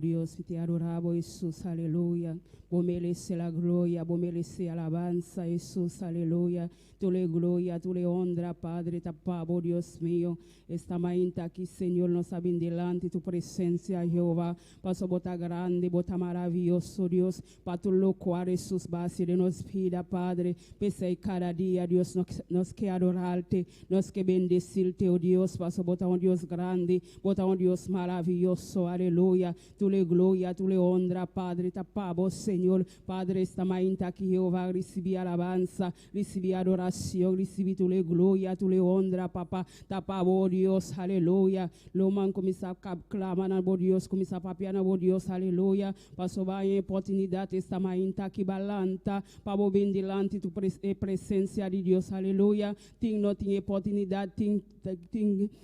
Dios, te adoramos, Jesús, aleluya. Vos mereces la gloria, vos mereces alabanza, Jesús, aleluya. Tú le gloria, tú le honra, Padre, tapabo, Dios mío. Esta mañana aquí, Señor, nos saben delante tu presencia, Jehová. Paso bota grande, bota maravilloso, Dios. Para tu lo cual, Jesús, base de nos vida, Padre. Pese cada día, Dios, nos que adorarte, nos que bendecirte, oh Dios. Paso bota un Dios grande, bota un Dios maravilloso, aleluya. Tú le gloria, tú le honra, Padre, tapabo, Señor. Padre, esta mañana aquí, Jehová, recibí alabanza, recibí adoración, recibí tu le gloria, tu le honra, papá, tapabo, Dios, aleluya. Lo man comienza a clamar a Dios, comienza a papiar a Dios, aleluya. Paso vaya oportunidad esta mañana aquí balanta, pabo bendelante tu presencia de Dios, aleluya. Ting no tiene oportunidad, ting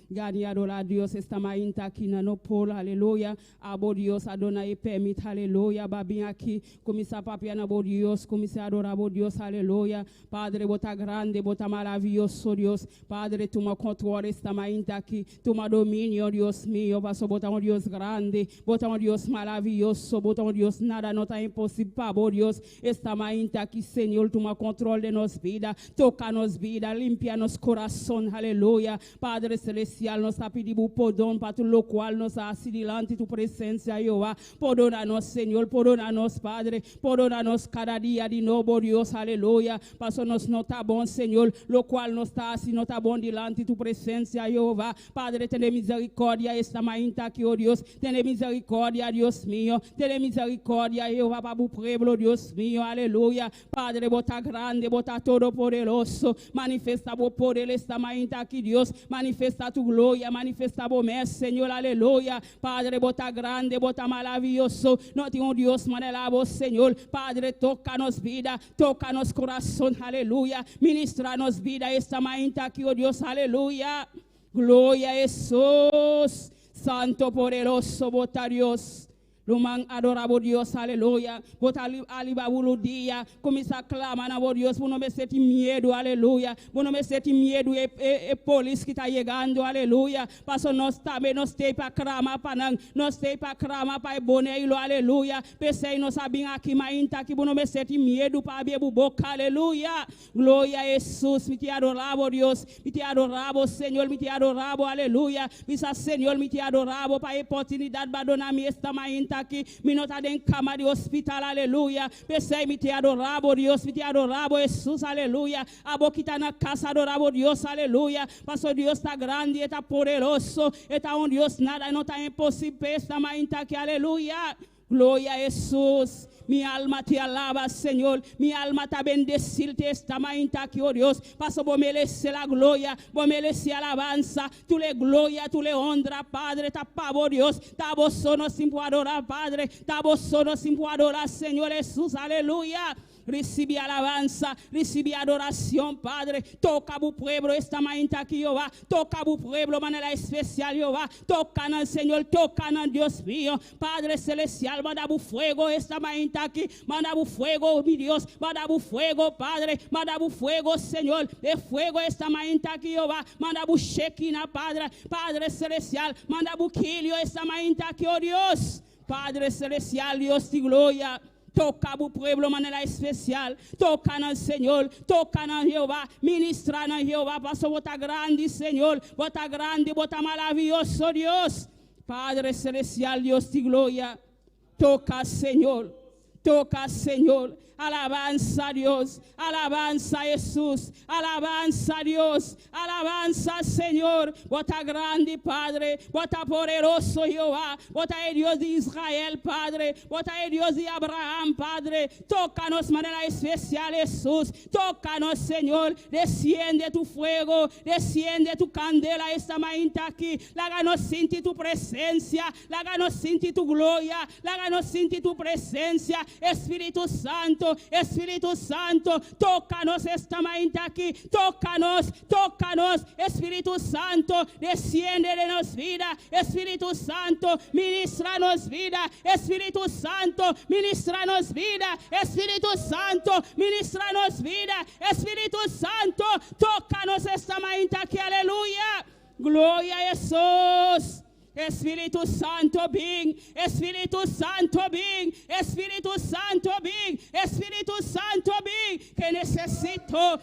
gani adorar Dios esta mañana aquí no polo, aleluya. Abo Dios, Adonai permite, aleluya. Babin aqui, começar a papiar na Dios, começar a adorar Dios, aleluya. Padre, bota grande, bota maravilhoso, Dios. Padre, toma controle esta manhã aqui, toma domínio, Dios mío. Passo botar Dios grande, botar Dios maravilhoso, botar Dios nada não está impossível para Dios. Esta manhã aqui, Senhor, toma controle de nos vida, toca nos vida, limpia nos coração, aleluya. Padre celestial, nós está pedindo perdão para tudo o qual nós acidilante tu presença, Jehová. Perdona-nos, Senhor, perdona-nos, Padre, perdona-nos cada dia de novo, Deus, aleluia. Passo nós não está bom, Senhor, lo qual nós está assim, não está bom diante tu presença, Jehová. Padre, tem misericórdia esta manhã aqui, oh Deus, tem misericórdia, Deus mío, tem misericórdia, Jehová, para o pueblo, Deus mío, aleluia. Padre, bota grande, bota todo poderoso, manifesta o poder esta manhã aqui, Deus, manifesta tu glória, manifesta o mestre, Senhor, aleluia. Padre, bota grande, bota maravilhoso, não tem Deus, manelavo, Senhor. Padre, toca nos vida, toca nos coração, aleluia. Ministra nos vida esta manhã aqui, oh Deus, aleluia. Glória a Jesus, Santo poderoso, bota Deus. Lumang adorabo Dios, aleluya. Bota alibabulo dia, começa a clamar na Dios, por não me sentir medo, aleluia. Por não me sentir medo e polícia que está chegando, aleluia. Passo nós também nós tem para clamar para nós tem para clamar para boneiro, aleluia. Pensei nós sabemos aqui, mas tá aqui por não me sentir medo para beber boca, aleluia. Glória a Jesus, me te adorabo Deus, me te adorabo Senhor, me te adorabo, aleluia. Bisa Senhor, me te adorabo para a oportunidade para donar me esta manhã aqui, me nota em cama de hospital, aleluia. Pensei, me te adorabo, Deus, me te adorabo, Jesus, aleluia. A boca está na casa, adorabo, Deus, aleluia. Pastor, Deus está grande, está poderoso, está onde Deus nada não está impossível, esta manhã aqui, aleluia. Glória a Jesus. Mi alma te alaba, Senhor. Mi alma está bendecirte esta manhã aqui, oh Deus. Passo vou merecer a glória, vou merecer a alabança. Tu le glória, tu le honra, Padre. Tá pavo, Deus. Tá você nós sim para adorar, Padre. Tá você nós sim para adorar, Senhor Jesus. Aleluia. Recibe alabanza, recibe adoración, Padre. Toca o pueblo esta manhã aqui, Jehová. Toca o pueblo de maneira especial, Jehová. Toca no Senhor, toca no Dios mío. Padre celestial, manda o fuego esta manhã aqui. Manda o fuego, mi Dios. Manda o fuego, Padre. Manda o fuego, Senhor. E fuego esta manhã aqui, Jehová. Manda o Shekinah, Padre. Padre celestial, manda o quilho esta manhã aqui, oh Dios. Padre celestial, Dios de glória. Toca o pueblo de maneira especial. Toca no Senhor. Toca no Jeová. Ministra no Jeová. Passo bota grande, Senhor. Bota grande, bota maravilhoso, Deus. Padre celestial, Deus de glória. Toca, Senhor. Toca, Senhor. Alabanza a Dios, alabanza a Jesús, alabanza a Dios, alabanza Señor. Bota grande, Padre, bota poderoso Jehová, bota el Dios de Israel, Padre, bota el Dios de Abraham, Padre. Tócanos de manera especial, Jesús. Tócanos, Señor. Desciende tu fuego, desciende tu candela esta mañana aquí. Láganos sentir tu presencia, láganos sentir tu gloria, láganos sentir tu presencia, Espíritu Santo. Espíritu Santo, tócanos esta mañana aquí, tócanos, tócanos, Espíritu Santo, desciende de nos vida, Espíritu Santo, ministranos vida, Espíritu Santo, ministranos vida, Espíritu Santo, ministranos vida, Espíritu Santo, tócanos esta mañana aquí, aleluya, gloria a Jesús. Espíritu Santo, ven. Espíritu Santo, ven. Espíritu Santo, ven. Espíritu Santo, ven. Que necesito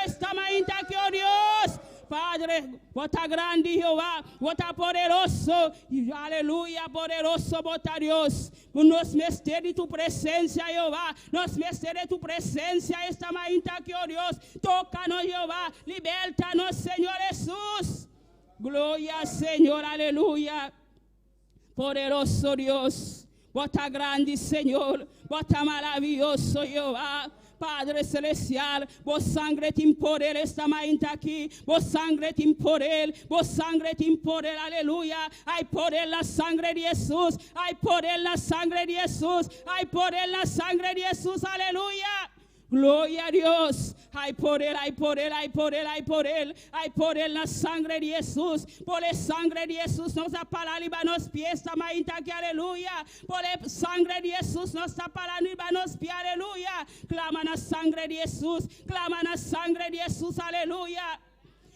esta mañana aquí, oh Dios. Padre, bota grande, Jehová, bota poderoso, aleluya, poderoso, bota Dios. Nos mester de tu presencia, Jehová, nos mester de tu presencia esta mañana aquí, oh Dios. Tócanos, Jehová, libertanos, Señor Jesús. Gloria, Señor, aleluya. Poderoso Dios, bota grande, Señor, bota maravilloso, Jehová. Padre Celestial, vos sangre tem poder esta mañana aquí, vos sangre tem poder, aleluya. Hay poder la sangre de Jesús, hay poder la sangre de Jesús, hay poder la sangre de Jesús, aleluya. Gloria a Dios. Hay poder, hay poder, hay poder, hay poder. Hay poder en la sangre de Jesús. Por la sangre de Jesús nos da para liberar los pies esta mañana aquí, aleluya. Por la sangre de Jesús nos da para liberar los pies, aleluya. Clama la sangre de Jesús. Clama la sangre de Jesús, aleluya.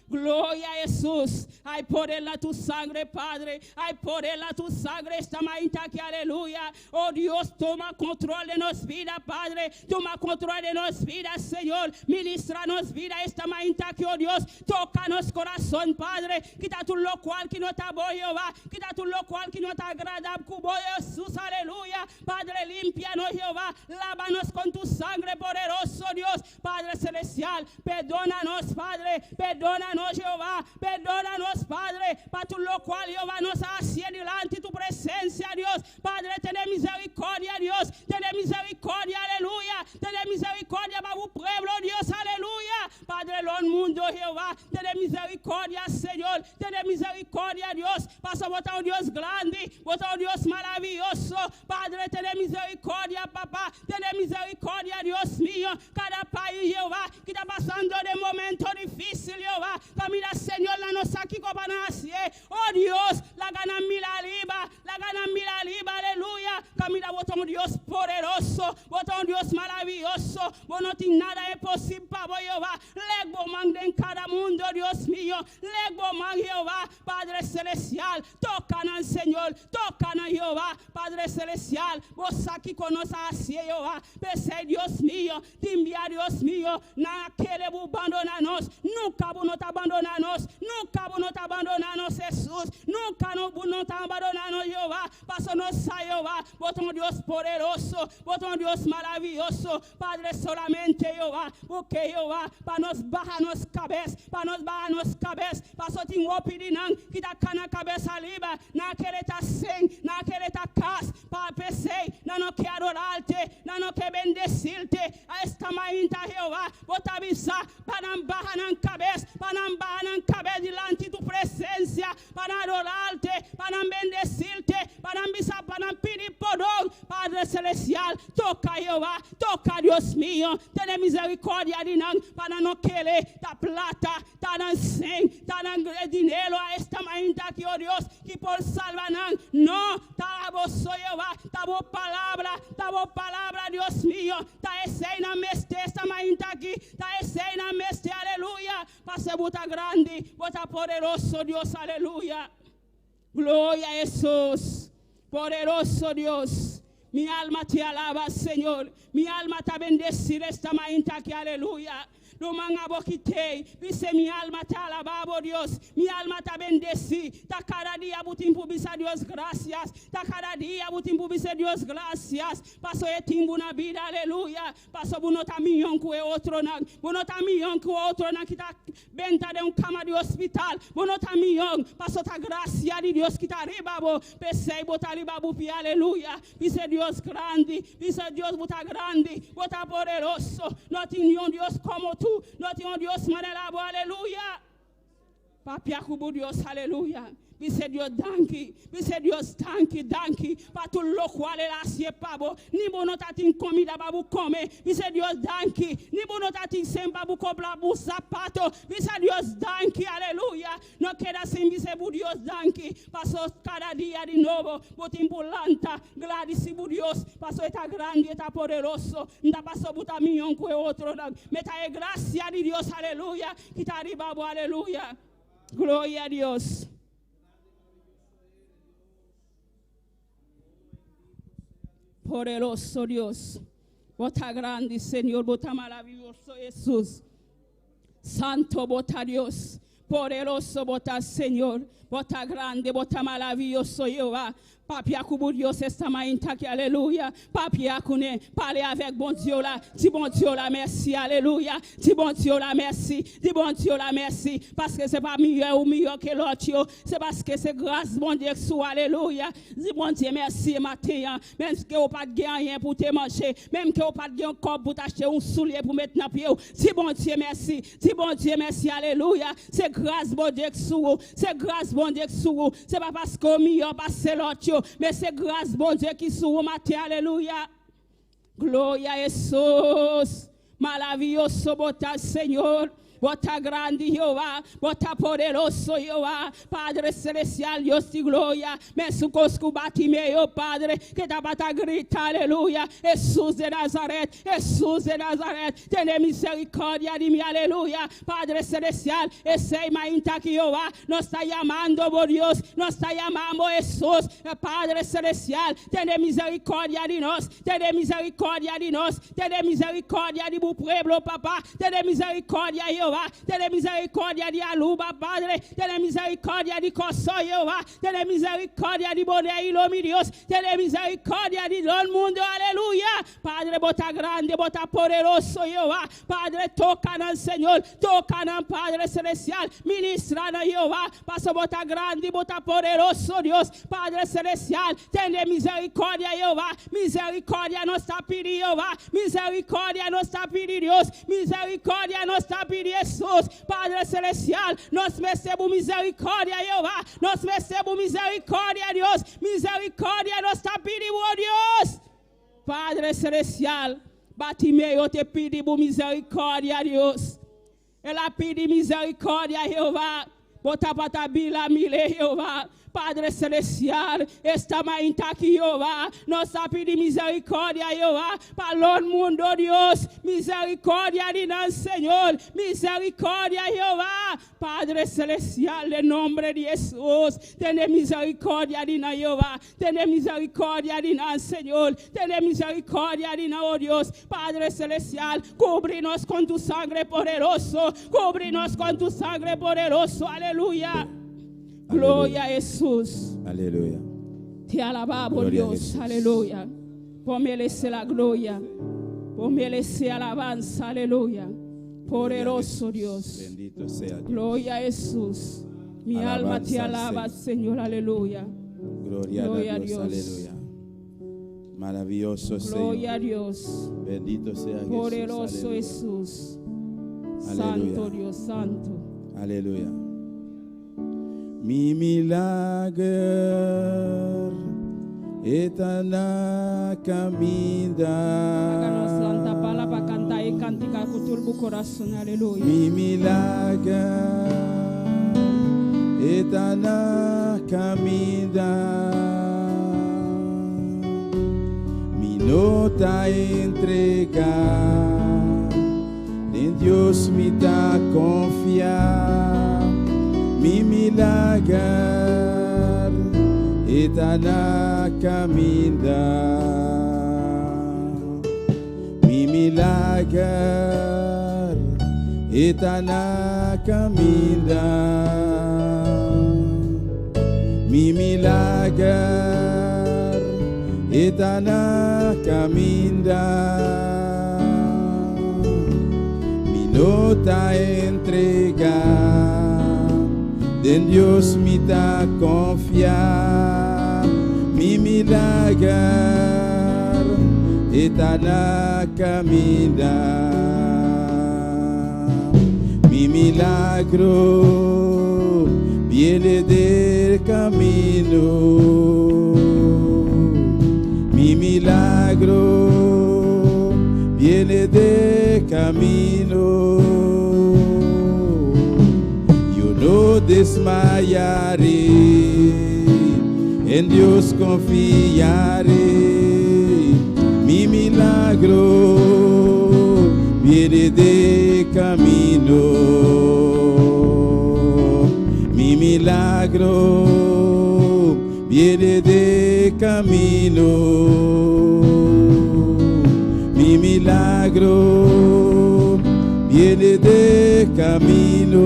Gloria a Jesús. Hay poder en tu sangre, Padre. Hay poder en tu sangre esta mañana aquí, aleluya. Oh Dios, toma control de nuestras vidas, Padre. Toma control de nuestras vidas, Señor. Ministra nuestras vidas esta mañana aquí, oh Dios. Toca nuestro corazón, Padre. Quita tu lo cual que no está bueno, Jehová. Quita tu lo cual que no está agradable, como Jesús, aleluya. Padre, límpianos, Jehová. Lávanos con tu sangre, poderoso Dios. Padre celestial, perdónanos, Padre. Perdónanos, Jehová, perdónanos, Padre, para tu lo cual Jehová nos hace delante de tu presencia, Dios. Padre, ten misericordia, Dios, ten misericordia, aleluya, ten misericordia para tu pueblo, Dios, aleluya. Padre, el mundo, Jehová, ten misericordia, Señor, ten misericordia, Dios. Pasa botar un Dios grande, botar un Dios maravilloso, Padre, ten misericordia, papá, ten misericordia, Dios mío. Cada país, Jehová, que está pasando de momentos difíciles, Jehová. Camila, Señor, la nos aquí como nace. Oh Dios, la gana mila liba, aleluya. Camila, botón Dios poderoso, botón Dios maravilloso. Vos no tienes nada es posible para Jehová. Legbo man en cada mundo, Dios mío. Legbo man, Jehová, Padre celestial. Tocan, Señor, tocan, Jehová, Padre celestial. Vos aquí con nosotros, Jehová. Pese, Dios mío, te envía, Dios mío. Nada quiere abandonarnos. Nunca vos no te abandonarnos. Nunca vos no te abandonarnos, Jesús. Nunca vos no te abandonarnos, Jehová. Pasanos a Jehová. Botón Dios poderoso. Botón Dios maravilloso. Padre, solamente Jehová. Porque Jehová, para nos bajarnos cabeza. Para nos bajarnos cabeza. Paso tin opinião que da cana cabeça livre. Naquele tá sem. Naquele tá cas. Para pensei. Não quer adorar-te. Não quer bendecir-te. A esta manhã, Jehová. Bota avisar. Para não bajar na cabeça. Para não bajar na cabeça delante de tu presença. Para adorar-te. Para não bendecir-te. Para não avisar. Para não pedir perdão. Padre celestial. Toca, Jehová. Toca, Deus mío. Tem misericórdia de nós. Para não querer da plata. Tá na sem. Tá na dinheiro. A esta manhã aqui, oh Deus. Que por salvar nós. Não. Tá vos, Jehová. Tá boa palavra. Tá boa palavra, Deus mío. Tá esse na meste. Esta manhã aqui. Tá esse na meste. Aleluia. Passa bota grande. Bota poderoso, Deus. Aleluia. Gloria a Jesús. Poderoso Dios. Mi alma te alaba, Señor. Mi alma te bendecirá esta mañana aquí, aleluya. No mangabo quitei, dice mi alma te alaba, Dios. Mi alma te bendecí. Ta cada día butim pubisa Dios gracias. Ta cada día butim pubisa Dios gracias. Paso e timbu na vida, aleluya. Paso buno ta milhão com outro na. Buno ta milhão com outro na que ta benta de cama de hospital. Buno ta milhão. Paso ta gracia de Deus que ta ribabo. Pensei botar ribabo pi, aleluya. Dice Dios grande. Dice Dios bota grande. Bota poderoso. No tiene Dios como tú. No tiene Dios manelabo, aleluya. Papia kubu Dios, aleluya. Dice Dios danki, dice Dios danki, para tu lo cual era así pabo, ni bono tatin comida babu come, dice Dios danki, ni bono tatin sem babu cobra bu zapato, dice Dios danki, aleluya, no queda sin dice bu Dios danki, paso cada día de nuevo, botimbulanta, gladisi bu Dios, paso está grande, está poderoso, nda paso buta millón que otro, meta gracia de Dios, aleluya, que está arriba, aleluya. Gloria a Dios. Poderoso Dios. Bota grande, Señor. Bota maravilloso Jesús. Santo, bota Dios. Poderoso, bota Señor. Bota grande, bota maravilloso Jehová. Papia kubu Dios esta matin qui alléluia. Papia kune parler avec bon Dieu là. Dis bon Dieu là merci alléluia. Dis bon Dieu là merci. Dis bon Dieu là merci parce que c'est pas meilleur que l'autre. C'est parce que c'est grâce bon Dieu sous alléluia. Dis bon Dieu merci matin. Même que vous pas de rien pour te manger, même que vous pas de corps pour t'acheter un soulier pour mettre dans pied. Dis bon Dieu merci. Dis bon Dieu merci alléluia. C'est grâce bon Dieu sous. C'est grâce bon Dieu sous. C'est pas parce que meilleur passer l'autre. Mais c'est grâce, bon Dieu, qui sous au matin, alléluia. Gloria a Jesus. Maravilloso, bota Señor. Bota grande Jehová, bota poderoso Jehová, Padre celestial, Dios de gloria, me su coscu batimeo, Padre, que ta bata grita, aleluya, Jesús de Nazaret, ten misericordia de mí, aleluya, Padre celestial, ese mainta que Jehová nos está llamando, por Dios, nos está llamando Jesús, Padre celestial, ten misericordia de nos, ten misericordia de nos, ten misericordia de tu pueblo, papá, ten misericordia, Jehová. Ten misericordia de Aluba, Padre. Ten misericordia de Cosso, Jehová. Ten misericordia de Boneiro, mi Dios. Ten misericordia de todo el mundo, aleluya. Padre, bota grande, bota poderoso, Jehová. Padre, toca en Señor, toca en Padre celestial. Ministra en Jehová. Paso bota grande, bota poderoso, Dios. Padre celestial, ten misericordia, Jehová. Misericordia nos está pidiendo, Jehová. Misericordia nos está pidiendo, Dios. Misericordia nos está pidiendo. Jesús, Padre celestial, nos merecemos misericordia, Jehová, nos merecemos misericordia, Dios, misericordia nos está pidiendo, Dios. Padre celestial, Batimeo te pedimos misericordia, Dios. Él pide misericordia, Jehová, bota patabila mile, Jehová. Padre celestial, esta mañana aquí, Jehová, nos ha pedido misericordia, Jehová, para el mundo, Dios, misericordia de nos, Señor, misericordia, Jehová, Padre celestial, en nombre de Jesús, ten misericordia de nos, Jehová, ten misericordia de nos, Señor, ten misericordia de nos, oh Dios, Padre celestial, cúbrinos con tu sangre poderoso, cúbrinos con tu sangre poderoso, aleluya. Gloria a Jesús. Aleluya. Te alabamos, Gloria a Dios. Jesús. Aleluya. Por merecer la gloria. Por merecer alabanza. Aleluya. Poderoso Dios. Bendito sea Dios. Gloria a Jesús. Mi Alabanza alma te al alaba, Señor. Aleluya. Gloria Gloria a a Dios. Dios. Aleluya. Maravilloso Gloria a Señor. Dios. Bendito sea Jesús. Poderoso Aleluya. Jesús. Aleluya. Santo Dios, santo. Aleluya. Mi milagre etana caminda. Háganos santa palabra para cantar y cantar con todo el corazón. Aleluya. Mi milagre etana caminda. Mi nota entrega. En Dios me da confiar. Mi milagre está na caminda. Mi milagre está na caminda. Mi milagre está na caminda. Mi nota entrega. En Dios me da confiar. Mi milagre está na caminda. Mi milagro viene del camino. Mi milagro viene del camino. No desmayaré, en Dios confiaré. Mi milagro viene de camino. milagro viene de camino. Mi milagro viene de camino.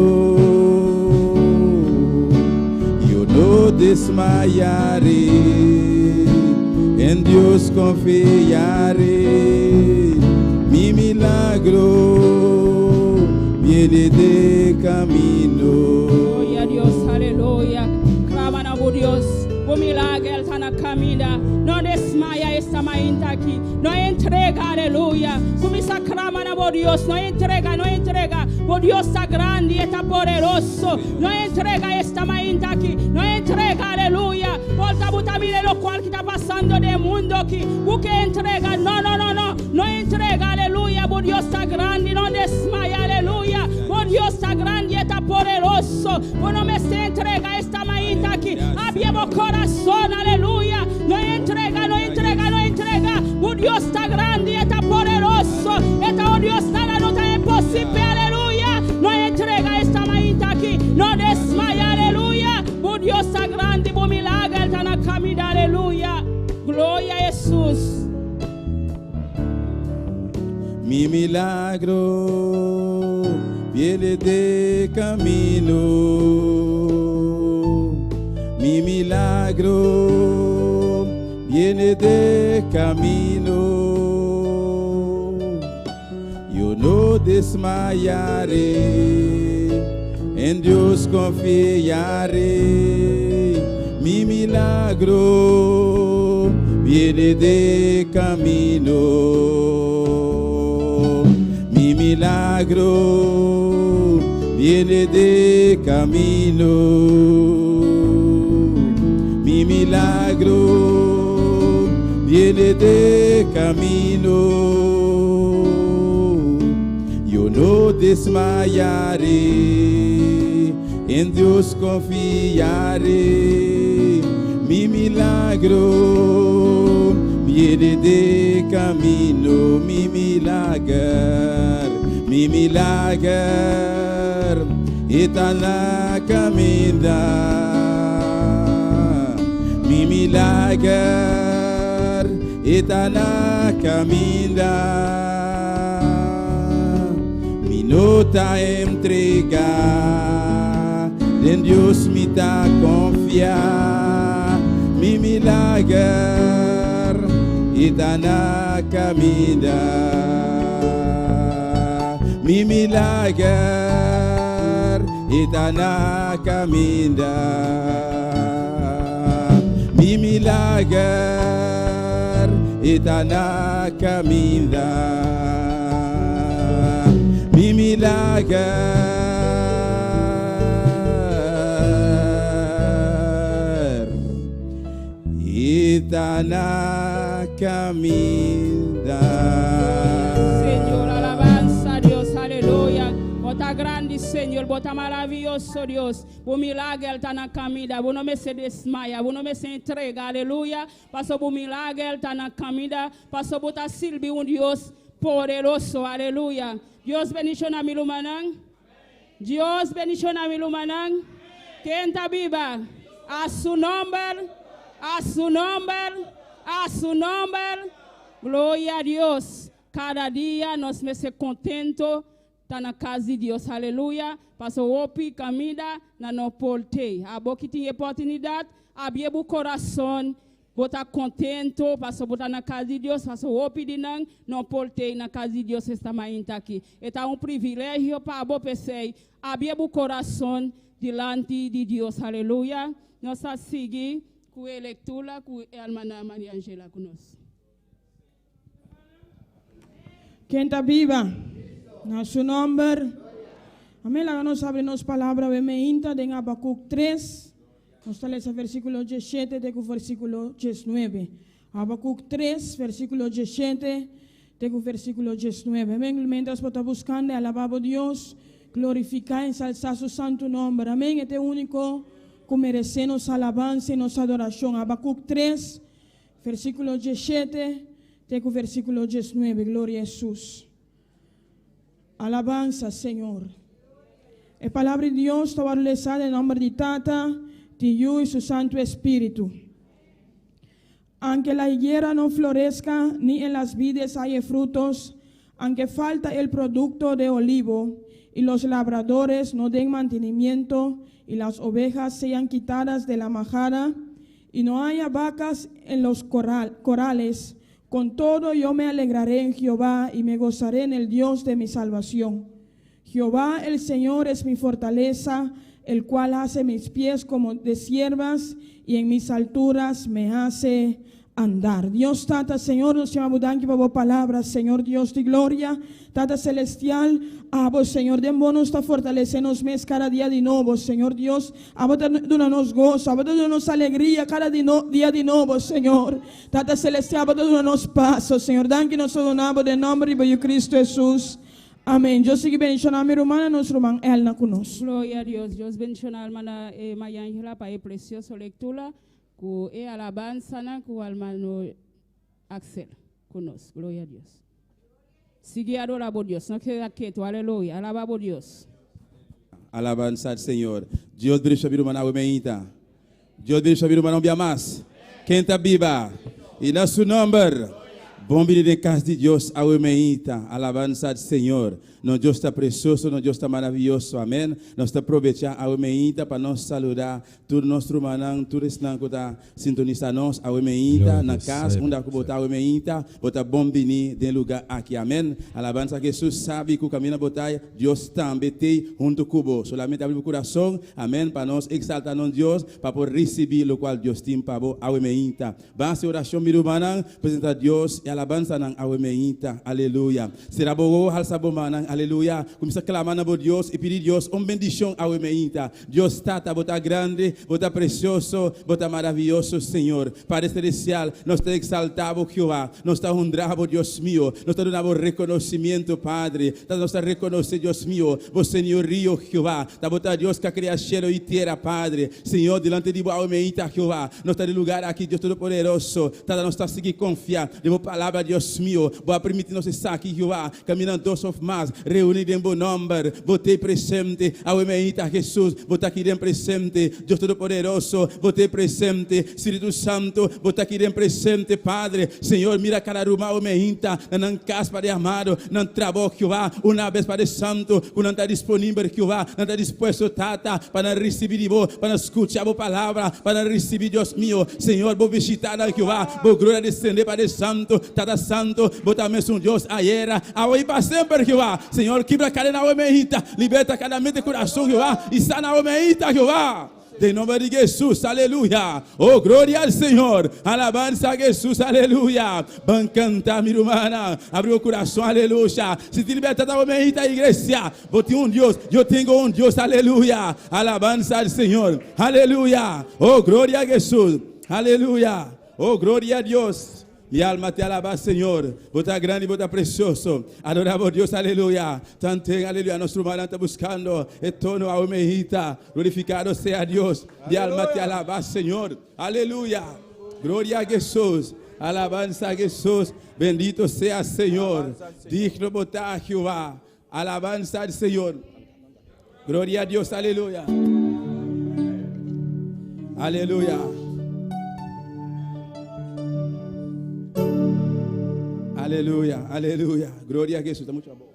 Yo no desmayaré, en Dios confiaré. Mi milagro viene de camino. Gloria a Dios, aleluya. Claman a Dios. O milagre está na caminha. Não desmaia esta mainta aqui. Não entrega, aleluia. Começa a clamar a Deus. Não entrega, não entrega. O Deus está grande e está poderoso. Não entrega esta mainta aqui. Não entrega, aleluia. Volta a botar o qual que está passando do mundo aqui. O que entrega? Não, não, não, não. Não entrega, aleluia. O Deus está grande. Não desmaia, aleluia. O Deus está grande e está poderoso. O nome se entrega esta mainta aqui. Abrimos o coração, aleluia. Não entrega, não entrega, não entrega. O Deus está grande e está poderoso. Então o Deus nada não está impossível, aleluia. Não entrega esta mainta aqui. Não desmaia, aleluia. O Deus está grande, o milagre está na caminho, aleluia. Glória a Jesus. Mi milagro viene de camino. Mi milagro viene de camino. Yo no desmayaré, en Dios confiaré. Mi milagro viene de camino. Mi milagro viene de camino. Mi milagro viene de camino. Yo no desmayaré, en Dios confiaré. Mi milagro viene de camino. Mi milagro está na caminha. Mi milagre está na caminha. Mi nota entregar, en Dios me está confiar. Mi milagre está na caminha. Mi milagre está na caminha. Mi milagre está na caminha. Mi milagre está na caminha. Senhor, alabanza a Deus, aleluia. Bota grande, Senhor, bota maravilhoso, Deus. O milagre está na caminha. O nome se desmaia, o nome se entrega, aleluia. Passou o milagre está na caminha. Passou botar Silvio, um Deus poderoso, aleluia. Deus beniciona mi lumanang. Deus beniciona mi lumanang. Quem está viva? A su nombre, a su nombre, a su nombre. Glória a Deus. Cada dia nós me ser contento. Está na casa de Deus, aleluia. Passou opi, camida, na no portei. A boa que tinha oportunidade, abrir o coração, botar contento, passou botar na casa de Deus, passou opi de não portei na casa de Deus, está mais aqui. Então privilégio para a boa pessoa, abrir o coração diante de Deus, aleluia. Nós vamos seguir com a leitura, com a irmã Maria Angela conosco. Quem está viva? Na su nombre. Amém. Lá nós abrimos palavra bemeinta em Habacuc 3. Nós estamos no versículo 17 até o versículo 19. Habacuc 3, versículo 17 até o versículo 19. Amém. Mientras está buscando, alabar a Deus, glorificar e ensalzar su santo nome. Amém. Este é o único que merece nossa alabança e nossa adoração. Habacuc 3, versículo 17 até o versículo 19. Glória a Jesus. Alabanza, Señor. A palavra de Deus está ordenada em nome de Tata, de Hijo e su Santo Espíritu. Aunque la higuera no florezca, ni en las vides haya frutos, aunque falta el producto de olivo, y los labradores no den mantenimiento, y las ovejas sean quitadas de la majada, y no haya vacas en los corrales, con todo yo me alegraré en Jehová, y me gozaré en el Dios de mi salvación. Jehová el Señor es mi fortaleza, el cual hace mis pies como de siervas, y en mis alturas me hace andar. Dios Tata, Senhor, nos chamamos danke por boa palavra, Senhor Deus de glória, Tata celestial, vos, Senhor, dê-nos está fortalecendo-nos mês cada dia de novo, Senhor Deus, vos dando-nos gozo, vos dando-nos alegria cada dia de novo, Senhor, Tata celestial, vos dando-nos paz, Senhor, danke nos donamos de nome de Cristo Jesus. Amém. Deus siga bendicionando a minha irmã, nosso irmão Elna conosco. Glória a Deus. Deus bendicionar a alma da Maria Angela para a preciosa leitura. Com a alabança com o hermano Axel conosco. Glória a Deus. Sigue a adorar a Deus. Não queda quieto. Aleluia. Alaba a Deus. Alabanza al Señor. Dios bendice a mi hermana Wemeita. Dios bendice a mi hermana Biamas. Quem está viva. E na su nombre. Bom dia de casa de Deus a Wemeita. Alabanza al Señor. Nosso Deus está precioso, nosso Deus está maravilhoso. Amém. Nós está aproveitar a Wemeita para nos saludar. Tudo nosso irmão, tudo isso que está sintonizando a Wemeita na casa, onde a botar a Wemeita, botar bom dia de lugar aqui. Amém. Alabanza que Jesus sabe que o caminho na botar, Deus também tem junto com solamente abrir o coração. Amém. Para nós exaltar a Deus, para poder receber o qual Deus tem para a Wemeita. Basta oração, meu irmão, apresentar Deus e alabanza a Wemeita. Aleluia. Será bom, alça bom, aleluia. Começa a clamar a Deus e pedir a Deus uma bendição a Wemeita. Deus está bota grande, bota precioso, bota maravilhoso, Senhor. Padre celestial, nós te exaltamos, Jeová. Nós te honramos, Deus mío. Nós te damos reconhecimento, Padre. Nós te reconhecemos, Deus mío. Vos senhorio, Jeová. Te bota Deus que cria céu e terra, Padre. Senhor, delante de Wemeita, Jeová. Nós te de lugar aqui, Deus Todo-Poderoso. Nós te seguir confiar. De boa palavra, Deus mío. Boa permitir nós estar aqui, Jeová. Caminhando dois of mais. Reunido em bom nome, botei presente, a Wemeita Jesus, botar aqui dentro presente, Deus Todo-Poderoso, botei presente, Espírito Santo, botar aqui dentro presente, Padre, Senhor, mira cada uma Wemeita, não caspa de amado, não trabalho, Jeová, uma vez Padre Santo, que não está disponível, Jeová, não está disposto, Tata, para receber de vós, para escutar a palavra, para receber, Deus mío, Senhor, vou visitar, Jeová, vou glória descender, Padre Santo, Tata Santo, botar mesmo Deus, a era, a hoje para sempre, Jeová. Senhor, quebra cada na Wemeita, liberta cada mente e coração, Jeová, e está na Wemeita, Jeová. De nome de Jesus, aleluia. Oh, glória ao Senhor, alabança a Jesus, aleluia. Vão cantar, minha irmã, abre o coração, aleluia. Se te liberta da Wemeita, igreja, vou ter Deus, eu tenho Deus, aleluia. Alabança ao Senhor, aleluia. Oh, glória a Jesus, aleluia. Oh, glória a Deus. Mi alma te alaba, Senhor. Bota grande, bota precioso. Adoramos Deus, aleluia. Tanto, aleluia. Nuestro hermano está buscando el tono a Wemeita. Glorificado sea Dios. Mi alma te alaba, Senhor. Aleluia. Gloria a Jesús. Alabanza a Jesús. Bendito sea, Senhor. Digno botar a Jehová. Alabanza al Senhor. Gloria a Dios, aleluia. Aleluia. Aleluya, aleluya. Gloria a Jesús. Está mucho amor.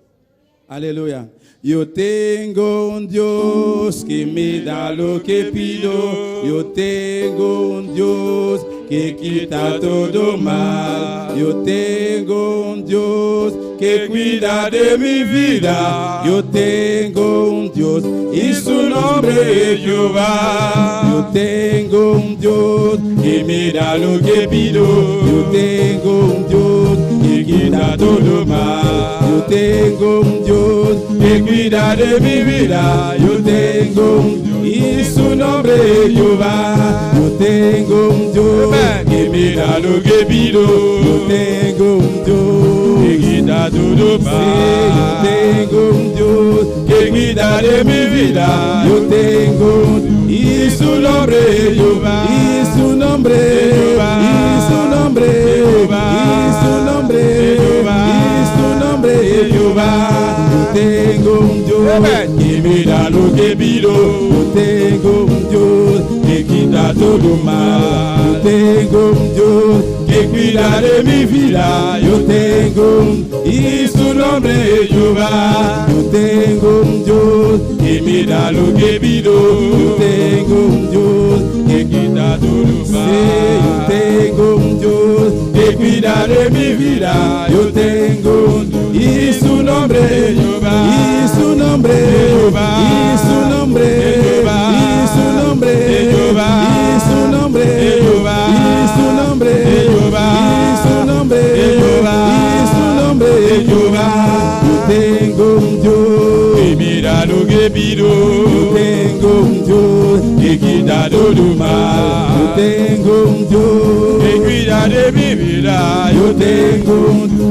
Aleluya. Yo tengo un Dios que me da lo que pido. Yo tengo un Dios que quita todo mal. Yo tengo un Dios que cuida de mi vida. Yo tengo un Dios y su nombre es Jehová. Yo tengo un Dios que me da lo que pido. Yo tengo un Dios que quita todo mal. Yo tengo un Dios que cuida de mi vida. Yo tengo un Dios y su nombre es Jehová. Yo tengo un Dios que me da lo que pido. Yo tengo un Dios que quita todo mal. Yo tengo un Dios que cuida de mi vida. Yo tengo un Dios y su nombre es Jehová. Y su nombre es Jehová. Y su nombre es Jehová. Y su nombre es Jehová. Y su nombre es Jehová. Yo tengo un Dios que me da lo que pido. Yo tengo un Dios que quita todo mal. Yo tengo un Dios que cuida de mi vida. Yo tengo y su nombre es Jehová. Yo tengo un Dios que me da lo que pido. Yo tengo un Dios que quita todo mal. Yo tengo un Dios que cuida de mi vida. Yo tengo y su nombre es Jehová. Y su nombre es Jehová. Y su nombre es Jehová. Y su nombre es Jehová. Y su nombre es Jehová. Y su nombre es Jehová. Y su nombre es Jehová. Y su nombre es Jehová. Yo tengo un Dios que mira lo que pido. Yo tengo un Dios que quita todo mal. Yo tengo un Dios que cuida de mi vida. Yo tengo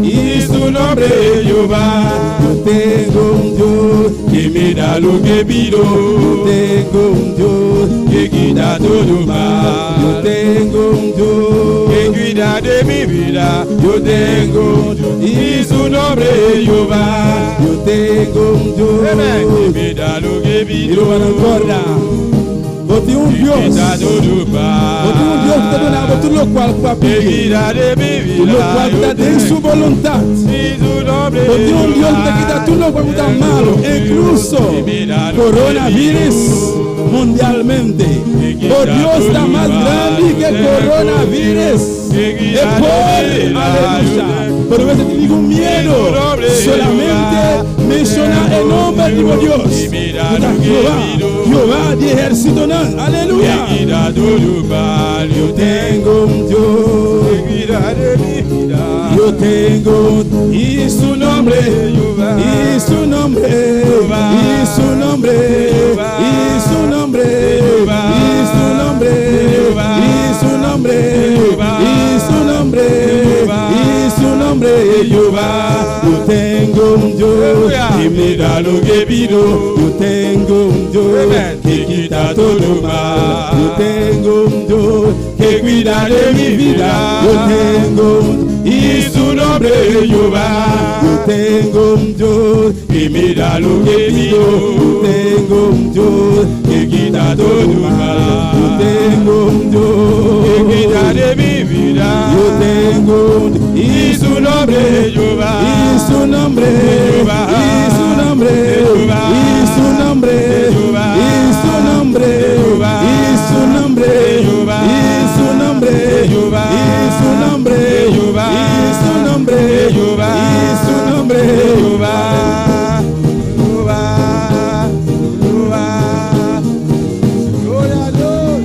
y su nombre es Jehová. Yo tengo un Dios que me da lo que pido. Yo tengo un Dios que quita todo mal. Yo tengo un Dios que cuida de mi vida. Yo tengo y su nombre es Jehová. Yo tengo un Dios que me da lo que pido. Você um Deus que te dá tudo o qual tu pedir, o qual te dá sua vontade. Você um Deus que te dá tudo o qual está malo, incluso coronavírus mundialmente. O Deus está mais grande que coronavírus. Aleluya. Pero a veces te digo miedo, solamente menciona el nombre de Dios. Jehová de ejército, aleluya. Yo tengo un Dios, yo tengo y su nombre, y su nombre, y su nombre, y su nombre, y su nombre, y su nombre, y su nombre, y su nombre es Jehová. Yo tengo un Dios que me da lo que pido. Yo tengo un Dios que quita todo mal. Yo tengo un Dios que cuida de mi vida. Yo tengo y su nombre es Jehová. Yo tengo un Dios que me da lo que pido. Yo tengo un Dios que quita todo mal. Yo tengo un Dios que cuida de mi vida. Yo tengo y su nombre es Jehová. Y su nombre es Jehová. Y su nombre es Jehová. Y su nombre es Jehová. Y su nombre es Jehová. Y su nombre es Jehová. Y su nombre es Jehová. Y su nombre es Jehová. Y su nombre es Jehová. Y su nombre es Jehová. Jehová. Jehová. Gloria a Dios.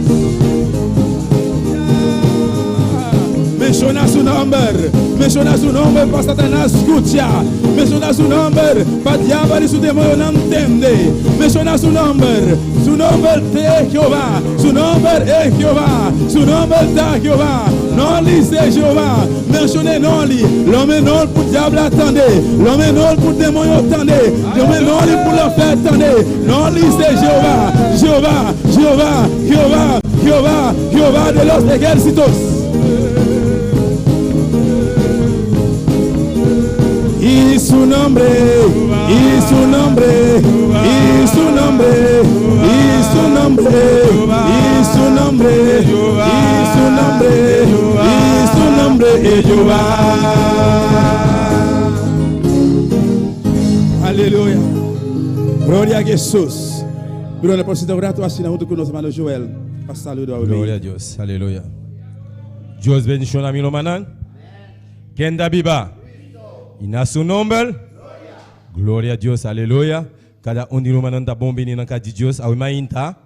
Menciona su nombre. Menciona su nombre para Satanás escucha. Menciona su nombre para el diablo y su demonio no entiende. Menciona su nombre. Su nombre es Jehová. Su nombre es Jehová. Su nombre es Jehová. Non li c'est Jehová. Menciona non li. L'homme non pour le diable attendez. L'homme non pour le démon attendez. L'homme non li pour le faire attendez. Non li c'est Jehová. Jehová. Jehová. Jehová. Jehová. Jehová de los ejércitos. Y su nombre, y su nombre, y su nombre, y su nombre, y su nombre, y su nombre, y su nombre es Jehová. Aleluya. Gloria a Jesús. Pero le posito grato así junto con nuestro hermano Joel. Saludo a Gloria a Dios. Aleluya. Dios bendición a mi hermano. Kenda Biba. Y na su nombre, gloria a Dios, aleluya. Cada un de nosotros está bom venir na casa de Deus, ao mainta.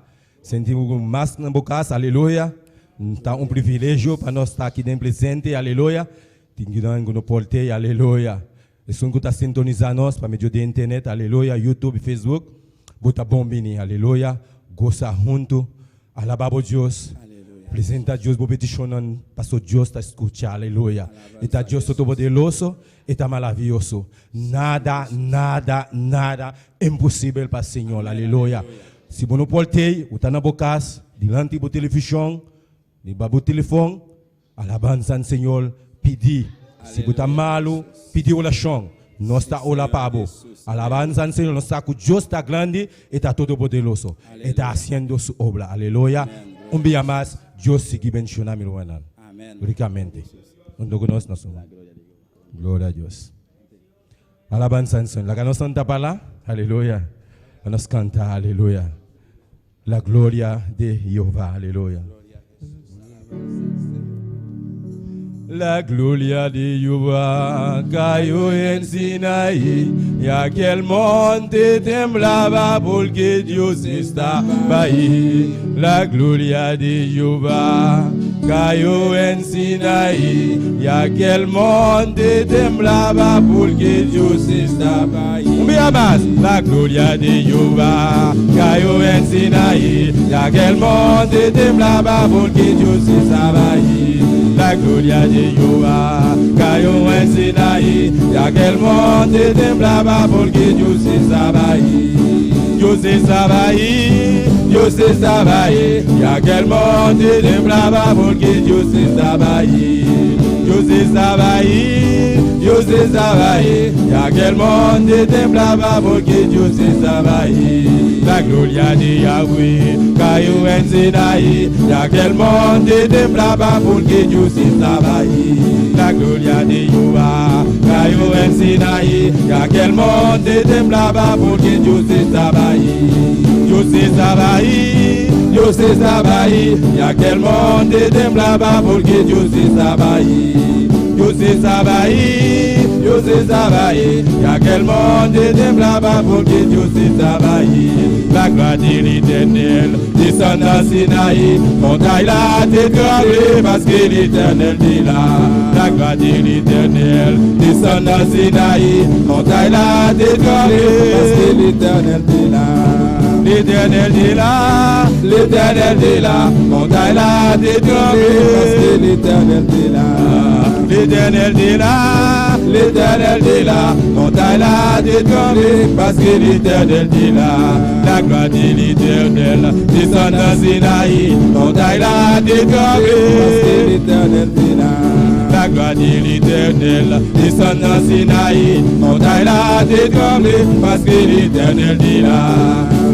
Sentimos mais na boca, aleluya. Está privilégio para nós estar aqui dentro presente, aleluya. Tinguidando no porte, aleluya. Isso que está sintonizando nós para meio de internet, aleluya. YouTube, Facebook, bota bom venir, aleluya. Goza junto, alabado Deus. Presenta Deus, vou peticionando, pastor Deus está escutando, aleluia. Está Deus todo poderoso, está maravilhoso. Nada, nada, nada impossível para o Senhor, aleluia. Se você não pode, você está na boca, diante do televisão, do telefone, alabança ao Senhor, pedir. Se você está malo, pedir oração. Nós está ola pabo. Alabanza, Señor, nós está com Dios está grande e está todo poderoso. E está haciendo su obra. Aleluya. Un día más, Dios sigue bendicionando mi hermano. Amén. Ricamente. Gloria a Dios. Alabanza, Señor. La que nos canta para lá. Aleluya. Nos canta, aleluya. La gloria de Jehová. Aleluya. La gloria de Jehová cayó en Sinaí y aquel monte temblaba porque Dios estaba ahí. La gloria de Jehová cayó en Sinaí y aquel monte temblaba porque Dios estaba ahí. Un día más, la gloria de Jehová cayó en Sinaí y aquel monte temblaba porque Dios estaba ahí. La gloria de Jehová cayó en Sinaí y aquel monte temblaba porque Dios estaba ahí. Dios estaba ahí, Dios estaba ahí y aquel monte temblaba porque Dios estaba ahí. Dios estaba ahí, Dios estaba ahí y aquel monte temblaba porque Dios estaba ahí. La gloria de Yahweh cayó en Sinaí y aquel monte temblaba porque Dios estaba ahí. La gloria de Jehová cayó en Sinaí y aquel monte temblaba porque Dios estaba ahí. Dios estaba ahí, Dios estaba ahí y aquel monte temblaba porque Dios estaba ahí. Dios estaba ahí, Dios estaba ahí y aquel monte temblaba porque Dios estaba ahí. La gloire de l'Éternel descend dans Sinaï, montagne là t'es tremblé parce que l'Éternel est là. La gloire de l'Éternel descend dans Sinaï, montagne là t'es tremblé parce que l'Éternel est là. L'Éternel est là, l'Éternel est là, montagne là t'es tremblé parce que l'Éternel est là. L'Éternel est là, l'Éternel est là, montagne là t'es tremblé parce que l'Éternel est là. La gloire de l'Éternel descend dans Sinaï, montagne là t'es tremblé parce que l'Éternel est là. La gloire de l'Éternel descend dans Sinaï, montagne là t'es tremblé parce que l'Éternel est là.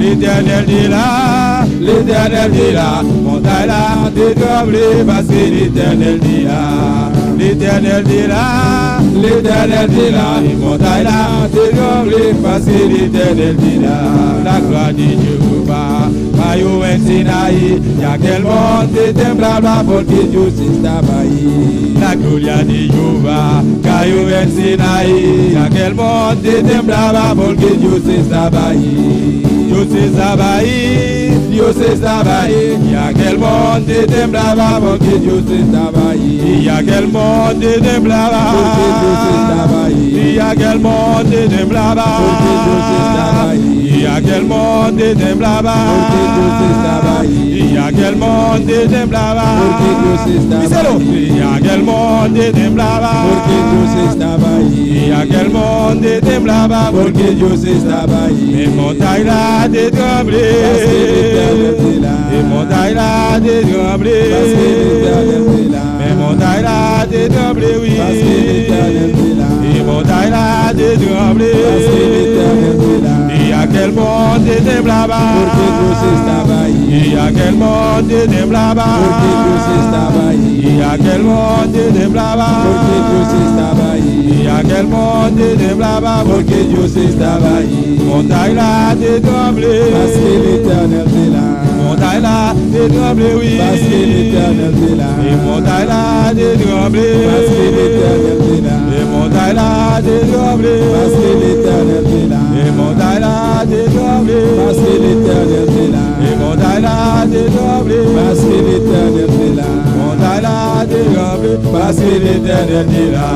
L'Éternel est là, l'Éternel est là, montagne là t'es tremblé parce que l'Éternel est là. L'Éternel est là, l'Éternel est là, montagne là t'es tremblé parce que l'Éternel est là. La gloire de Jéhovah cayó en Sinaí y aquel monte temblaba porque Dios estaba ahí. La gloria de Jehová cayó en Sinaí y aquel monte temblaba porque Dios estaba ahí. Dios estaba ahí, Dios estaba ahí y aquel monte temblaba porque Dios estaba ahí. Y aquel monte temblaba porque Dios estaba ahí. Y aquel monte temblaba porque Dios estaba ahí. Y aquel monte temblaba porque Dios estaba ahí. Y aquel monte temblaba porque Dios estaba ahí. Y aquel monte temblaba porque Dios estaba ahí. Y aquel monte temblaba porque Dios estaba ahí. Me montagne là t'es tremblé parce que l'Éternel est là. Me montagne là t'es tremblé parce que l'Éternel est là. Me montagne là t'es tremblé oui parce que l'Éternel est là. Me montagne là t'es tremblé parce que l'Éternel est là. Y aquel monte temblaba porque Dios estaba ahí. Y aquel monte temblaba porque Dios estaba ahí. Y aquel monte temblaba porque Dios estaba ahí. Y aquel monte temblaba porque Dios estaba ahí. Montagne là t'es tremblé parce que l'Éternel est là. Montagne là t'es tremblé oui parce que l'Éternel est là. Et montagne là t'es tremblé parce que l'Éternel est là. Et montagne là t'es tremblé parce que l'Éternel est là. Et montagne là t'es tremblé parce que l'Éternel est là. Et montagne là t'es tremblé parce que l'Éternel est là. Montagne là t'es tremblé parce que l'Éternel est là.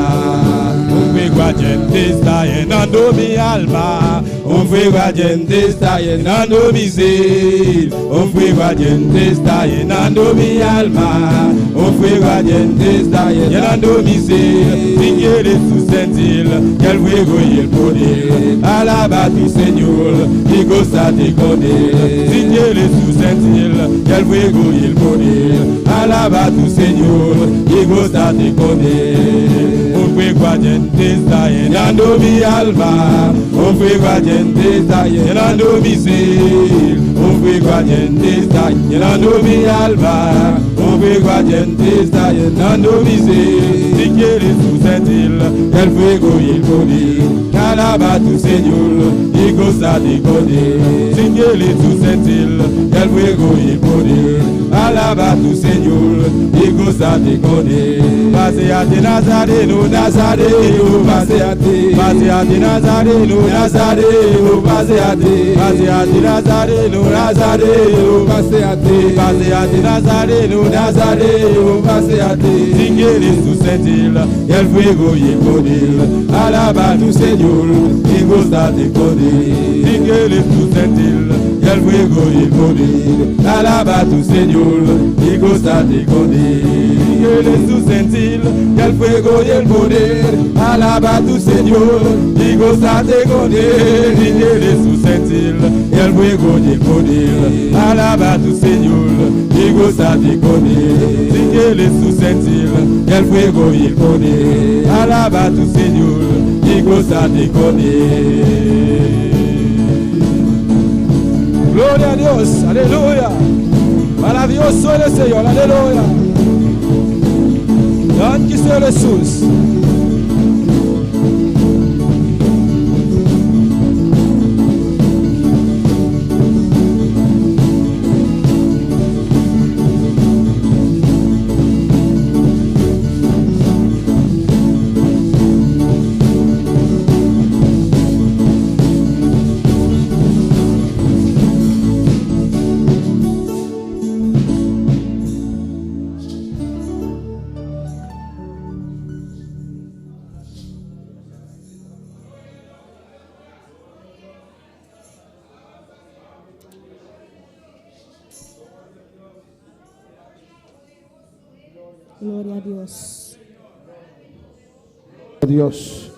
Umfigwa gente está llenando mi alma. Umfigwa gente está llenando mi ser. Umfigwa gente está llenando mi alma. Umfigwa gente está llenando mi ser. Si quieres tú sentir que el fuego y el poder, alaba a tu Señor y gózate con él. Si quieres tú sentir que el fuego y el poder, alaba a tu Señor y gózate con él. fue guayente está llenando mi alma, un fuego ardiente está llenando mi ser, un fuego ardiente está llenando mi alma, un fuego ardiente está llenando mi ser. Si quieres tú sentir El fuego y el poder, alaba tu Señor y goza de poder. si quieres tú sentir El fuego y el poder, alaba tu Señor y goza de poder. paseate Nazareno, Nazareno, paseate, paseate Nazareno, Nazareno, paseate, paseate Nazareno, Nazareno, paseate, paseate Nazareno, Nazareno, paseate. si quieres tú sentir El fuego y el poder, alaba tu Señor y goza de poder. si quieres tú sentir El fuego y el poder, alaba tu Señor y goza de poder. quieres tú sentir El fuego y el poder, alaba tu Señor y goza de poder. si quieres tú sentir El fuego y el poder, alaba tu Señor y goza de poder. si quieres tú sentir El fuego y el poder, alaba tu Señor y goza de poder. gloria a Dios, aleluya, maravilloso eres Señor, aleluya. Danke Señor Jesús. Gloria a Dios. Dios.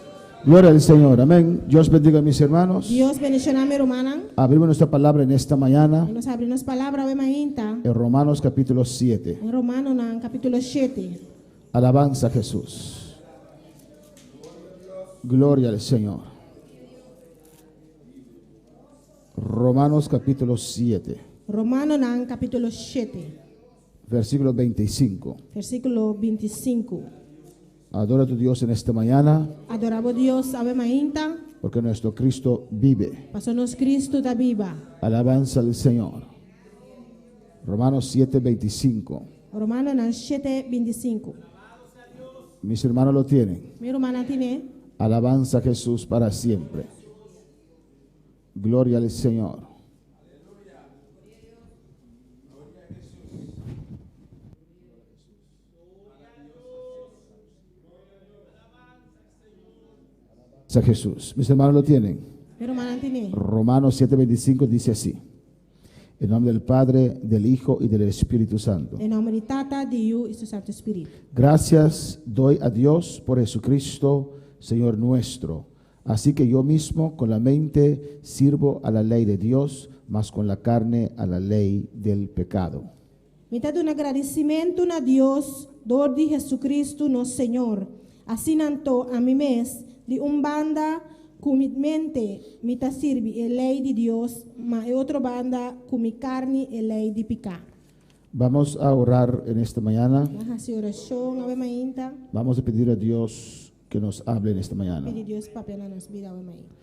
Gloria al Señor. Amén. Dios bendiga a mis hermanos. Dios bendicionar mi hermana. Abrimos nuestra palabra en esta mañana Y nos abrimos palabra de mainta. en Romanos capítulo 7. En Romano na capítulo 7. Alabanza a Jesús. Gloria al Señor. Romanos capítulo 7, Romano na capítulo 7. versículo 25. Versículo 25. Adora a tu Dios en esta mañana, Adoramos Dios ave mainta. porque nuestro Cristo vive. Pasonos Cristo da viva. Alabanza al Señor. Romanos 7, 25. Romano na 7, 25. Mis hermanos lo tienen. Mi hermana tiene. Alabanza a Jesús para siempre. Gloria al Señor. A Jesús. Mis hermanos lo tienen. Mi hermana tiene. Romanos 7:25 dice así: en nombre del Padre, del Hijo y del Espíritu Santo. En nombre de Tata, de Hijo y su Santo Espíritu. Gracias doy a Dios por Jesucristo, Señor nuestro. Así que yo mismo con la mente sirvo a la ley de Dios, mas con la carne a la ley del pecado. Mitad un agradecimiento a Dios, dor de Jesucristo, no Señor. Así nanto a mi mes de banda con mi mente, mitad sirve a ley de Dios, ma otra banda con mi carne a ley de pecado. Vamos a orar en esta mañana. Hace oración, ave mainta, Vamos a pedir a Dios que nos hable en esta mañana. pide Dios papel a nos vida, ave mainta.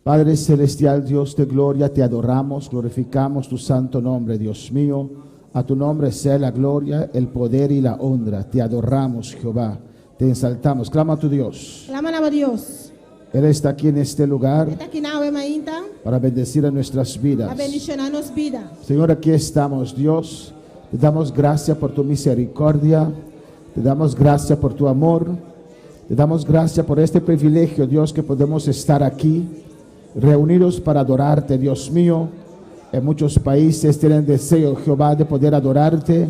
Padre celestial, Dios de gloria, te adoramos, glorificamos tu santo nombre, Dios mío. A tu nombre sea la gloria, el poder y la honra. Te adoramos, Jehová. Te exaltamos. Clama a tu Dios. Claman a Dios. Él está aquí en este lugar Está aquí na ave mainta, para bendecir a nuestras vidas. a bendicionarnos vida. Señor, aquí estamos, Dios. Te damos gracias por tu misericordia. Te damos gracias por tu amor. Te damos gracias por este privilegio, Dios, que podemos estar aquí, reunidos para adorarte, Dios mío. En muchos países tienen deseo, Jehová, de poder adorarte,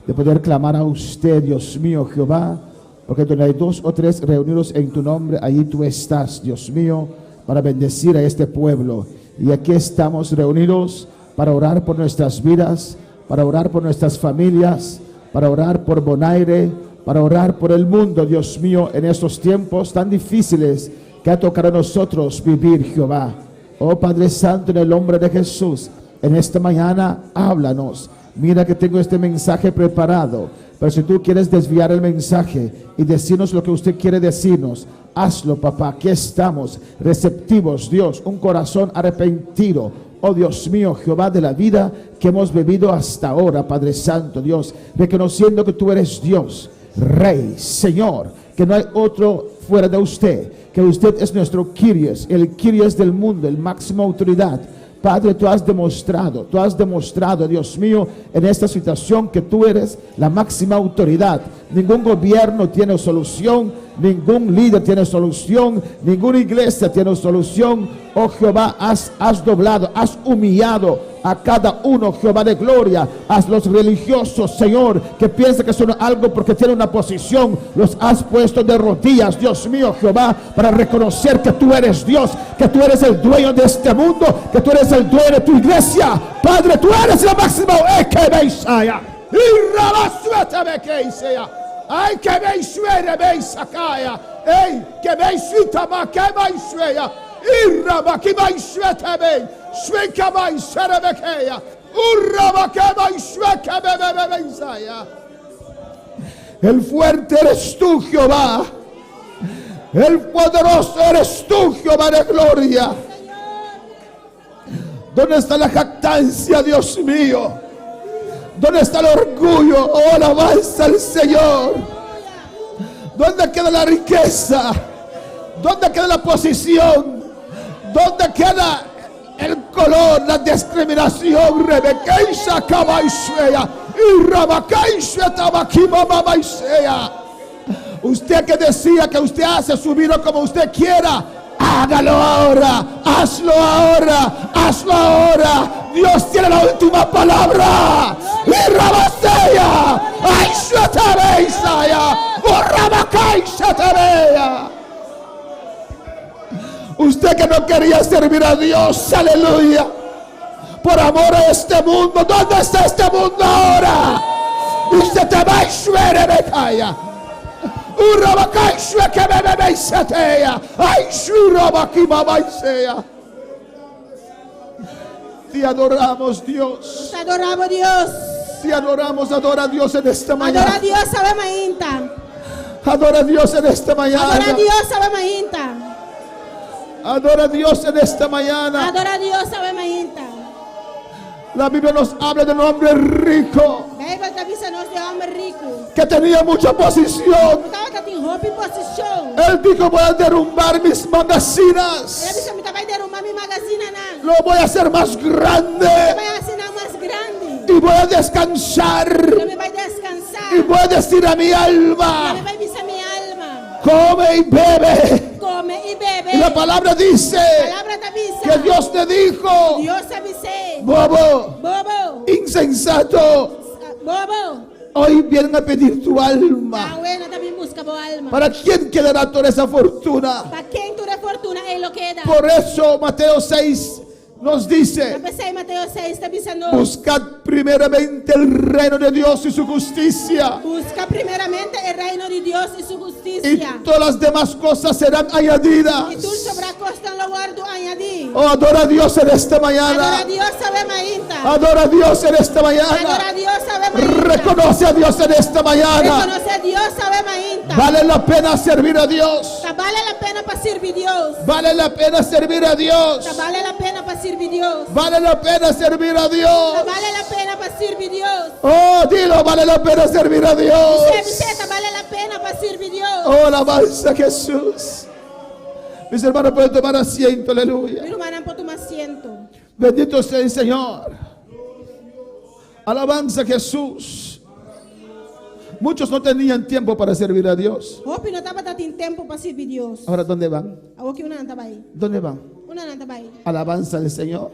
de poder clamar a usted, Dios mío, Jehová. Porque donde hay 2 o 3 reunidos en tu nombre, allí tú estás, Dios mío, para bendecir a este pueblo. Y aquí estamos reunidos para orar por nuestras vidas, para orar por nuestras familias, para orar por Bonaire, para orar por el mundo, Dios mío, en estos tiempos tan difíciles que ha tocado a nosotros vivir, Jehová. Oh Padre Santo, en el nombre de Jesús, en esta mañana háblanos. Mira que tengo este mensaje preparado, pero si tú quieres desviar el mensaje y decirnos lo que usted quiere decirnos, hazlo, papá. Aquí estamos, receptivos, Dios, un corazón arrepentido. Oh Dios mío, Jehová, de la vida que hemos vivido hasta ahora, Padre Santo, Dios, reconociendo que tú eres Dios, Rey, Señor, que no hay otro fuera de usted, que usted es nuestro Kyrios, el Kyrios del mundo, el máximo autoridad. Padre, tú has demostrado, Dios mío, en esta situación que tú eres la máxima autoridad. Ningún gobierno tiene solución, ningún líder tiene solución, ninguna iglesia tiene solución. Oh Jehová, has doblado, has humillado a cada uno, Jehová de gloria, a los religiosos, Señor, que piensan que son algo porque tienen una posición, los has puesto de rodillas, Dios mío, Jehová, para reconocer que tú eres Dios, que tú eres el dueño de este mundo, que tú eres el dueño de tu iglesia. Padre, tú eres la máxima. Ay, que me suene, me sacaya. Ey, que me suita, ma que me sueya. Irra, ma que me sueta, me. Sueca, me suena, me queya. Urra, ma que me sueca, me saya. El fuerte eres tú, Jehová. El poderoso eres tú, Jehová de gloria. ¿Dónde está la jactancia, Dios mío? ¿Dónde está el orgullo? Oh, alabanza al Señor. ¿Dónde queda la riqueza? ¿Dónde queda la posición? ¿Dónde queda el color, la discriminación? Rebequeisa, cabaisea. Y rabacaisa, tabaquima, mamaisea. Usted que decía que usted hace su vida como usted quiera, hágalo ahora, hazlo ahora, hazlo ahora. Dios tiene la última palabra. Y rabasea, ay, shatabeisaya, o rabakaishatabea. Usted que no quería servir a Dios, aleluya, por amor a este mundo. ¿Dónde está este mundo ahora? Usted te va a suere de calla. Te adoramos, Dios. Te adoramos, Dios. Te adoramos, adora a Dios en esta mañana. Adora a Dios, sabe mainta. Adora a Dios en esta mañana. Adora a Dios, sabe mainta. Adora a Dios en esta mañana. Adora a Dios, sabe mainta. La Biblia nos habla de un hombre rico Bijbel te avisa nos de hombre rico. que tenía mucha posición. Estava que tem roupa e posição. Él dijo: voy a derrumbar mis Ele magasinas. avisa me vai derrubar minha magazine não. Lo voy a hacer más grande. Vai assinar mais grande. Y voy a descansar. Ele vai descansar. Y voy a decir a mi Ele alma: vai avisar minha alma. come y bebe. Come e bebe. Y la palabra dice A palavra te avisa. que Dios le dijo: Deus te avisei. bobo, Bobo. insensato, Bobo. hoy vienen a pedir tu alma. Ah, bueno, también busca por alma. ¿Para quién quedará toda esa fortuna? Para quem tu fortuna é lo que dá. Por eso Mateo 6 nos dice: Pensei em Mateus 6 está avisando. buscad primeramente el reino de Dios y su justicia, Busca primeramente el reino de Dios y su y justicia. todas las demás cosas serán añadidas. Y tú sobre costa lo guardo añadir. Oh, adora a Dios en esta Adora mañana. a Dios, sabe mainta. Adora a Dios en esta Adora a mañana. Dios, sabe mainta. Reconoce a Dios en esta mañana. Reconoce a Dios, sabe mainta. Vale la pena servir a Dios. Vale la pena para servir Dios. Vale la pena servir a Dios. Vale la pena para servir Dios. Vale la pena servir a Dios. Vale la pena para servir Dios. Oh, dilo, vale la pena servir a Dios. Visita, vale la pena para servir Dios. Oh, alabanza a Jesús. Mis hermanos, pueden tomar asiento, aleluya. Mi hermana, por tu asiento. Bendito sea el Señor. Alabanza a Jesús. Muchos no tenían tiempo para servir a Dios. Hope no estaba dando tiempo para servir Dios. Ahora, ¿dónde van? Ahora que una no estaba ahí. ¿Dónde van? Una no estaba ahí. Alabanza al Señor.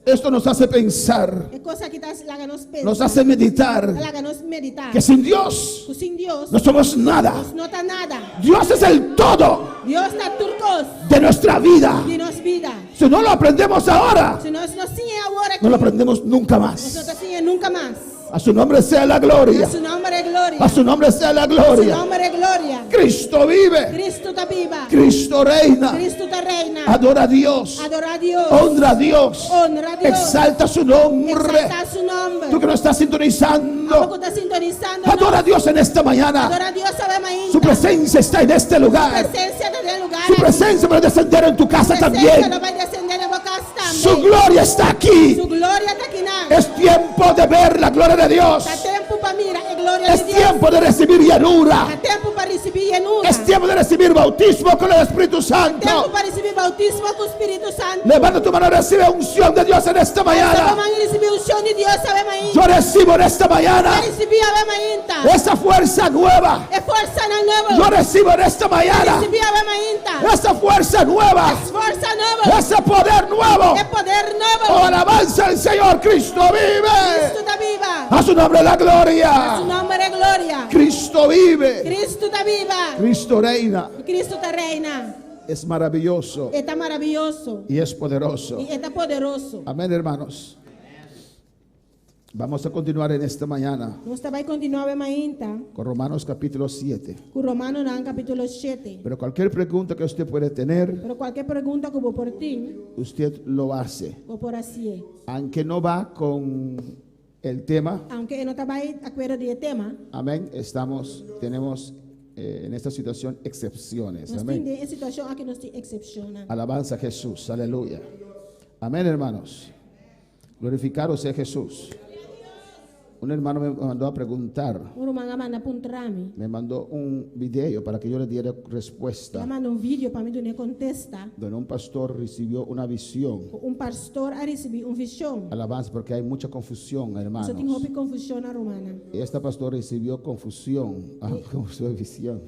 Esto nos hace pensar, Es cosa que nos pensa. nos hace meditar La que nos meditar. que sin Dios Tú sin Dios no somos nada. no está nada. Dios es el todo Dios está turcos de nuestra vida. y nos vida. Si no lo aprendemos ahora, Si nos sigue ahora no lo aquí, aprendemos nunca más. nos sigue nunca más. A su nombre sea la A gloria. su nombre gloria. A su nombre sea la A su gloria. nombre gloria. Cristo vive. Cristo está viva. Cristo reina. Cristo está reina. Adora a Dios. Adora a Dios. Honra a Dios. Honra a Dios. Exalta su nombre. Exalta su nombre. Tú que no estás sintonizando, Tampoco está sintonizando. adora a Dios en esta mañana. Adora a Dios, sabemos ahí. Su presencia está en este lugar. Presencia en el lugar. Su presencia va a descender en tu casa Presencia también. no va a descender en boca también. Su gloria está aquí. Su gloria está aquí. Es tiempo de ver la gloria de Dios. Está tiempo para mirar la gloria Es de Dios. tiempo de recibir llanura. Está tiempo para recibir llenura. Es tiempo de recibir bautismo con el Espíritu Tiempo Santo. para recibir bautismo con Espíritu Santo. Levanta tu mano y recibe unción de Dios en esta mañana. Sabemos ahí recibir unción de Dios, sabemos ahí. Yo recibo en esta mañana Recibir, sabemos ahí. esa fuerza nueva. Es fuerza en nuevo. Yo recibo en esta mañana Recibir, sabemos ahí. esa fuerza nueva. Es fuerza nueva. Ese poder nuevo. Es poder Oh, nuevo. alabanza al Señor. Cristo Cristo vive. está viva. A su nombre la A su gloria. nombre gloria. Cristo vive. Cristo está viva. Cristo reina. Y Cristo está reina. Es maravilloso Está maravilloso. y es poderoso. Y está poderoso. Amén, hermanos. Vamos a continuar en esta mañana Nós vai continuar a ainda con Romanos capítulo 7. com Romanos no capítulo 7. Pero cualquier pregunta que usted puede tener, Pero qualquer pergunta que eu vou por ti, usted lo hace. vou por assim. Aunque no va con el tema, Aunque não estava aí a acordo de tema, amén, tenemos en esta situación excepciones. nós Amén. temos situação aqui nós temos excepção. Alabanza a Jesús, aleluya. Amén, hermanos. Glorificado sea Jesús. Un hermano me mandó a preguntar, Urumanga manda puntrami. me mandó un video para que yo le diera respuesta, Ela manda vídeo para mim donde contesta. donde un pastor recibió una visión. Pastor a receber visão. Alabanza, porque hay mucha confusión, Só tem hermanos. roupa e confusão na romana. Esta pastor recibió confusión, con su visión.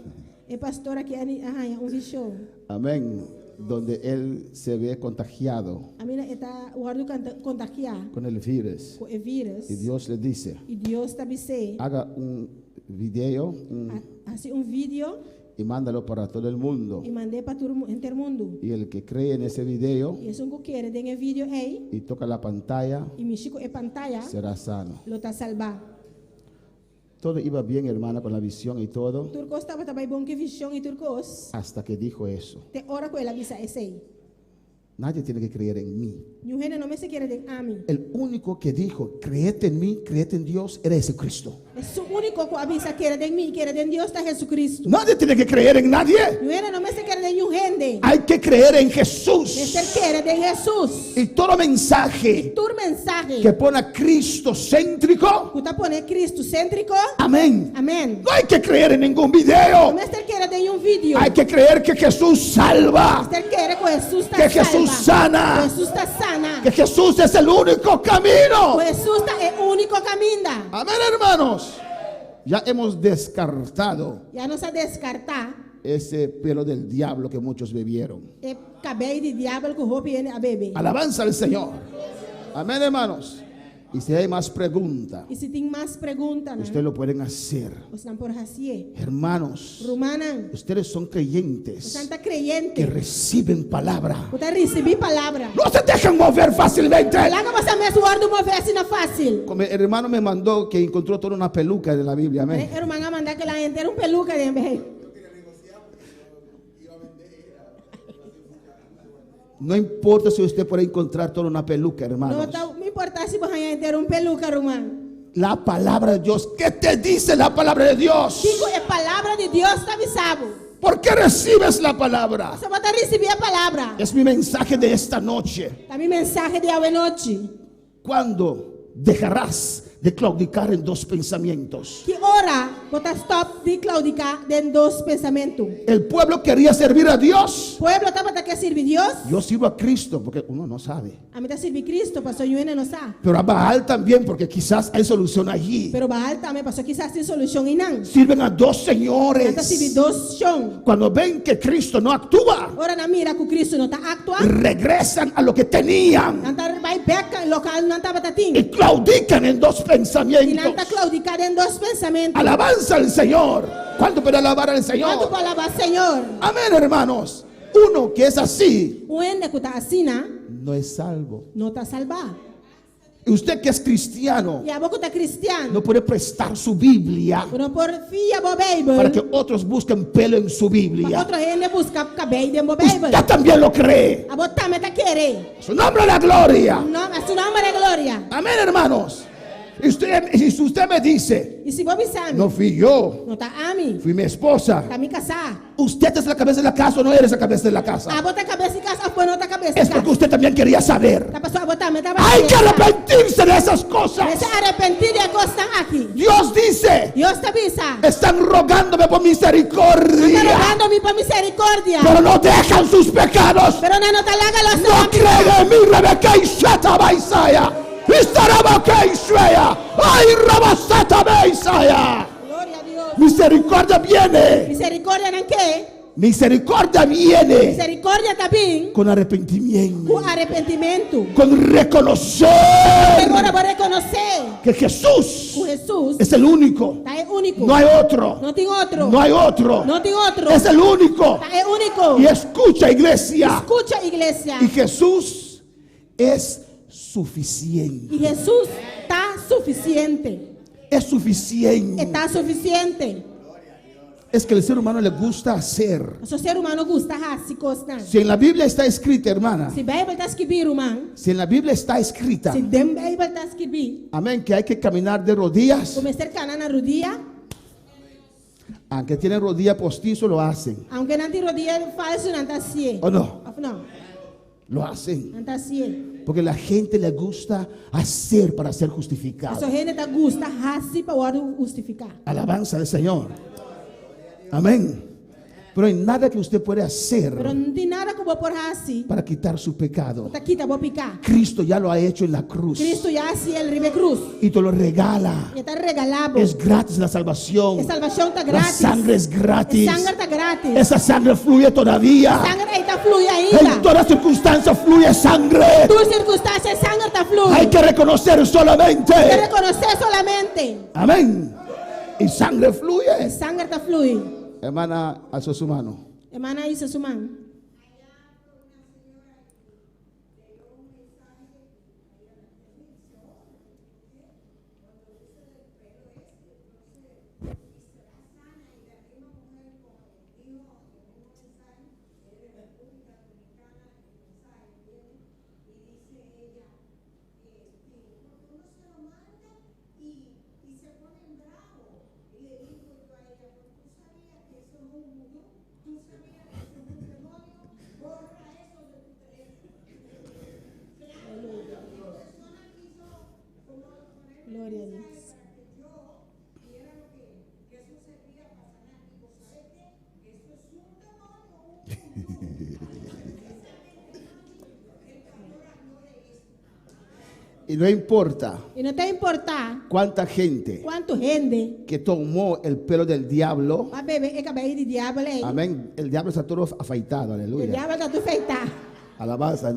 E pastor aqui arranha visão. Amén. Donde él se ve contagiado A mina está guardo contagiar con el virus. com o vírus. Y Dios le dice, E Deus está dizendo, haga un video assim vídeo y mándalo para todo el mundo. e mandei para todo o mundo. Y el que cree en ese video E isso que quer tem vídeo aí y toca la pantalla, e mexe com a pantalla, será sano. lo está salvar. Todo iba bien, hermana, con la visión y todo, Turcos estava também bom que visão e turcos. hasta que dijo eso. Te hora com ela visa esse aí. Nadie tiene que creer en mí. Ni gente não me se quer de a mim. El único que dijo, créete en mí, créete en Dios, era Jesucristo. É o único que avisa quer de mim, quer de Deus está Jesus. Nadie tiene que creer en nadie. Ni gente não me se quer de nenhum gente. Hay que creer en Jesús. Esse quer de Jesus. Y todo mensaje Tu mensagem que pone a Cristo céntrico, que está pondo Cristo cêntrico. amén. Amém. No hay que creer en ningún Não video. me se quer de nenhum vídeo. Hay que creer que Jesús salva, Você quer que Jesus está que Jesús sana, Jesus está sana. que Jesús es el único camino. Jesus é o único caminho. Amén, hermanos. Ya hemos descartado Já não se descartar ese pelo del diablo que muchos bebieron. é cabelo de diabo que o roupa a bebê. Alabanza al Señor. Amén, hermanos. Y si hay más preguntas, E se tem mais perguntas, ustedes lo pueden hacer. você não pode fazer. Hermanos, Romana, ustedes son você creyentes está creyente. que reciben palabra. Você recebe palavra. No se dejan mover fácilmente. Lá que você mesmo guarda mover assim não fácil. Como el hermano me mandó que encontró toda una peluca en la Biblia. Amén. Era uma mandar que lá inteira peluca de bebê. No importa si usted puede encontrar toda una peluca, Não hermanos. tá me importa se você inteira peluca, romano. La palabra de Dios. ¿Qué te dice la palabra de Dios? Digo, é palavra de Deus, está avisado. ¿Por qué recibes la palabra? Você vai receber a palavra. Es mi mensaje de esta noche. Tá mi mensagem de hoje noite. ¿Cuándo dejarás de claudicar en dos pensamientos? Que hora você stop de claudicar de dois pensamentos. El pueblo quería servir a Dios. O pueblo estava que servir Deus. Yo sirvo a Cristo porque uno no sabe. A mim está servir Cristo, pastor Yuene não sabe. Pero a Baal también porque quizás hay solución allí. Pero Baal também, pastor, quizás tem solução e não. Sirven a dos Está servir señores. dois chão. Cuando ven que Cristo no actúa, Ora na mira que Cristo não está actuando. regresan a lo que tenían Não está vai beca local não estava tatinho. y claudican en dos E não pensamientos. está claudicar em dois pensamentos. Alabanza al Señor. ¿Cuánto puede alabar al Quanto Señor? palavra, Senhor? Amén, hermanos. Uno que es así O ende que está assim, no es salvo. não está salvar. Y usted que es cristiano E a boca tá cristiano. no puede prestar su Biblia Não por fia bo Bible. para que otros busquen pelo en su Para Biblia. outro gente busca cabelo de bo Bible. Usted también lo cree. A botar meta querer. Su nombre es la gloria. No, a su nombre de gloria. Amén, hermanos. Y si usted me dice, E se vou bisar, no fui yo, não tá a mim. fui mi esposa. Tá me casar. ¿Usted es la cabeza de la casa o no eres la cabeza de la casa? A botar cabeça em casa, foi outra cabeça Es em porque casa. usted también quería saber. Tá pessoa a botar meta. Hay que arrepentirse de esas cosas. Mas se arrepentir de coisas aqui. Dios dice, Dios te avisa. están rogándome por Está misericordia, rogando-me por misericórdia. pero no dejan sus pecados. Pero no te haga los No creen en mí, Rebeca y Shata Baisaya. Istarabaka Ishaya. Ay, Rabasata Baisaya. Gloria a Dios. Misericordia viene. Misericordia en qué? Misericordia viene Misericordia también. con arrepentimiento, Com arrependimento. con reconocer Agora vou reconhecer que Jesús que Jesus es el único. é único. No hay otro. Não tem outro. No hay otro. Não tem outro. Es el único. É único. Y escucha, iglesia. Escucha, igreja. Y Jesús es suficiente. E Jesus está suficiente. Es suficiente. Está suficiente. Es que el ser humano le gusta hacer. O ser humano gosta de coisas. Si en la Biblia está escrita, hermana, Se a Bíblia está escrita, irmão. si en la Biblia está escrita, Se dentro da Bíblia está escrito. amén, que hay que caminar de rodillas, Começar a caminhar na rodilha. aunque tienen rodilla postizo, lo hacen. Aunque não tem rodilha falso, não está assim. ¿O no? Não, Lo hacen. não está assim. Porque la gente le gusta hacer para ser A justificado. sua gente está gosta assim para justificar. Alabanza al Señor. Amén. Pero hay nada que usted puede hacer Pero não tem nada que eu vou pôr assim. para quitar su pecado. Está aqui, tá vou picar. Cristo ya lo ha hecho en la cruz Cristo já assim, ele ribe cruz. y te lo regala. Já está regalado. Es gratis la salvación. A salvação está La grátis. sangre es A gratis. sangue está grátis. Esa sangre fluye todavía. A sangue está flui En ainda. toda circunstancia fluye sangre. Tu circunstância, a sangue está flui. Hay que reconocer solamente. Tem que reconhecer solamente. Amén. Y sangre A fluye. sangue está flui. Hermana, alzó su mano. Hermana, isso é sua mão. Glória a Deus. Y no importa E não tem importar cuánta gente quanto gente que tomó el pelo del diablo. vai beber cabelo de diabo aí. Amén. El diablo está todo afeitado. O Aleluya. diabo está tudo feita. Alabanza.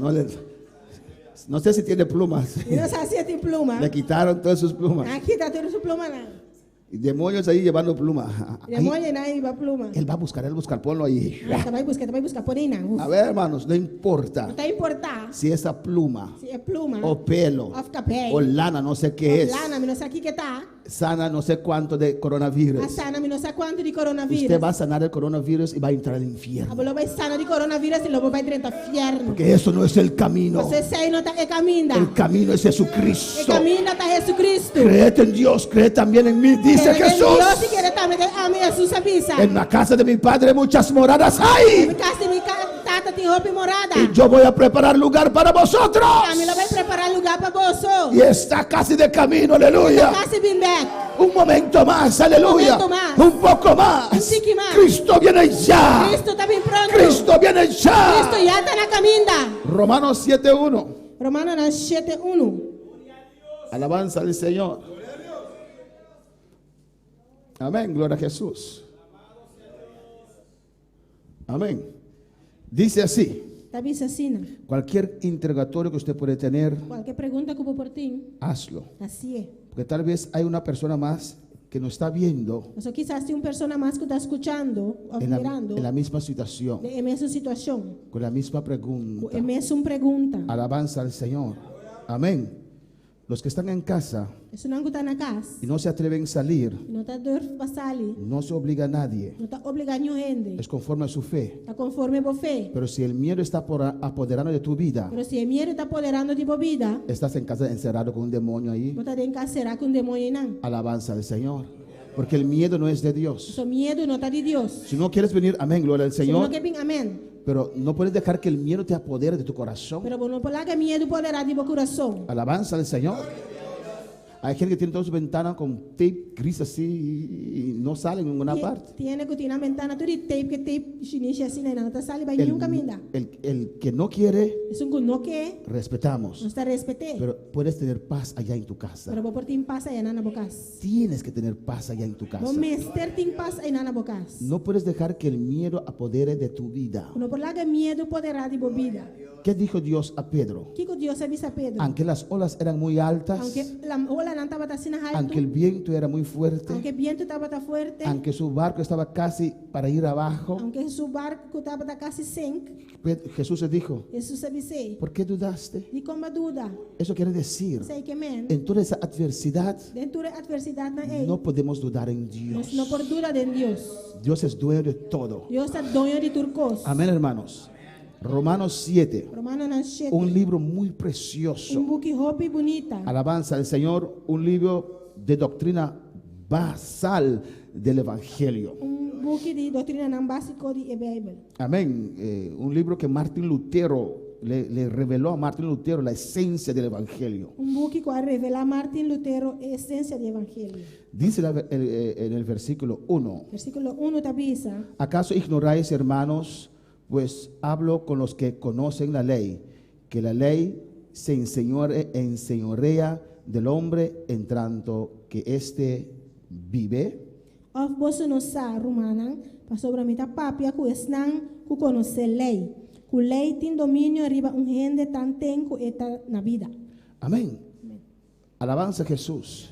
No sé si tiene plumas. E não sabe se tem pluma. Le quitaron todas sus plumas. Aqui está tendo sua pluma não. Y demonios ahí llevando plumas. Ahí, Demônio não vai pluma. él va a buscar, ponlo ahí. Vai buscar, porém não. A ver, hermanos, no importa Não tem importar si esa pluma se é pluma o pelo ou cabelo. o lana, no sé qué es, Lana, não sei aqui que tá. sana no sé cuánto de A coronavirus. sana, não sei quanto de coronavírus. Usted va a sanar el coronavirus y va a entrar al infierno. A bola vai sana de coronavírus e logo vai dentro do inferno. Porque eso no es el camino. Você sei não tá é caminho. El camino es É Jesucristo. caminho está Jesucristo. Créete en Dios, cree también en mí, dice Cree en Jesús. Dios y quiere también a mí Jesús avisa. En la casa de mi padre muchas moradas En hay. mi casa de mi tata tem roupa e morada. Y yo voy a preparar lugar para vosotros. Camila vai preparar lugar para você. Y está casi de camino, aleluya. Casa bem back. Un momento más, aleluya. momento más. Un poco más. Un chiqui más. Cristo viene ya. Cristo está bem pronto. Cristo viene ya. Cristo já está na caminda. Romanos 7:1. Romano 7:1. Alabanza al Señor. Amén, gloria a Jesús. Amén. Dice así: Está bem assim. cualquier interrogatorio que usted puede tener, Qualquer pergunta que eu vou por ti, hazlo. assim é. Porque tal vez hay una persona más que nos está viendo Mas quizás tem uma pessoa mais que está escutando ou mirando en la misma situación, em mesma situação, con la misma pregunta. em mesma pergunta. Alabanza al Señor. Amén. Los que están en casa So nang guta na kas. y no se atreven a salir, No ta durf basali. no se obliga a nadie, No ta obliga nyo gente. es conforme a su fe. Ta conforme bo fe. Pero si el miedo está apoderando de tu vida, Pero si el miedo está apoderando de tu vida, estás en casa encerrado con un demonio ahí, bota den ka será con demonio nan. alabanza al Señor. Porque el miedo no es de Dios. So miedo no está de Dios. Si no quieres venir, amén, gloria al So no Señor. que ping amen. Pero no puedes dejar que el miedo te apodere de tu corazón. Pero no polaga miedo poderá de tu corazón. Alabanza al Señor. Hay gente que tiene todas sus ventanas con tape gris así y no salen en ninguna parte. Tiene que tiene una ventana tu di tape que tape chinisha así na ta sali ba nunca minda. El que no quiere, Es un no que respetamos. no está respeté. Pero puedes tener paz allá en tu casa. Pero por tin pasa ya nana bocas. Tienes que tener paz allá en tu casa. No mester tin pasa ya nana bocas. No puedes dejar que el miedo apodere de tu vida. No polaga miedo poderá de vida. ¿Qué dijo Dios a Pedro? Kiko Dios avisa Pedro. Aunque las olas eran muy altas, Aunque la ola no estaba tan alto, aunque el viento era muy fuerte, aunque el viento estaba tan fuerte, aunque su barco estaba casi para ir abajo, aunque su barco estaba casi sink, Jesús le dijo, Jesús avise. ¿por qué dudaste? Di como duda, Eso quiere decir, sei que men. en toda esa adversidad, Dentro de adversidad na ei. no podemos dudar en Dios. No por duda de Dios. Dios es dueño de todo. Dios está dueño de turcos. Amén, hermanos. Romanos 7, Romano na 7. un libro muy precioso. buki hopi bonita. Alabanza al Señor, un libro de doctrina basal del Evangelio. Buki di doctrina nan básico di Bible. Amén. Un libro que Martín Lutero le reveló a Martín Lutero la esencia del Evangelio. Buki que revela Martín Lutero esencia del evangelio. Dice en el versículo 1, Versículo 1 tabisa. ¿acaso ignoráis, hermanos? Pues hablo con los que conocen la ley, que la ley se enseñorea del hombre en tanto que éste vive. Of boso no sa rumanan, pa sobra mita papia ku esnan ku conocer lei. Ku lei tin dominio arriba un gente tan tenku eta na vida. Amén. Alabanza a Jesús.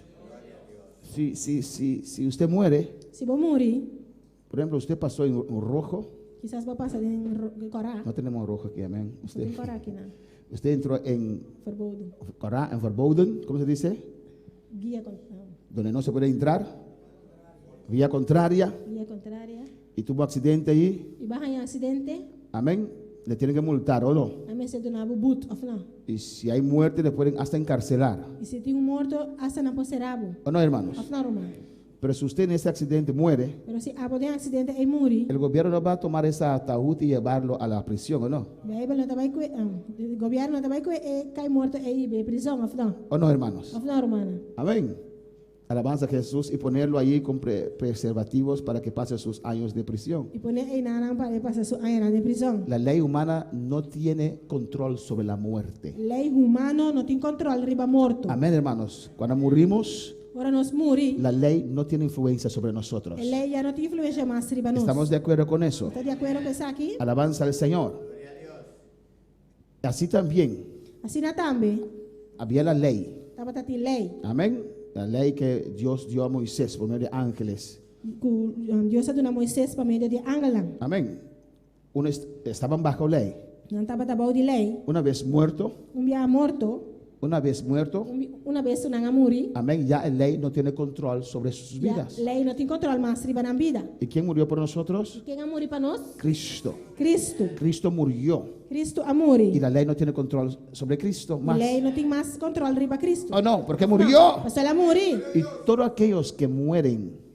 Si usted muere, Si bo muri, por ejemplo, usted pasó en rojo, quizás va pasar en Corá. no tenemos rojo aquí, amén. En Corá kina. Usted entró en Verboden. Corá, en Verboden, ¿cómo se dice? Guía Donde no se puede entrar, vía contraria, contraria. y tuvo accidente ahí, Y baja en accidente, amén, le tienen que multar, ¿o no? a mí se te na boot of no. Y si hay muerte, le pueden hasta encarcelar, Y si tiene un muerto, hasta na poserabo. ¿o no, hermanos? Of no romano. Pero si usted en ese accidente muere, Pero si abo de accidente ay muri, el gobierno no va a tomar ese ataúd y llevarlo a la prisión, ¿o no? Bible no tabay ko el gobierno no tabay ko kay muerto ay be prison of no. ¿O no, hermanos? Of no romana. Amén. Alabanza a Jesús y ponerlo allí con preservativos para que pase sus años de prisión. Y pone ay nanang para pasar su año de prisión. La ley humana no tiene control sobre la muerte. Lei humano no tiene control riba morto. Amén, hermanos. Cuando morimos, Ahora nos muri, la ley no tiene influencia sobre nosotros. lei ya no tiene influencia más riba nos. ¿Estamos de acuerdo con eso? ¿Está de acuerdo con eso aquí? Alabanza al Señor. Así también Así na tambe, había la ley. estaba tati lei. Amén. La ley que Dios dio a Moisés por medio de ángeles. Dios aduna Moisés para medio de angelan. Amén. Estaban bajo ley. Não estava tabaw di lei. Una vez muerto, Dia morto, una vez muerto, una vez nang muri, amén, ya la lei no tiene control sobre sus ya vidas. lei no tiene control más riba ng vida. ¿Y quién murió por nosotros? Quem amuri pa nos? Cristo. Cristo. Cristo murió Cristo y amuri. la lei no tiene control sobre Cristo más. Lei no tiene más control riba Cristo. Oh no, porque murió. Pasal amuri. Y todos aquellos que mueren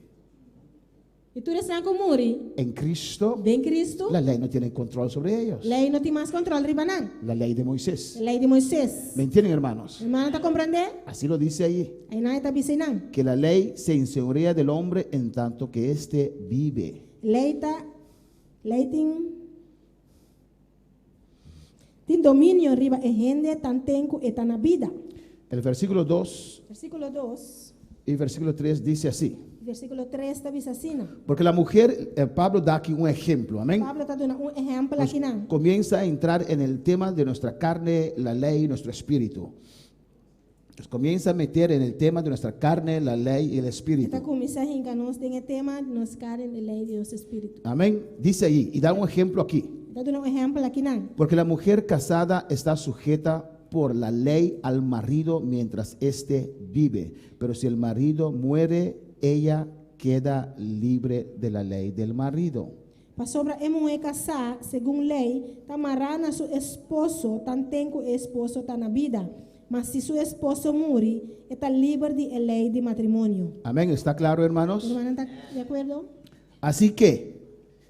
E tu eres nang muri, en Cristo, den Cristo, la ley no tiene control sobre ellos. lei no tiene más control riba nang. La ley de Moisés. Lei de Moisés. ¿Me entienden, hermanos? Hermano, ¿está comprende? Así lo dice ahí, Ay na está bisinang. que la ley se enseñorea del hombre en tanto que éste vive. Lei tin dominio riba e gente tan tenku e tan vida. El versículo 2 Versículo 2, y versículo 3 dice así. versículo 3 está bisasina. Porque la mujer, Pablo da aquí un ejemplo, amén. Pablo está dando un ejemplo Pues aquí nan. comienza a entrar en el tema de nuestra carne, la ley y nuestro espíritu. Pues comienza a meter en el tema de nuestra carne, la ley y el espíritu. Está começando a enganar tem o tema nos carne e lei de Deus espírito. Amén. Dice ahí, y da un ejemplo aquí. Está dando un ejemplo aquí nan. Porque la mujer casada está sujeta por la ley al marido mientras éste vive, pero si el marido muere, ella queda libre de la ley del marido. Para sobra é mulher casar, segundo lei, está amarrada a seu esposo, tan tempo o esposo está na vida. Mas se seu esposo morre, está livre de lei de matrimônio. Amén, ¿está claro, hermanos? Hermana, ¿está de acuerdo? Así que,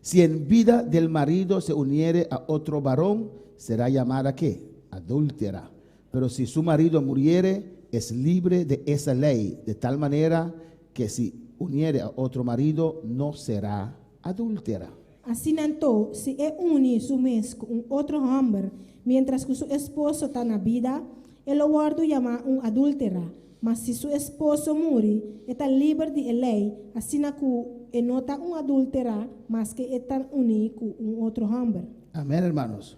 si en vida del marido se uniere a otro varón, será llamada ¿qué? Adúltera. Pero si su marido muriere, es libre de esa ley, de tal manera que si uniere a otro marido, no será adúltera. Assim, então, se une su mês com outro homem, mientras que seu esposo está na vida, ele guarda chama adúltera. Mas se seu esposo morre, está livre de lei, assim que não está adúltera, mas que está unido com outro homem. Amén, hermanos.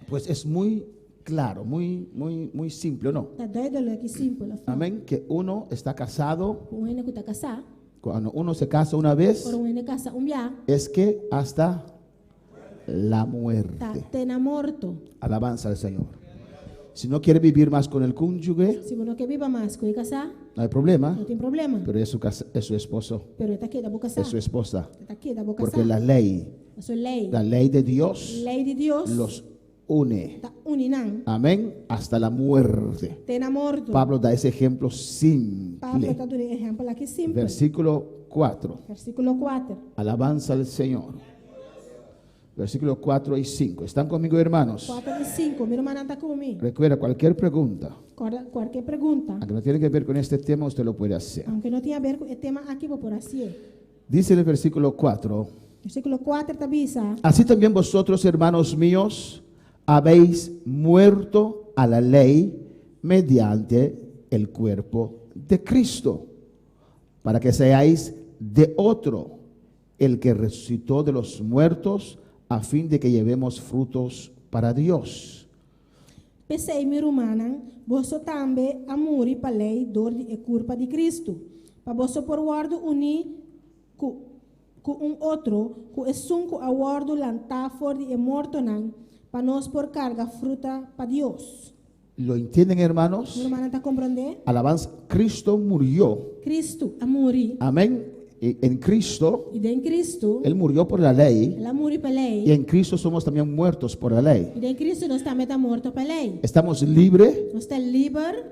Pues es muy claro, muy simple, ¿no? Está duidelijk, que simples. Amén, que uno está casado, Um homem que está casado, cuando uno se casa una vez, por um homem casado, dia, es que hasta la muerte. está morto. Alabanza al Señor. Si no quiere vivir más con el cónyuge, Se você quer viver mais com ele casar, no hay problema, não tem problema. pero es su esposo, Pero está aqui, dá para casar. es su esposa. Está aqui, dá para Porque casar. la ley A de Dios lei de Deus los une. está unindo. Amén, hasta la muerte. Está morto. Pablo da ese ejemplo Pablo simple. está dando exemplo aqui simples. Versículo 4. Versículo 4. Alabanza al Señor. Versículos 4 y 5. ¿Están conmigo, hermanos? 4 e 5. Meu irmão está comigo. Recuerda, cualquier pregunta, Qualquer pergunta, aunque no tiene que ver con este tema, usted lo puede hacer. aunque não tenha a ver com o tema aqui, vou por assim. Dice en el versículo 4, Versículo 4 está avisa. así también vosotros, hermanos míos, habéis muerto a la ley mediante el cuerpo de Cristo, para que seáis de otro, el que resucitó de los muertos, a fin de que llevemos frutos para Dios. Pensei, meu irmão, você também a morrer para a lei dor e culpa de Cristo. Para você por guardo unir com outro, com o sunco a guardo lantar fora de morto não, para nós por carga fruta para Deus. ¿Lo entienden, hermanos? Meu irmão está compreendendo? Alabanza, Cristo murió. Cristo a morrer. Amén. En Cristo, E em Cristo, Él murió por la ley, ela morre para a lei. y en Cristo somos también muertos por la ley. E em Cristo nós também está morto para a lei. Estamos libres, Nós está livre,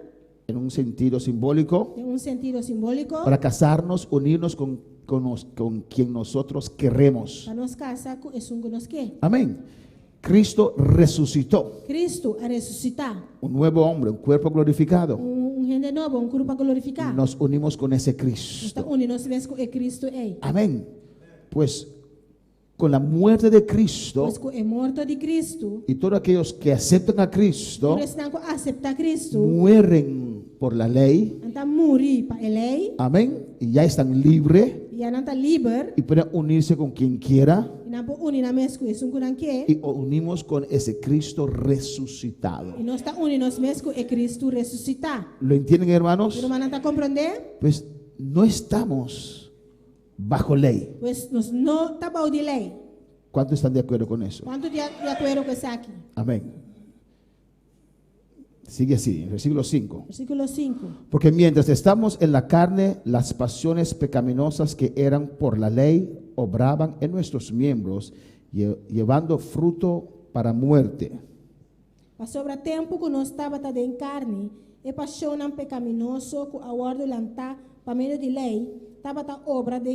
en un sentido simbólico, em sentido simbólico, para casarnos, unirnos con quien nosotros queremos. para nós casar com o que nós quer. Amén. Cristo resucitó Cristo a ressuscitar. un nuevo hombre, un cuerpo glorificado. Gente novo, corpo para glorificar. Nos unimos con ese Nós está Cristo. unindo nós mesmos com o Cristo é. Amén. Pues con la muerte de Cristo Mas com o morto de Cristo, y todos aquellos que aceptan a Cristo eles não aceitam Cristo, mueren por la ley. então morrer para a lei, Amén. Y ya están libres e não está livre, y pueden unirse con quien quiera. e não pode unir na mesma com isso que não quer. Y unimos con ese Cristo resucitado. E nós está unindo nós mesmos com o Cristo ressuscitar. ¿Lo entienden, hermanos? Meu irmão não está compreendendo? Pues no estamos bajo ley. Pois nós não estamos de lei. ¿Cuántos están de acuerdo con eso? Quanto de acordo com isso aqui? Amén. Sigue así, versículo 5. Versículo 5. Porque mientras estamos en la carne, las pasiones pecaminosas que eran por la ley obraban en nuestros miembros, llevando fruto para muerte. Para sobre tempo que nós estava em carne, e paixão pecaminoso que a ordem lantar para meio de lei, estava a obra de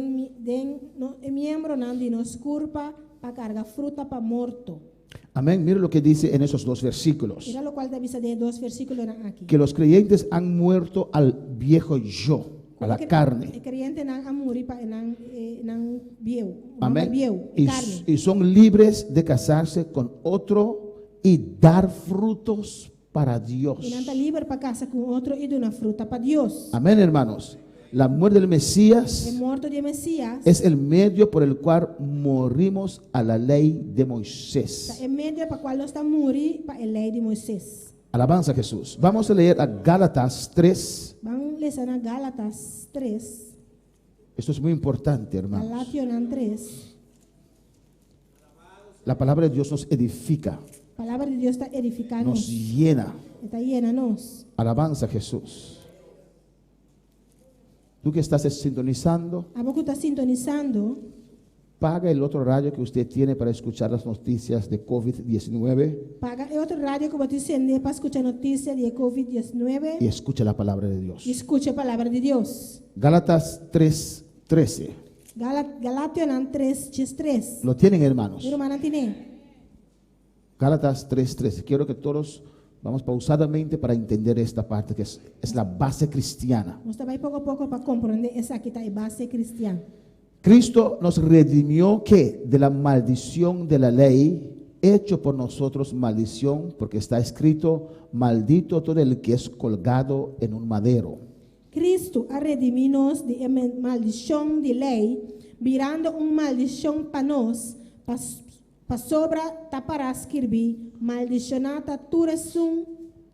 membro de nos culpa para cargar fruta para morto. Amén. Mire lo que dice en esos dos versículos. Mira lo cual te avisa de dos versículos aquí. Que los creyentes han muerto al viejo yo, a la carne. El creyente ha muerto para el viejo. Amén. Carne. Y son libres de casarse con otro y dar frutos para Dios. Y no está libre para casa con otro y de una fruta para Dios. Amén, hermanos. La muerte del Mesías El muerto de Mesías es el medio por el cual morimos a la ley de Moisés. está en medio para cual está morir para la ley de Moisés. Alabanza a Jesús. Vamos a leer a Gálatas 3. Vamos a leer a Gálatas 3. Esto es muy importante, hermanos. Galatians 3. La palabra de Dios nos edifica. Palavra de Deus está edificando. nos llena. Está llena-nos. Alabanza a Jesús. Tú que estás sintonizando, A pouco está sintonizando. paga el otro radio que usted tiene para escuchar las noticias de COVID-19 Paga é outro rádio que você acender para escuchar notícia de COVID-19 y escucha la palabra de Dios. e escute a palavra de Deus. Gálatas 3:13. Galátias 3:3. Lo tienen, hermanos. Irmã Nantine. Gálatas 3:13. Quiero que todos vamos pausadamente para entender esta parte que es la base cristiana. Nós vai pouco a pouco para compreender essa aqui tá a base cristã. Cristo nos redimió que de la maldición de la ley, hecho por nosotros maldición, porque está escrito, maldito todo el que es colgado en un madero. Cristo a redimir-nos de maldição de lei, virando maldição para nós, para sobra tá para escrever, maldicionata turesum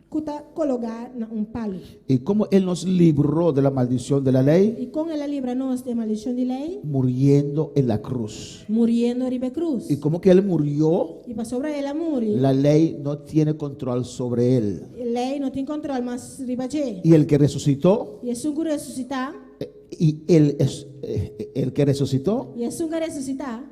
cuta colocar na palo. Y como Él nos libró de la maldición de la ley, E com ela livra-nos de maldição de lei, muriendo en la cruz. muriendo ribe cruz. Y como que Él murió, E para sobre ela morir, la ley no tiene control sobre Él. lei não tem controle, mas riba je. Y el que resucitó, Jesus que ressuscitar, y Él es el que resucitó, Jesus que ressuscitar,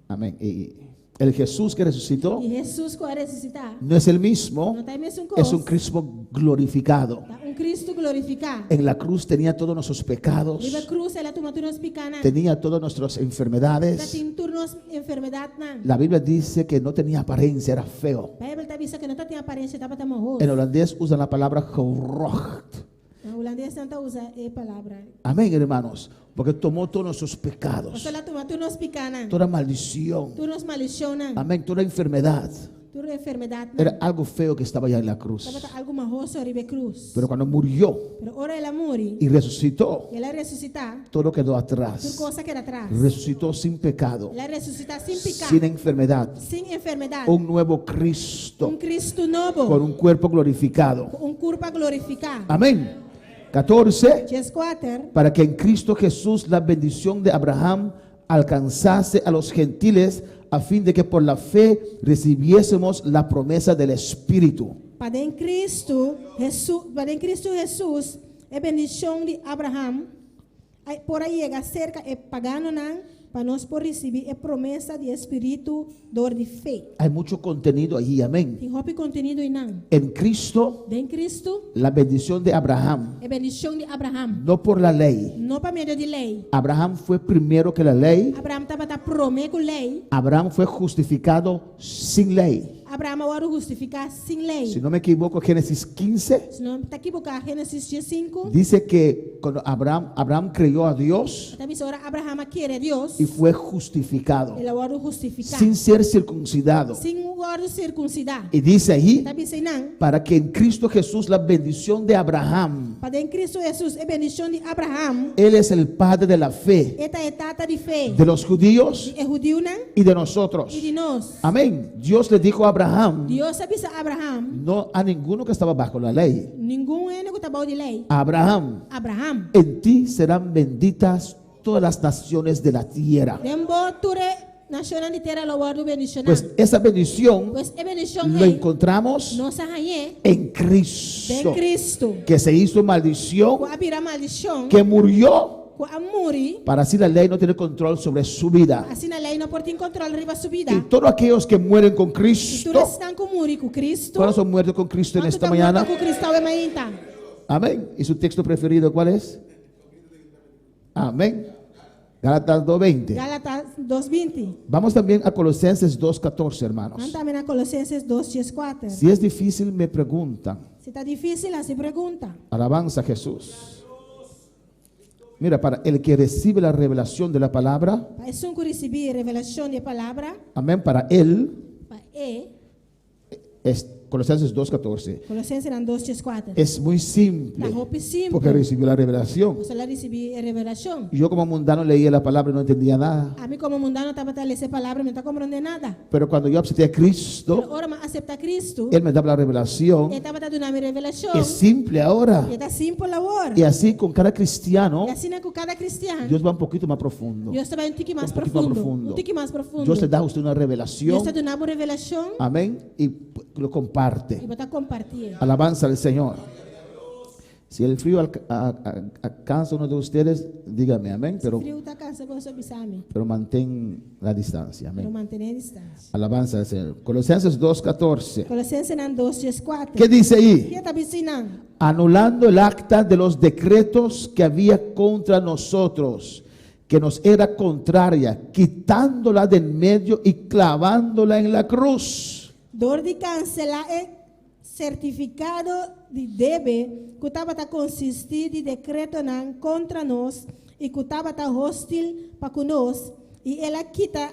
amén. Y el Jesús que resucitó e Jesus que ressuscitar, no es el mismo, não tem mesmo es un coisa. Cristo glorificado. Tá Cristo glorificado. En la cruz tenía todos nuestros pecados, Riba cruz ela toma turnos picana. tenía todas nuestras Tá enfermedades. tem turnos enfermidade na. La Biblia dice que no tenía apariencia, era feo. A Bíblia tá avisa que não tá tem aparência, tá para morrer. En holandés usan la palabra gerocht. Na holandês não usa a palavra. Amén, hermanos, porque tomó todos nuestros pecados, Você lá toma turnos picana. toda maldición. Turnos maliciona. Amén, toda enfermedad. Turno enfermidade. Era algo feo que estaba ya en la cruz. Tava algo marroso riba cruz. Pero cuando murió Pero ora ela morre. y resucitó, Ela ressuscitar. todo quedó Tudo atrás. coisa que era atrás. Resucitó sin pecado, Ela ressuscitar sem pecado. sin enfermedad. Sem enfermidade. Un nuevo Cristo Cristo novo. con un cuerpo glorificado. Corpo glorificado. Amén. 14. Dias 4. Para que en Cristo Jesús la bendición de Abraham alcanzase a los gentiles, a fin de que por la fe recibiésemos la promesa del Espíritu. Para em Cristo Jesus, a bendição de Abraham, por aí chega cerca é pagano não, para nós por receber a promessa de Espírito dor de fé. Hay mucho contenido allí, amén. Tem roupa contenido e não. En Cristo, Em Cristo, la bendición de Abraham, a bendição de Abraham, no por la ley. não para meio de lei. Abraham fue primero que la lei. Abraham estava prometido com lei. Abraham fue justificado sin lei. Abraham agora justificar sem lei. Si no me equivoco, Génesis 15 Se não está equivocado, Gênesis 5. dice que cuando Abraham creyó a Dios Está dizendo agora Abraham quer a Deus. y fue justificado Ele agora justificar. sin ser circuncidado. Sem agora circuncidar. Y dice ahí, Está dizendo não. para que en Cristo Jesús la bendición de Abraham, Para em Cristo Jesus, a bendição de Abraham, Él es el Padre de la fe esta é tata de fé. de los judíos É judeu não? y de nosotros. E de nós. Amén. Dios le dijo a Abraham, Deus avisa a Abraham, no a ninguno que estaba bajo la lei. nenhum é que está de lei. A Abraham, Abraham, en ti serán benditas todas las naciones de la tierra. dembo ture nacional de terra louvado bendição. Pues esa bendición Pues a bendição lo é encontramos nossa rainha en Cristo, em Cristo. que se hizo maldición, Com a vira maldição, que murió com a muri, para así la ley no tener control sobre su vida. assim a lei não pode ter controle riba subida. Y todos aquellos que mueren con E Cristo, todos estão com muri com Cristo. ¿cuántos son muertos con Cristo en Quanto esta tá mañana? morto com Cristo é mañana? Amén. ¿Y su texto preferido cuál es? Amén. Gálatas 2:20. Gálatas 2:20. Vamos también a Colosenses 2:14, hermanos. Vamos também a Colossenses 2:4. Si es difícil, me preguntan. Se está difícil, assim pergunta. Alabanza a Jesús. Mira, para el que recibe la revelación de la palabra, Para isso que recebi revelação de palavra, amén, para él para é, Colosenses 2:14. Colossenses 2:4. Es muy simple, La roupa é simples. porque recibió la revelación. Você lá recebi a revelação. Yo como mundano leía la palabra y no entendía nada. A mim como mundano estava a ler essa palavra, não está compreendendo nada. Pero cuando yo acepté a Cristo, Ora, mas aceitar Cristo, Él me daba la revelación. ele estava dando uma revelação. Es simple ahora. E está simples agora. Y así con cada cristiano, E assim com cada cristiano, Dios va un poquito más profundo. Deus vai um tique mais Um pouquinho mais profundo. profundo. Um tique mais profundo. Dios le da a usted una Deus revelación. está dando uma revelação Amén. Y lo comparte. e vai estar compartilhando. Alabanza al Señor. Si el frío alcanza a uno de ustedes, dígame amén. O frio está cansado, você sabe. Pero mantén la distancia. Pero Amén. manter a distância. Alabanza al Señor. Colosenses 2:14. Colossenses 2:4. ¿Qué dice O que ahí? está ensinando? Anulando el acta de los decretos que había contra nosotros, que nos era contraria, quitándola del medio y clavándola en la cruz. Dor de cancelar é certificado de deve que estava a consistir de decreto não contra nós e que estava a hostil para conosco e ela quita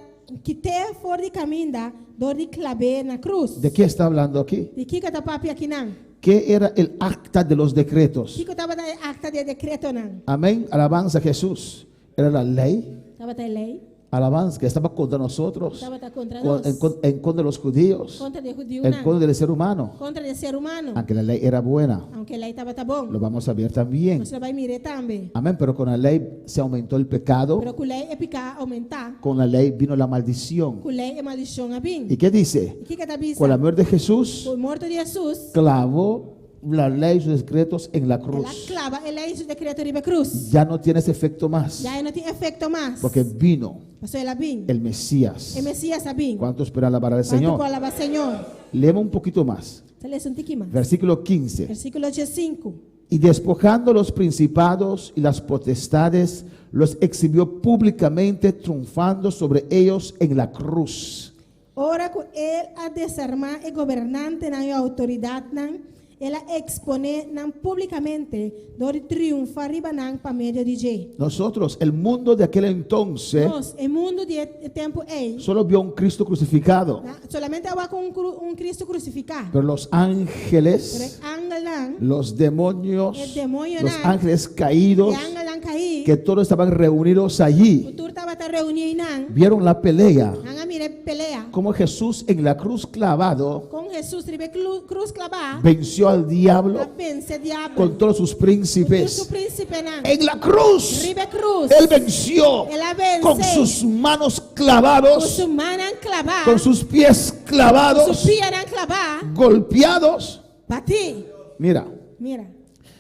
fora de caminho dor de clave na cruz. ¿De qué está hablando aquí? De que está papi aqui não? ¿Qué era el acta de los decretos? Que estava a acta de decreto não? Amén. Alabanza a Jesús. Era la ley. Estava a lei, Alabanza que estaba contra nosotros, estava contra en, nós, en contra de los judíos, contra de judeu en não, contra del ser humano. contra de ser humano. Aunque la ley era buena, Aunque a lei estava bom, lo vamos a ver también. você vai mirar também. Amén. Pero con la ley se aumentó el pecado. Pero com lei é picar aumentar, Con la lei vino la maldición. com lei é maldição a vir. ¿Y qué dice? O que está dizendo? Con la muerte de Jesús, Por morte de Jesus, clavó la ley y sus decretos en la ela cruz. clava, ela é o decreto de cruz. Ya no tiene ese efecto más, Já não tem efeito mais. porque vino Pastor, ela vem. el Mesías. O Messias a vir. ¿Cuánto espera alabar al Quanto Señor? palavra Senhor? Leemos un poquito más. Se lê um tique mais. Versículo 15. Versículo 5. Y despojando los principados y las potestades, los exhibió públicamente, triunfando sobre ellos en la cruz. Ora com ele a desarmar o governante na autoridade não, ela expone não publicamente, do triunfar riba não para meio de G. Nosotros, el mundo de aquel entonces, Nós, o mundo de tempo é, solo vio un Cristo crucificado. solamente agora com Cristo crucificado. Pero los Pero ángeles, ángel não, los demonios, el demonio los não, ángeles caídos, e ángel não cair, que todos estaban reunidos o allí, tur estava reunido não, vieron la pelea, anga mire pelea, como Jesús en la cruz clavado com Jesus tribe cruz clavar, venció al a diablo vence diabo, con todos sus su príncipes. príncipe não, En la cruz, ribe cruz, Él venció ela vence, con sus manos com clavados, su mano clavar, con sus pies com su clavados, pia não clavar, golpeados. bati, Mira, mira,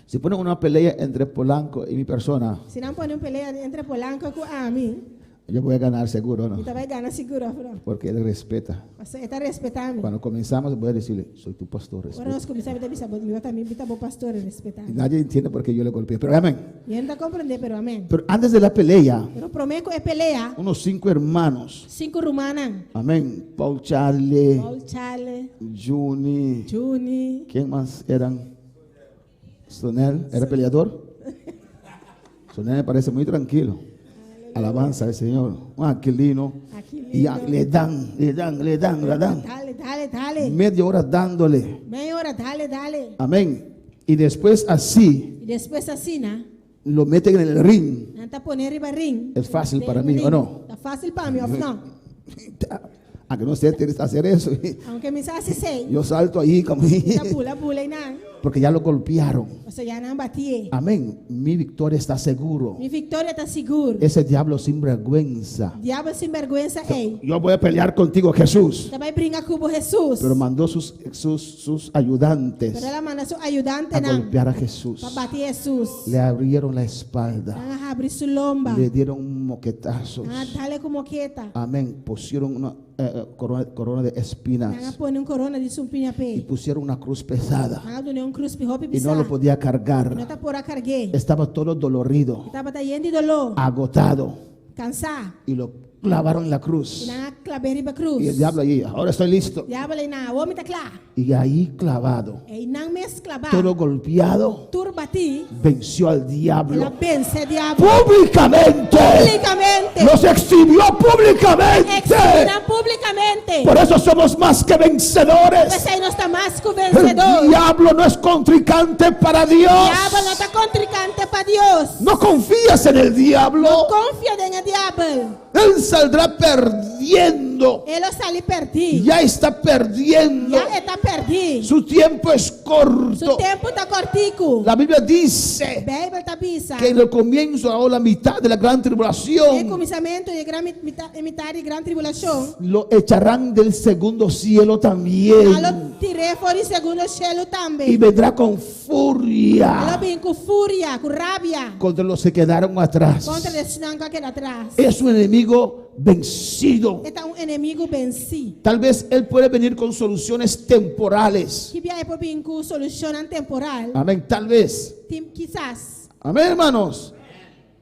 si ponen una pelea entre Polanco y mi persona, se não põe pelea entre Polanco com a mim, yo voy a ganar seguro, ¿no? então vai ganhar seguro, bro. Porque Él respeta. Você está respeitando. Cuando comenzamos voy a decirle, soy tu pastor, Agora respeta. nós começamos a dizer, eu também está bom pastor, respeitar. Y nadie entiende por qué yo le golpeé, pero amén. E ainda compreender, pero amém. Pero antes de la pelea, Pero prometo é pelea, unos 5 hermanos, 5 rumanas, amén, Paul Charlie, Paul Charles, Juni, Juni, ¿quién más eran? Sonel, ¿era peleador? Sonel me parece muy tranquilo. Alabanza al Señor. Un Aquilino. Y ya le dan. dale, Media hora dándole. meia hora, dale. Amén. Y después así E depois assina, lo meten en el ring. anta poner riba ring. Es fácil para mí, ¿o no? Tá fácil para mim, ou não? Aunque no sé hacer eso. Aunque me sabe sei, Yo salto ahí como tá pula e não. porque ya lo golpearon. Ou seja, não batia. Amén. Mi victoria está seguro. Minha vitória tá seguro. Ese diablo sin vergüenza. Diabo sem vergonha é. Yo voy a pelear contigo, Jesús. Tá vai brincar com Jesus. Pero mandó sus ayudantes Pero ela manda seu ajudante a não. golpear a Jesús. Para bater Jesus. Le abrieron la espalda. Ah, abre su lomba. Le dieron moquetazos. Ah, dale como quieta. Amén. Pusieron una corona de Ah, espinas. pone corona de sumpinha Y pe. pusieron una cruz pesada. Ah, do cruz pe hopi Y no lo podía Não cargar. tá por a carguei. Estaba todo dolorido, Tava tá yendo de dolor, agotado. cansar. Y lo clavaron en la cruz. Na klaberi ba cruz. Y el diablo allí, ahora estoy listo. Diabo lay na wo mi takla. Y ahí clavado, E nang mes klaba. todo golpeado, Turbati. venció al La diablo vence diabo. públicamente. Públicamente. Los exhibió públicamente. Exhibiram publicamente. Por eso somos más que vencedores. Pues aí nós está mais que o El vencedor. diablo no es contrincante para Dios. Diabo não está contrincante para Deus. No confías en el diablo. Confia en el diabo. Él saldrá perdiendo. Ele está ali perdido. Ya está perdiendo. Já está perdido. Su tiempo es Su corto. tempo está cortico. La Biblia dice Bíblia está bisa. que en el comienzo o la mitad de la gran E tribulación começamento de metade de grande tribulação. lo echarán del segundo cielo también. Alo tirei fora o segundo cielo Y também. vendrá con Alo furia vem com fúria, com rabia. contra los que quedaron atrás. Contra esse não que aquele atrás. Es un enemigo vencido. Está inimigo vencido. Tal vez él puede venir con soluciones temporales. Que vier para vir com solução temporal. Amén. Tal vez. Quizás. Amén, hermanos.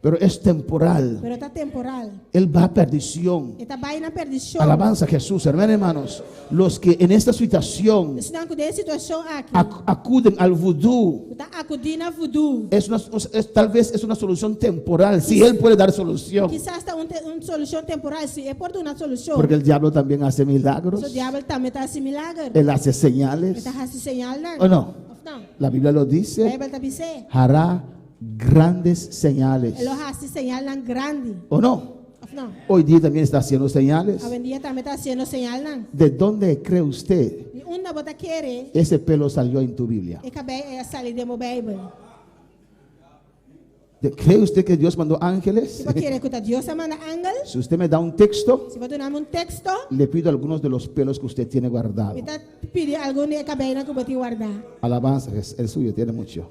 Pero es temporal. Pero está temporal. Él va a perdición. Está vai na perdição. Alabanza a Jesús, hermanos. Los que en esta situación Se não cuidar situação aqui. acuden al vudú, Está acudindo a voodoo. tal vez es una solución temporal. Si él puede dar solución. Quizás está uma solução temporal. Se é por uma solução. Porque el diablo también hace milagros. O diabo também está assim milagre. Él hace señales. Está assim señal. ¿O no? Não. La Biblia lo A dice. Bíblia está dizendo. Hará grandes señales. Ele assim señal grande. ¿O no? Não. Hoy día también está haciendo señales. Hoje em dia também está sendo señal. ¿De dónde cree usted E uma bota querer. ese pelo salió en tu Biblia? E acabei sair de meu Bíblia. ¿Cree usted que Dios mandó ángeles? Se você querer que Deus manda ángel. Si usted me da un texto, Se você dar texto. le pido algunos de los pelos que usted tiene guardado. Me está pedindo algum de acabei que eu vou guardar. Alabanza, es el suyo, tiene mucho.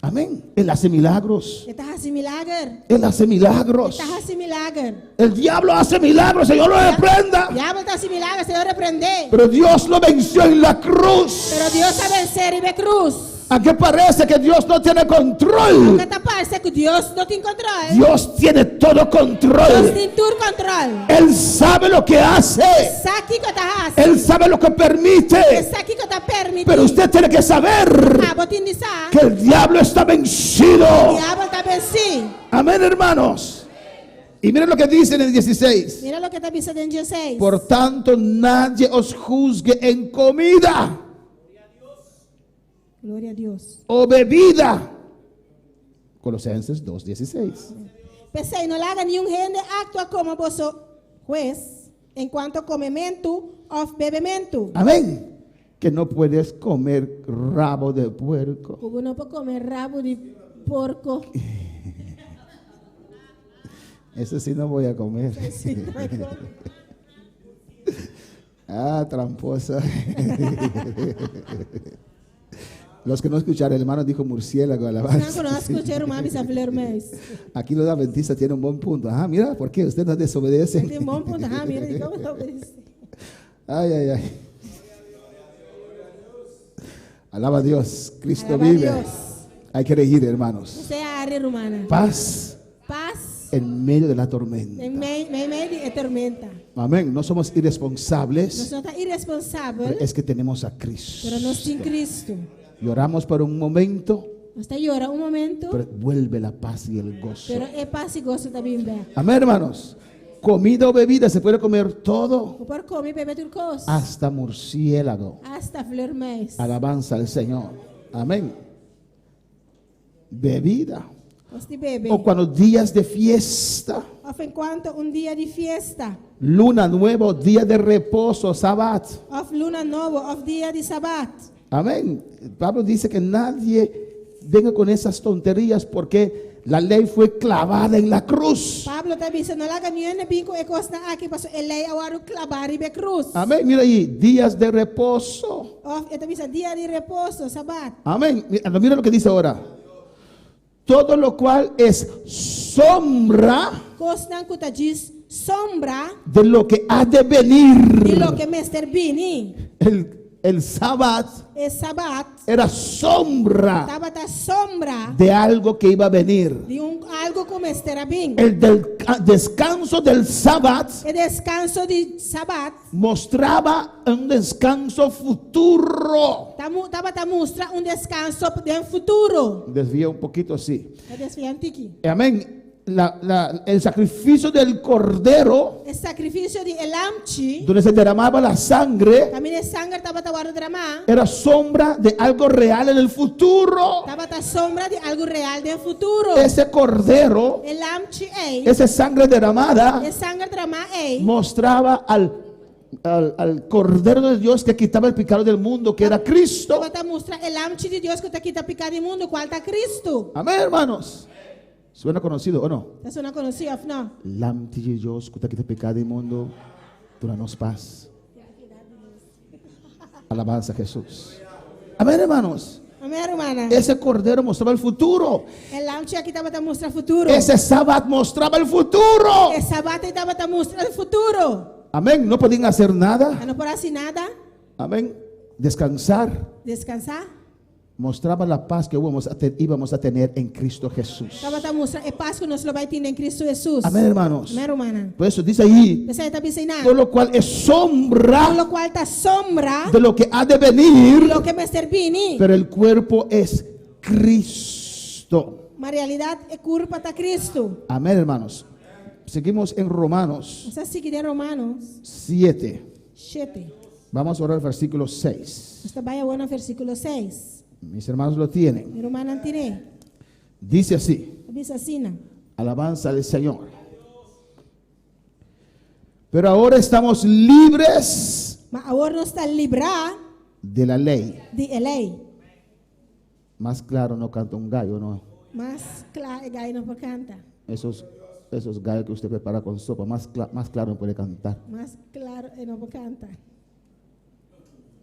Amén. Él hace milagros. Está assim milagre. Él hace milagros. Está assim milagre. El diablo hace milagros, Señor lo reprenda. Diabo está assim milagre, Senhor repreender. Pero Dios lo venció en la cruz. Pero Deus a vencer e cruz. ¿A qué parece que Dios no tiene control? Porque te parece que Deus não tem controle. Dios tiene todo Deus control. tem todo controle. Él sabe lo que hace. Sabe o que está fazendo. Él sabe lo que permite. Sabe o que está permitindo. Pero usted tiene que saber Ah, botin de sa. que el diablo está vencido. Diabo está vencido. Amén, hermanos. Y miren lo que dice en el 16. Mira lo que está dizendo em 16. Por tanto, nadie os juzgue en comida Glória a Deus. o bebida. Colosenses 2:16. Pensei, não haga nenhum rende actua como vosso juez enquanto comimento ou bebimento. Amén. Que no puedes comer rabo de puerco. Porque não pode comer rabo de porco. Ese sí no voy a comer. Ah, tramposa. Los que no escucharon, el hermano dijo murciélago, Não alabanza. conheço escutar uma missa flor mais. Aquí los adventistas tienen un buen punto. Ah, mira, ¿por qué usted no desobedece? Tem bom ponto. Ah, mira, de como eu obedeci. Ay, ay, ay. Alaba a Dios, Cristo Alaba a vive. Dios. Hay que elegir, hermanos. Você é a área romana. Paz Paz en medio de la tormenta. em meio de tormenta. Amén. No somos Nós irresponsables, somos irresponsáveis, pero es que tenemos a Cristo. mas nós temos Cristo. Lloramos por un momento, Nós está llorando um momento, pero vuelve la paz y el gozo. pero é paz e gosto também bem. Amén, hermanos. Comida o bebida, se puede comer todo, O por comer e beber tudo coisa. hasta murciélago. Hasta flor mais. Alabanza al Señor. Amén. Bebida. Você bebe. O cuando días de fiesta, Of enquanto dia de fiesta. luna nueva, día de reposo, sabbat. Of luna nova. Of dia de sabat. Amén. Pablo dice que nadie venga con esas tonterías porque la ley fue clavada en la cruz. Pablo está dizendo, não laga nenhum binco e costa aqui, passo ele agora clavar e be cruz. Amén. Mira ahí, días de reposo. Of está dizendo dia de repouso, sabat. Amén. Mira lo que dice ahora. Todo lo cual es sombra Costa que diz sombra de lo que ha de venir. de lo que Mr. Bini. el Sabbat El Sabbat era sombra estaba a sombra de algo que iba a venir. de algo como estará bien. El descanso del Sabbat El descanso de Sabbat mostraba un descanso futuro. estaba a mostrar descanso del futuro. Desvía un poquito así. É desfiante aqui. Amén. El sacrificio del cordero, El sacrificio de elamchi, donde se derramaba la sangre, também el sangue estaba a drama, era sombra de algo real en el futuro. estaba a sombra de algo real del futuro. Ese cordero, Elamchi esa sangre derramada, el sangue drama mostraba al Cordero de Dios que quitaba el pecado del mundo, que era Cristo. estava a mostrar elamchi de Deus que está aqui está picado no mundo, qual está Cristo. Amén, hermanos. ¿Suena conocido o no? Você não conhecia, não? Lamti de Dios que quita el pecado del mundo, danos paz. Alabanza a Jesús. Amén, hermanos. Amém, hermana. Ese cordero mostraba el futuro. Elamchi aqui estava a mostrar futuro. Ese sábado mostraba el futuro. El Sabbat estava a mostrar o futuro. Amén. No podían hacer nada. Não por assim nada. Amén. Descansar. Descansar. Mostraba la paz que íbamos a tener en Cristo Jesús. Estava a mostrar a paz que nós vai ter em Cristo Jesus. Amén, hermanos. Amém, hermana. Por eso dice ahí, Você está ensinando. por lo cual es sombra Por lo cual está sombra de lo que ha de venir, lo que me servini. pero el cuerpo es Cristo. Mas realidade é culpa está Cristo. Amén, hermanos. Seguimos en Romanos Você sigue de Romanos 7. 7. Vamos a orar el versículo 6. Você vai ao versículo 6. Mis hermanos lo tienen. Meu irmão não tirei. Dice así, Diz assim. alabanza al Señor. Pero ahora estamos libres Mas agora nós está livrar de la ley. de lei. Más claro no canta un gallo, ¿no? Mas claro, é gai não pode cantar. Esos gallos que usted prepara con sopa, más claro no puede cantar. Mas claro, não pode cantar.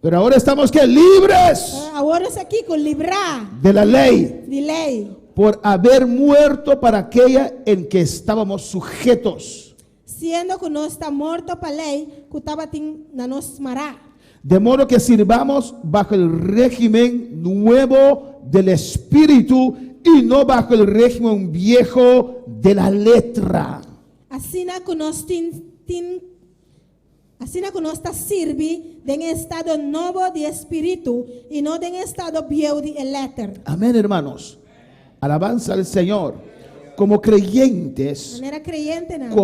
Pero ahora estamos que libres Agora isso aqui com livrar de la ley de lei. por haber muerto para aquella en que estábamos sujetos. Sendo que nós está morto para a lei, que estava na nos mará. De modo que sirvamos bajo el régimen nuevo del Espíritu y no bajo el régimen viejo de la letra. Assim que nós assim que nós está sirve de estado novo de espírito e não de estado viejo de letra. Amén, hermanos. Alabanza al Señor. Como creyentes, Maneira creyente não.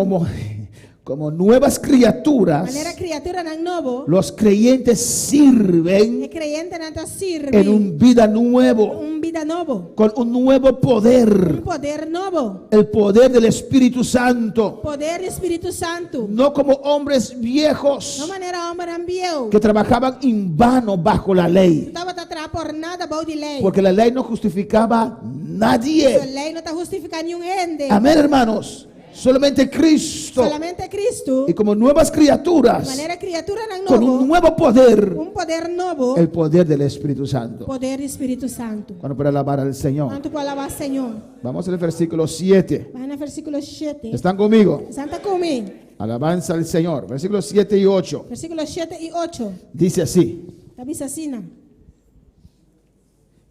como nuevas criaturas, Maneira criatura não novo. los creyentes sirven É creyente não sirve. en un vida nuevo, Vida novo. con un nuevo poder, Poder novo. el poder del Espíritu Santo, Poder do Espírito Santo. no como hombres viejos Não maneira homem viejo. que trabajaban en vano bajo la ley, Estava atrás por nada bom de lei. porque la lei no justificaba A nadie. lei não está justificando nenhum ende. Amén, hermanos. Solamente Cristo. Solamente Cristo. Y como nuevas criaturas, Maneira criatura não con un novo. nuevo poder, Poder novo. el poder del Espíritu Santo. Poder do Espírito Santo. Cuando puede alabar al Señor. Quanto para alabar Senhor. Vamos al versículo 7. Vai no versículo 7. ¿Están conmigo? Santa comigo. Alabanza al Señor. Versículos 7 y 8. Versículo 7 e 8. Dice así. Diz assim.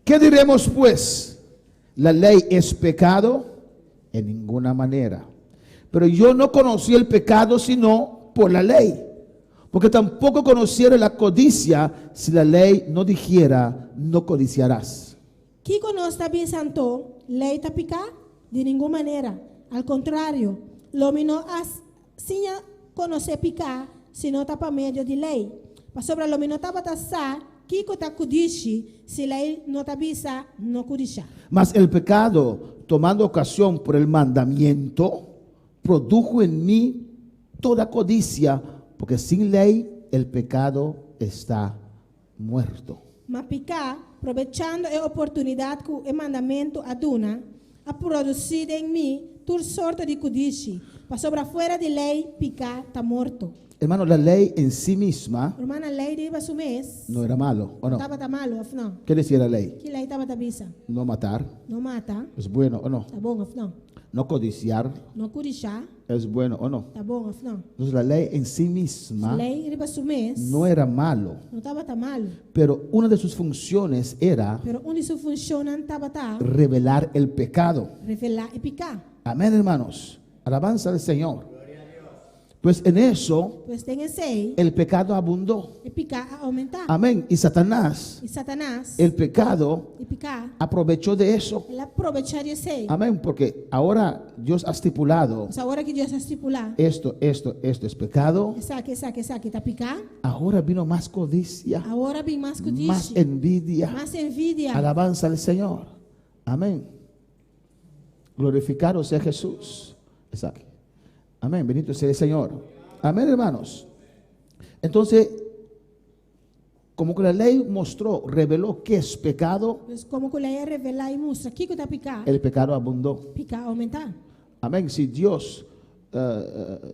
¿Qué diremos pues? ¿La ley es pecado? En ninguna manera. Pero yo no conocí el pecado sino por la ley. Porque tampoco conociera la codicia si la ley no dijera, no codiciarás. Que conosco bem santo, lei está picar? De nenhuma maneira. Ao contrário, l'home não assim conhecer picar, se não está para meio de lei. Mas sobre l'home não está para taçar, que está cudiche, se lei não está bisa, não cudicha. Mas el pecado, tomando ocasión por el mandamiento, produjo en mí toda codicia, porque sin ley el pecado está muerto. Mas picar, aproveitando a oportunidade que o mandamento aduna, a produzir em mim toda sorte de cudiche. Mas sobre fora de lei, picar está morto. Hermano, la lei en sí misma Hermana, a lei de su mês, no era malo, ¿o no? estava malo, não? ¿Qué decía la ley? Que lei estava bisa? No matar. Não mata, ¿Es bueno o no? tá bom, não? no codiciar, no curichar, es bueno o no. tá bom ou não? Entonces la ley en sí misma Lei riba sumês, no era malo, não estava tá malo, pero una de sus funciones era pero onde isso funciona estava tá revelar el pecado. revelar e picar. Amén, hermanos. Alabanza al Señor. Pues en eso Pois tem esse aí, el pecado abundó. e picar a aumentar. Amén. Y Satanás, E Satanás, el pecado, e picar, aprovechó de eso. ele aproveitaria esse aí. Amén. Porque ahora Dios ha estipulado Essa hora que Deus estipular, esto es pecado. essa aqui tá picar, Ahora vino más codicia, agora vem mais más codice, envidia. mais envidia. Alabanza al Señor. Amén. Glorificado sea Jesús. Exacto. Amén. Bendito sea el Señor. Amén, hermanos. Entonces, como que la ley mostró, reveló que es pecado, Mas como que ele ia revelar e mostrar aqui que tá picar, el pecado abundó. picar aumentar. Amén. Si Dios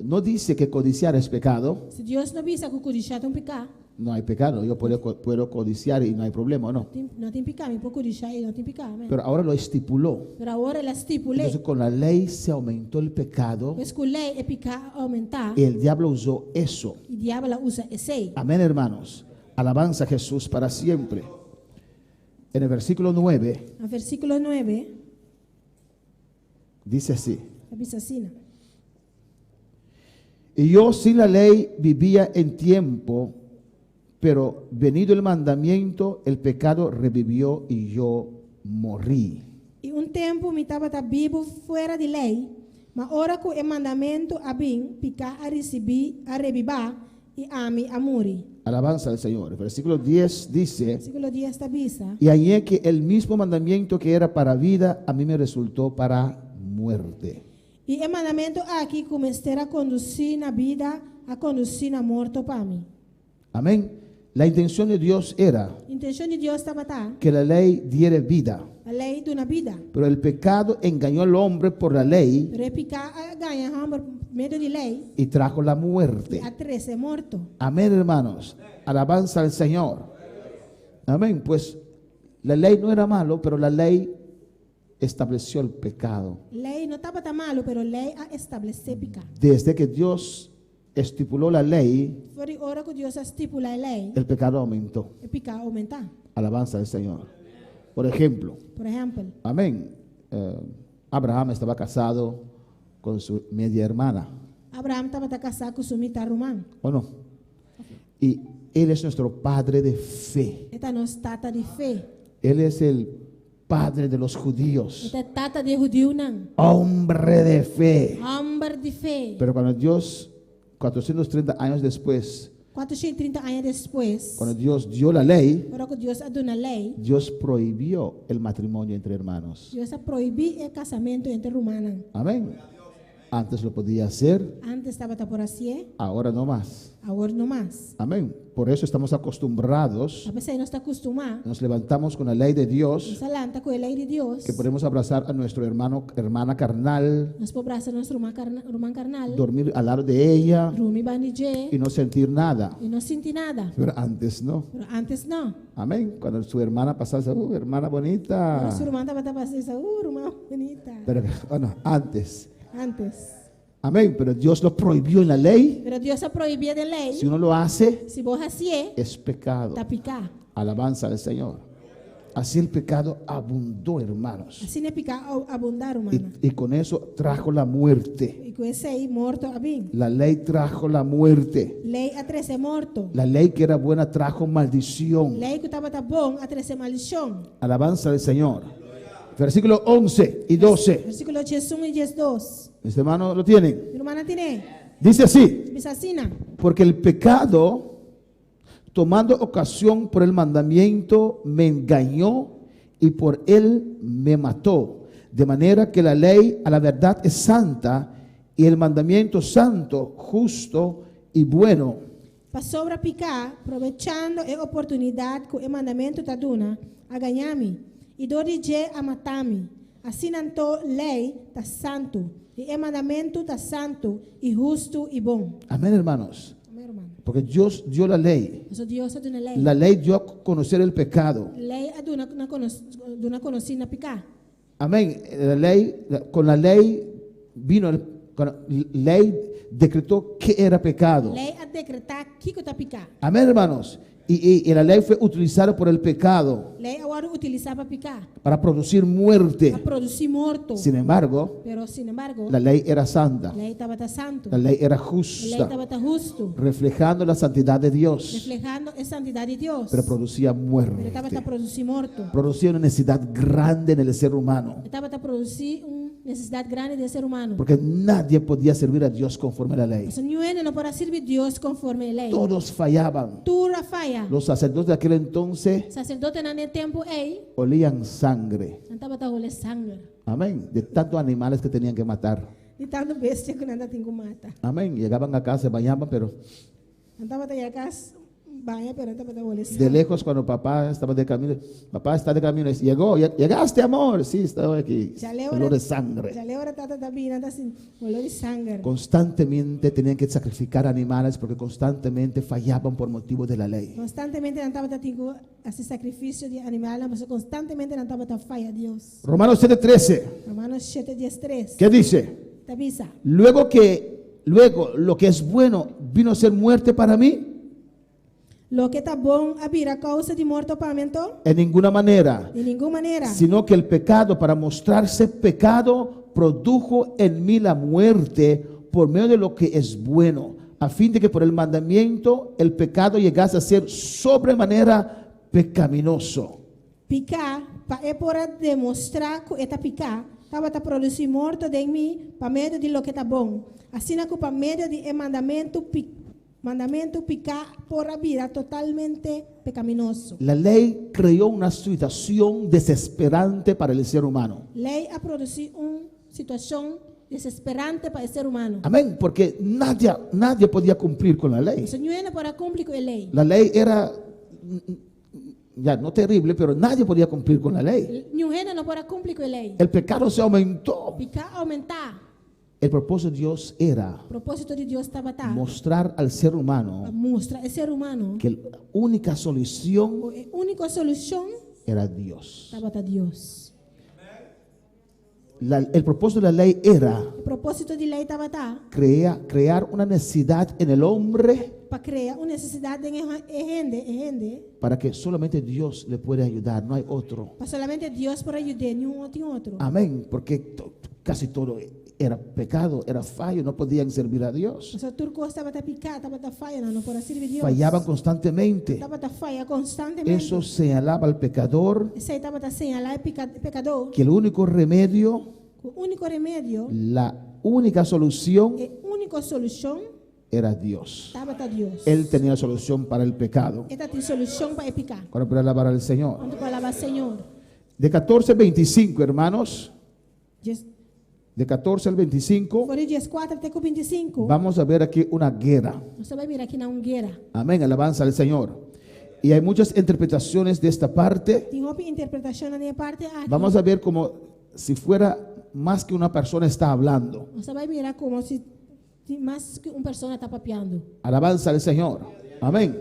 no dice que codiciar es pecado, Se Deus não visa que o curichá tem picar, no hay pecado. Yo puedo codiciar y no hay problema, ¿o no? não tem picar, me pôr curichá e não tem picar, amém. Pero ahora lo estipuló. Pero agora ele estipulei, Entonces con la ley se aumentó el pecado mas que lei é picar aumentar, y el diablo usó eso. e o diabo ela usa esse aí. Amén, hermanos. Alabanza a Jesús para siempre. En el versículo 9 No versículo 9, dice así: diz assim, y yo sin la ley vivía en tiempo, pero venido el mandamiento, el pecado revivió y yo morí. e tempo me estava vivo fora de lei, mas ora que o mandamento a bem, picar a receber, a revivar, e a mim a morir. Alabanza al Señor. El versículo 10 dice: Versículo 10 está vista. y hallé que el mismo mandamiento que era para vida, a mí me resultó para muerte. E o mandamento aqui começar a conduzir na vida, a conduzir na morte para mim. Amén. La intención de Dios era A intenção de Deus estava tá, que la ley diera vida, a lei de uma vida. pero el pecado engañó al hombre por la ley Pero picar a ganha por meio de lei, y trajo la muerte. a 13 morto. Amén, hermanos. Alabanza al Señor. Amén. Pues la lei no era malo, pero la ley estableció el pecado. Lei não estava tá malo, pero lei a estabelecer picar. Desde que Dios estipuló la ley, Foi hora que Deus estipula a lei, el pecado aumentó. e picar aumentar. Alabanza al Señor. Por ejemplo, Por exemplo, amén. Abraham estaba casado con su media hermana, Abraham estava tá casado com sua mitad romana. ¿o no? Y Él es nuestro Padre de fe. Esta não tata de fé. Él es el Padre de los judíos. Esta tata de judeu não. Hombre de fe. Homem de fé. Pero cuando Dios, 430 años después, 430 anos depois, cuando Dios dio la ley, para que Deus aduna lei, Dios prohibió el matrimonio entre hermanos. Deus proibiu o casamento entre romanos. Amén. Antes lo podía hacer, Antes estava por assim, ahora no más. agora não mais. Amén. Por eso estamos acostumbrados, A pessoa não está acostumada, nos levantamos con la lei de Dios, nos alanta com a lei de Deus, que podemos abrazar a nuestro hermana carnal, nos pobreza nosso irmão carnal, dormir al lado de ella rumi bandije, y no sentir nada. e não senti nada. Pero antes no. Pero antes não. Amén. Cuando su hermana pasaba, hermana bonita. Nosso irmão estava passando, irmã bonita. Pero bueno, antes. Antes. Amén. Pero Dios lo prohibió en la lei. Pero Deus proibia de lei. Si uno lo hace, Se vos assim, es pecado. tá picar. Alabanza al Señor. Así el pecado abundó, hermanos. Assim não é picar abundar, humana. Y con eso trajo la muerte. E com esse aí, morto a bem. La ley trajo la muerte. Lei a 13 morto. La ley que era buena trajo maldición. Lei que estava tá bom a 13 maldição. Alabanza al Señor. Versículo 11 y 12. Versículo 11 e 12. Mis hermanos lo tienen. Mi irmã tiene. Dice así: Diz assim, não. porque el pecado, tomando ocasión por el mandamiento, me engañó y por él me mató. De manera que la ley a la verdad es santa y el mandamiento santo, justo y bueno. Para sobrepicar, aproveitando a oportunidade que o mandamento está dando, a ganhar-me. E do dia a matar-me. Assim não lei está santo. E o mandamento está santo e justo e bom. Amén, hermanos. Amém, irmão. Porque Dios dio la ley. Isso Deus é uma lei. La ley dio a conocer el pecado. Lei é de uma conhecida picar. Amén. La ley, con la ley vino, cuando ley decretó que era pecado. lei a decretar que está picar. Amén, hermanos. Y la ley fue utilizada por el pecado Lei agora utilizar para picar, para producir muerte. para produzir morto. Sin embargo, Pero sin embargo, la lei era santa, lei estava santo. la ley era Lei justa, estava justo, reflejando la santidad de Dios, reflejando a santidade de Deus. pero producía Pero muerte. estava a produzir morto. Producía una necesidad grande en el ser humano, Estava a produzir uma necessidade grande do ser humano. porque nadie podía servir a Dios conforme a la ley. O Senhor não pode servir Deus conforme a lei. Todos fallaban. Tudo falha. Los sacerdotes de aquel entonces Sacerdote naquele tempo olían sangre. não estava a rolar sangue. Amén. De tantos animales que tenían que matar. De tanto bestia que não tem como matar. Amén. Llegaban a casa, se bañaban, pero Não estava a casa banha, pero não estava a rolar de sangue. lejos cuando papá estaba de camino, papá está de camino, llegó, llegaste amor, sí, estaba aquí, Já leu olor de sangre. Já leu tata da bina assim, olor de sangue. Constantemente tenían que sacrificar animales porque constantemente fallaban por motivo de la lei. Constantemente não estava a ter esse sacrifício de animal, mas constantemente não estava a falha a Deus. Romanos 7:13, Romanos 7:13. ¿qué dice? Te avisa. Luego lo que es bueno vino a ser muerte para mí, Lo que está bom a vir a causa de morto pamento, en ninguna manera, de nenhuma maneira. sino que el pecado, para mostrarse pecado, produjo en mí la muerte por medio de lo que es bueno, a fin de que por el mandamiento el pecado llegase a ser sobremanera pecaminoso. Picar, é para demonstrar que está picar, estava a produzir morto de mim, para meio de lo que está bom. Assim que para meio de mandamento picar por a vida totalmente pecaminoso. La ley creó una situación desesperante para el ser humano. Lei a produzir uma situação desesperante para o ser humano. Amén, porque nadie podía cumplir con la ley. O Senhor não pode cumprir com a lei. La ley era, ya no terrible, pero nadie podía cumplir con la lei. Nenhum não pode cumprir com a lei. El pecado se aumentó. Picar aumentar. El propósito de Dios era O propósito de Deus estava a mostrar al ser humano mostrar ao ser humano que la única solución a única solução era Dios. estava a Deus. El propósito de la ley era O propósito de lei estava a crear una necesidad en el hombre para criar uma necessidade em gente, para que solamente Dios le puede ayudar, no hay otro. para solamente Deus para ajudar, nenhum outro. Amén, porque casi todo era pecado, era fallo, no podían servir a Dios. O seu turco estava a picar, estava a falha, não pode servir Deus. Fallaban constantemente. Estava a falha constantemente. Eso señalaba al pecador Isso aí estava a señalar pecador. que el único remedio, O único remédio, la única solución a única solução era Dios. estava a Deus. Él tenía solución para el pecado. Esta tem solução para picar. Ahora para alabar al Señor. Quando palavra Senhor. De 14 al 25, hermanos, Dias- de 14 al 25, Por dias 4 até 25. vamos a ver aquí una guerra. Você vai vir aqui na guerra. Amén, alabanza al Señor. Y hay muchas interpretaciones de esta parte. Tem uma interpretação na minha parte aqui. Vamos a ver como si fuera más que una persona está hablando. Você vai mirar como se mais que uma pessoa está papeando. Alabanza al Señor. Amén.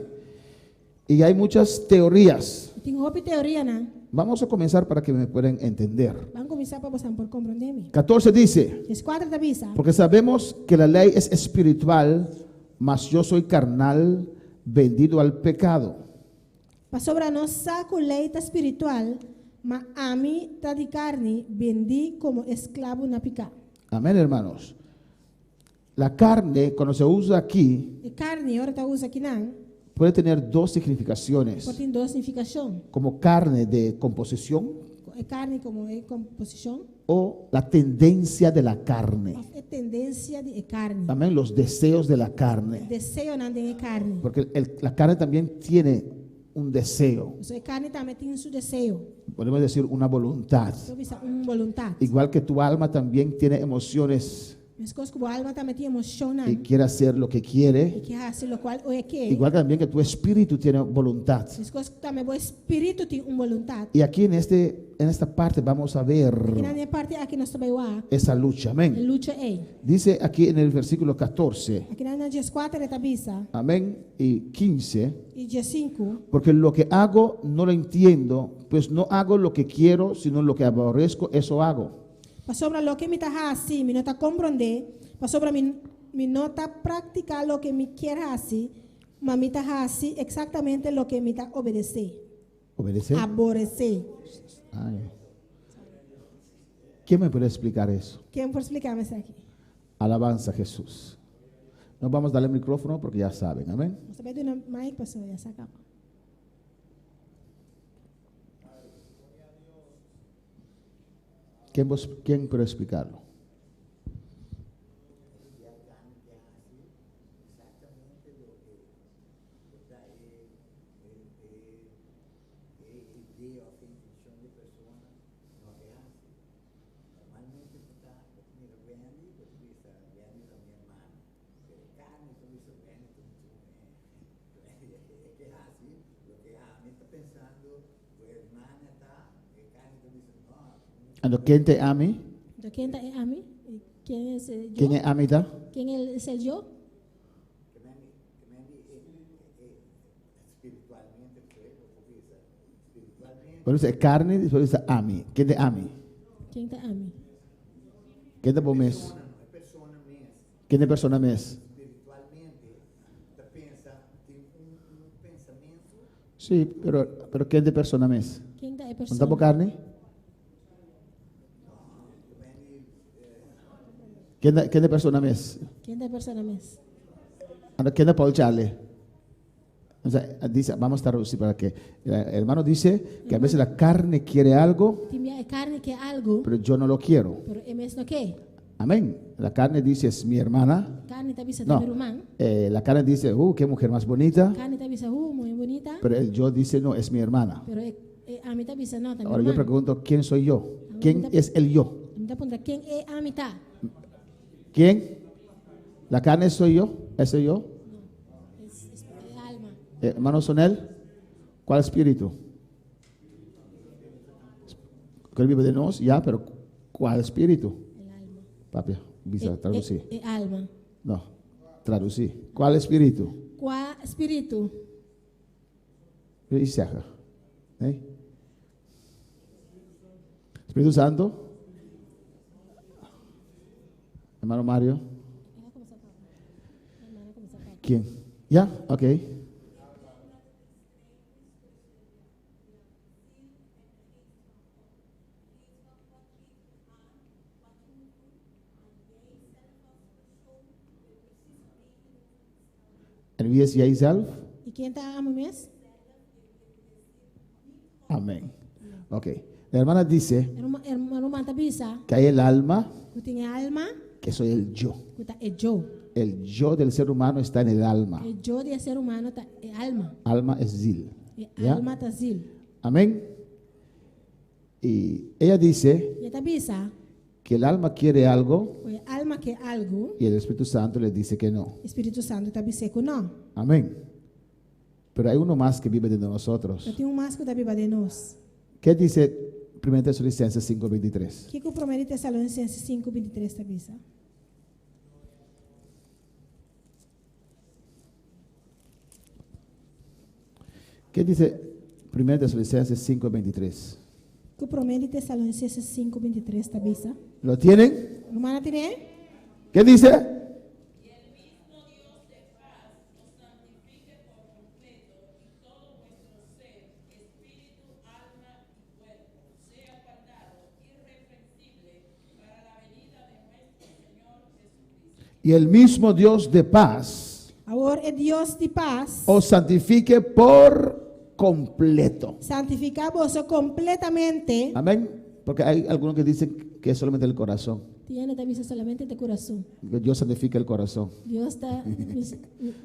Y hay muchas teorías. Tem outra teoria, né? Vamos a comenzar para que me puedan entender. Vamos começar para você por compreender-me. 14 dice, Dias 4 te avisa. porque sabemos que la ley es espiritual, mas yo soy carnal, vendido al pecado. Para sobre nós saco leite espiritual, mas a mim está de carne, vendi como escravo na pica. Amén, hermanos. La carne, cuando se usa aquí, E carne, agora está usa aqui não, puede tener dos significaciones. porque tem duas significações. Como carne de composición É carne como é composição, o la tendencia de la carne. é tendência de carne. Amén, los deseos de la carne. Desejo não tem carne. Porque la carne también tiene un deseo, O seu carne também tem seu desejo. podemos decir una voluntad. Então, bisa vontade. Igual que tu alma también tiene emociones Mas coisas que a alma também tem emoção, não? y quiere hacer lo que E quiere. que hace lo qual ou é que. Igual que también que tu espíritu tiene voluntad. Mas coisas que também o espírito tem vontade. Y aquí en esta parte vamos a ver E na minha parte aqui nós também há esa lucha. Amén. luta é. Dice aquí en el versículo 14, Aqui na dias 4 ele avisa amén, y 15, e dia 5. porque lo que hago no lo entiendo, pues no hago lo que quiero, sino lo que aborrezco, eso hago. para sobre lo que me está así, me nota comprender, para sobre mi nota practicar lo que me quiere así, me está así exactamente lo que me está obedecer. ¿Obedecer? Aborrecer. Ay. ¿Quién me puede explicar eso? ¿Quién puede explicarme eso aquí? Alabanza a Jesús. No vamos a darle el micrófono porque ya saben, amén. Vamos a ver una mic, pastor, ya sacamos. ¿Quién puede explicarlo? ¿Quién te ame? ¿Quién te ame? ¿Quién es el yo? ¿Quién es amita? ¿Quién es el yo? Por eso es carne, después dice ame. ¿Quién te ame? ¿Quién te ame? ¿Quién te pomes? ¿Quién de persona es? Sí, pero ¿quién de persona es? ¿Quién de ¿No persona? está por carne? ¿Quién de persona es? ¿Quién de persona es? ¿Quién de Paul Charlie? O sea, dice, vamos a traducir para que el hermano dice que a veces la carne quiere algo, Tiene carne que algo, pero yo no lo quiero. pero es no que. Amén. La carne dice es mi hermana. Carne te avisa No. de humano. La carne dice, qué mujer más bonita. Carne te avisa, muy bonita. Pero el yo dice, no, es mi hermana. Pero a mí te avisa, no, también Ahora yo pregunto, ¿quién soy yo? ¿Quién es el yo? A mí te pregunta, ¿quién es a mitad? ¿Quién? ¿La carne soy yo? ¿Ese yo? Es alma. Hermano Sonel, ¿cuál espíritu? Que él vive de nos, ya, pero ¿cuál espíritu? El alma. Papi, visa, traducir. Alma. No, traducir. ¿Cuál espíritu? ¿Cuál espíritu? Dice acá. Espíritu Santo. Hermano Mario. ¿Quién? ¿Ya? Ok. En wie is jij zelf? ¿Y quién te ama más? Amén. Ok. La hermana dice Hermano manta avisa, que hay el alma, tú tienes alma, que soy el yo. tú estás el yo. El yo del ser humano está en el alma. El yo del ser humano está el alma. Alma es zil. El ¿Ya? alma está zil. Amén. Y ella dice Y te avisa, que el alma quiere algo el alma que algo, y el Espíritu Santo le dice que no. Espíritu Santo te avisa que no. Amén. Pero hay uno más que vive dentro de nosotros. Eu tenho mais que está viva de nós. ¿Qué dice 1 Tesalonicenses 5:23? O que o 1 Tessalonicenses 5:23 te avisa? ¿Qué dice 1 Tesalonicenses 5:23? O que o 1 Tessalonicenses 5:23 te avisa? ¿Lo tienen? Romana tiene? ¿Qué dice? Y el mismo Dios de paz Agora é Deus de paz. os santifique por completo. Santificamos completamente. Amén. Porque hay algunos que dicen que es solamente el corazón. Tiene te avisa solamente de coração. Que Dios santifica el corazón. Deus está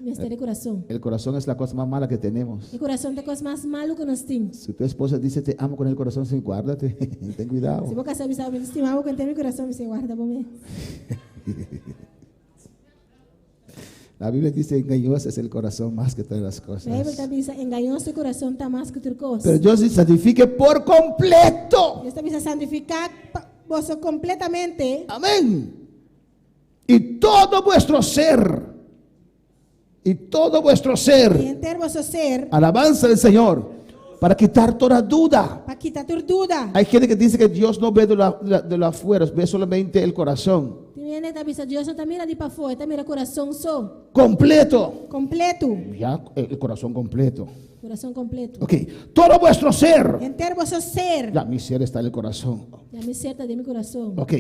mistério de coração. El corazón es la cosa más mala que tenemos. O coração é a coisa mais malo que nós temos. Si tu esposa dice te amo con el corazón, sí, guárdate, ten cuidado. Se você avisar, me estimava que tem meu coração, me guarda para mim. La Biblia dice engañoso es el corazón más que todas las A Bíblia te cosas. avisa, engañoso coração está mais que outra coisa. Pero Dios dice santifique por completo. Deus te avisa santificar você completamente. Amén. Y todo vuestro ser, y todo vuestro E ser, inteiro vosso ser, alabanza del Señor, para quitar toda duda. para quitar tu duda. Hay gente que dice que Dios no ve de lo afuera, ve solamente el corazón. Tiene que avisa, Dios no te mira de para afuera, te mira corazón Completo. completo. Ya, el corazón completo. Corazón completo. Ok. Todo vuestro ser. Entero vuestro ser. Ya, mi ser está en el corazón. Ya me cierta de mi corazón. Ok.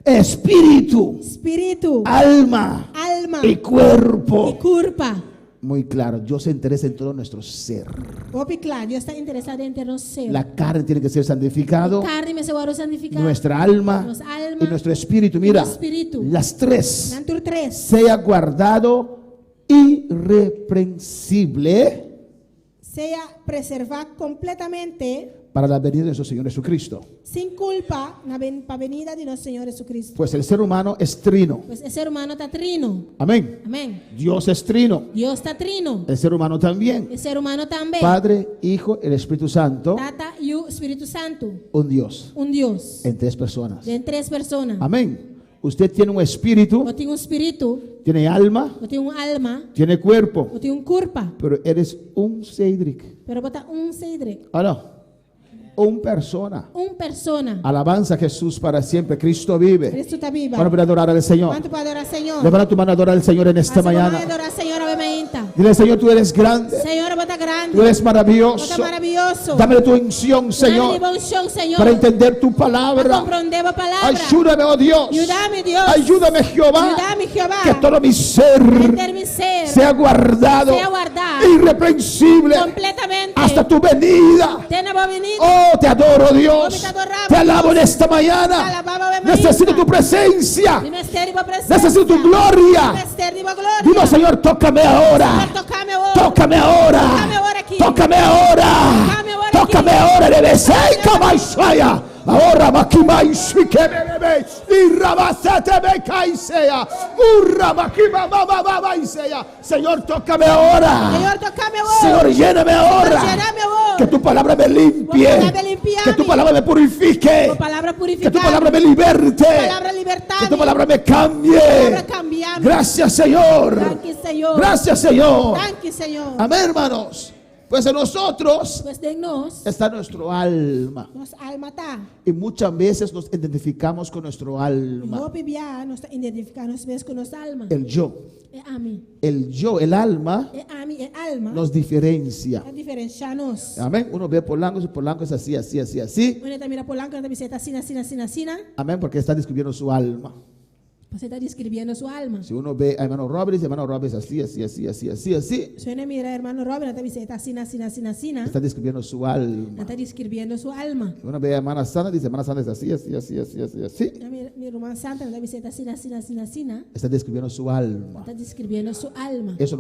Espíritu, Espíritu, alma alma y cuerpo. y culpa. Muy claro, Dios se interesa en todo nuestro ser. Opi claro, Dios está interesado en nuestro ser. La carne tiene que ser santificado, Carne me se guarda santificado. nuestra alma Nuestra alma y nuestro espíritu. Mira, nuestro espíritu. las tres. Nantur 3. Sea guardado irreprensible Sea preservado completamente para la venida de nuestro Señor Jesucristo. sin culpa para venida de nuestro Señor Jesucristo. Pues el ser humano es trino. Pues el ser humano está trino. Amén. Amén. Dios es trino. Dios está trino. El ser humano también. El ser humano también. Padre, Hijo, el Espíritu Santo, Tata y Espíritu Santo. un Dios Un Dios. en tres personas. De 3 personas. Amén. Usted tiene un espíritu, O tiene un espíritu, tiene alma, o tiene un alma, tiene cuerpo, o tiene un culpa. pero eres un Cedric. Pero bota un seidre. ¿O no? Un persona. Un persona. Alabanza a Jesús para siempre. Cristo vive. Cristo está viva. Bueno, para adorar al Señor. ¿Cuánto puede adorar al Señor? Levanta tu mano a adorar al Señor en esta mañana. adorar al Señor, obviamente. Dile, Señor, tú eres grande. Señor, bota grande. Tú eres maravilloso. Bota maravilloso. Dame tu unción, Señor, Dame unción, Señor. para entender tu Para palabra. comprender la palabra. Ayúdame, oh Dios. Ayúdame, Dios. Ayúdame, Jehová. Ayúdame, Jehová. Que todo mi ser Meter mi ser. sea guardado, Sea guardado. irreprensible, Completamente. hasta tu venida. Tiene va a venir. Oh, te adoro, Dios. Oh, te adoramos, Te alabo en Dios. esta Te mañana. alabamos, obviamente. Necesito tu presencia. Ministerio va presencia. Necesito tu gloria. Ministerio va gloria. Dime, Señor, tócame ahora. Señor, tócame ahora. Tócame ahora. Tócame ahora aquí. Tócame ahora. Tócame ahora Tócame aquí. ahora. Rebeseika Maisaya. Ahora Makimai Shikebebe. Y Rabasate Bekaisea. Urra Makima Mama Isea. Señor, tócame ahora. Señor, tócame ahora. Señor, lléname ahora. Lléname ahora. Que tu palabra me limpie. Tu palabra limpia Que tu mí. palabra me purifique. Tu palabra Que purifica. tu palabra me liberte. Tu palabra libertad. Que tu palabra me cambie. palabra cambiame. Gracias, Señor. Gracias, Señor. Gracias, Señor. Gracias, Señor. Amén, hermanos. Pues en nosotros Pues de nos, está nuestro alma. nos alma está. Y muchas veces nos identificamos con nuestro Y alma. no vivía, nos identificamos ves con nuestra alma. El yo. A mí. El yo, el alma, A mí, el alma. nos diferencia. La diferenciarnos. Amén. Uno ve Polanco, y Polanco es así, así, así, así. Uno mira Polanco, una visita así, así. Amén, porque está describiendo su alma. Pues está describiendo su alma. Si uno ve a hermano Roberts así, así, así, así, así, así, Si uno mira hermano Robin, una visita así. está describiendo su alma. Está describiendo su alma. Si uno ve a hermana Sandra, dice hermana Sandra es así, así, así, así, así, así. Mi hermana Santa, una visita así. Está describiendo su alma. Está describiendo su alma. Eso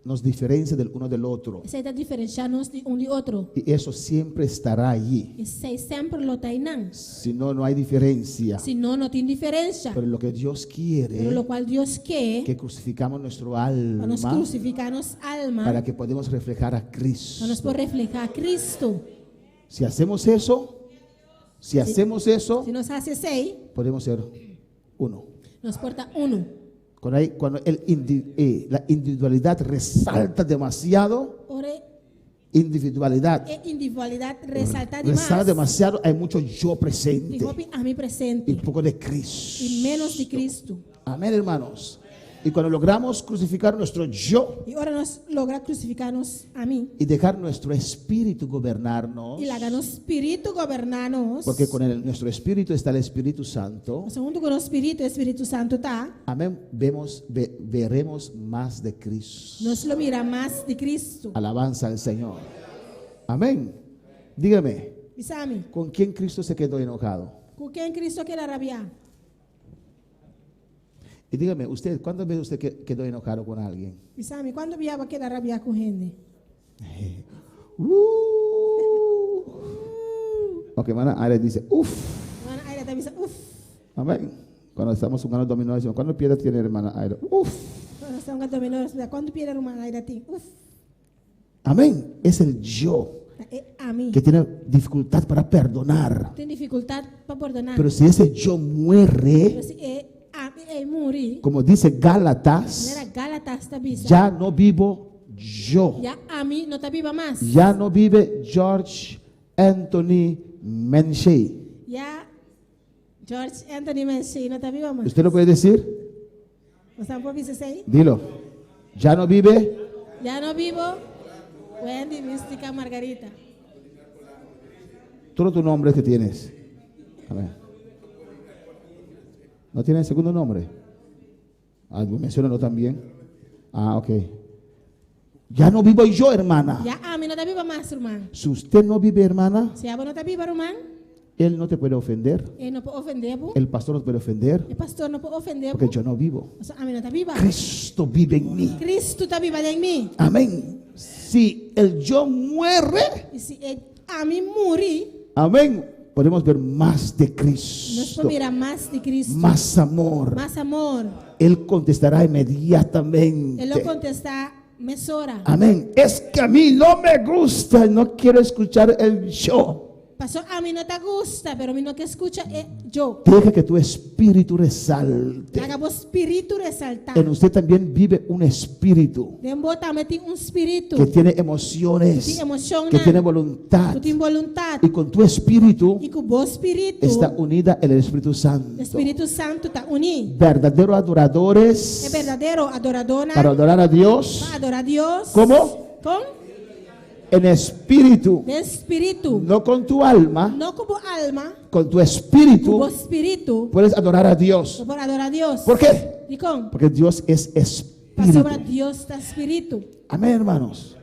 nos diferencia del uno del otro. Esa está diferenciarnos de un de otro. Y eso siempre estará allí. Y se siempre lo tainan. Si no, no hay diferencia. Si no, no tiene diferencia. Pero lo que Dios Pero quiere lo cual Dios quiere, que crucificamos nuestro para nos alma crucificarnos alma, para que podamos reflejar a para nos Cristo. por reflejar a Cristo. Si hacemos eso, si Si nos hace 6, podemos ser uno. nos porta uno. Cuando la individualidad resalta demasiado, Ore, individualidad individualidad resalta resalta más. demasiado, hay mucho yo presente Dijo a mí y presente. poco de Cristo. Y menos de Cristo. Amén, hermanos. Y cuando logramos crucificar nuestro yo Y ahora nos logra crucificarnos a mí. y dejar nuestro espíritu gobernarnos, Y la ganó espíritu gobernarnos. porque con nuestro espíritu está el Espíritu Santo, Segundo con el Espíritu Santo está. amén, veremos más de Cristo. Nos lo mira más de Cristo. Alabanza al Señor. Amén. Dígame, Bisami, ¿con quién Cristo se quedó enojado? ¿con quién Cristo quiere rabiar? Y dígame, usted, ¿cuántas veces usted quedó enojado con alguien? Bisami, ¿cuándo viaba que rabiar con gente? Ok, hermana Aire dice, uff. Hermana Aira te dice, uff. Amén. Cuando estamos jugando dominó, decimos, ¿cuántas piedras tiene hermana Aire? Uff. Cuando estamos en dominó, ¿cuándo pierde hermana Aira a ti? Uff. Amén. Es el yo A mí. que tiene dificultad para perdonar. Tiene dificultad para perdonar. Pero si ese yo muere, Pero si a mí morí, como dice Gálatas, era Gálatas esta visa. ya no vivo yo. Ya Ami no está viva más. Ya no vive George Anthony Menchey. Ya George Anthony Menchey no está viva más. ¿Usted lo puede decir? ¿Usted puede decir ahí? Dilo. Ya no vive. Ya no vivo. Wendy Mística Margarita. Todos tus nombres que tienes. A ver. ¿No tiene segundo nombre? Ah, menciónalo también. Ah, ok. Ya no vivo yo, hermana. Ya Ami no está viva más, hermano. Si usted no vive, hermana, Si Abba no está viva, hermano, él no te puede ofender. él no puede ofender. El pastor no te puede ofender. El pastor no puede ofender. Porque yo no vivo. O sea, Ami no está viva. Cristo vive en mí. Cristo está viva en mí. Amén. Si el yo muere, Y si Ami muri, amén, podemos ver más de nos Cristo, puede mirar más de Cristo. más amor. Más amor. Él contestará inmediatamente. Él lo contesta mesora. Amén. Es que a mí no me gusta, no quiero escuchar el show. Pasó, a mí no te gusta, pero a mí no que escucha yo. Deja que tu espíritu resalte. Haga vos espíritu resaltar. En usted también vive un espíritu Dentro también tiene un espíritu. que tiene emociones, Tiene emoción, que tiene voluntad. tú tienes voluntad. Y con tu espíritu Y con vos espíritu, está unida el Espíritu Santo. el Espíritu Santo está unido. Verdaderos adoradores Es verdadero adoradora. para adorar a Dios. Para adorar a Dios. ¿Cómo? Con En espíritu, de espíritu. no con tu alma, No como alma, con tu con espíritu vos espíritu. puedes adorar a Dios. Por adorar a Dios. ¿Por qué? ¿Y con? Porque Dios es Para espíritu. sobre Dios está espíritu. Amén, hermanos.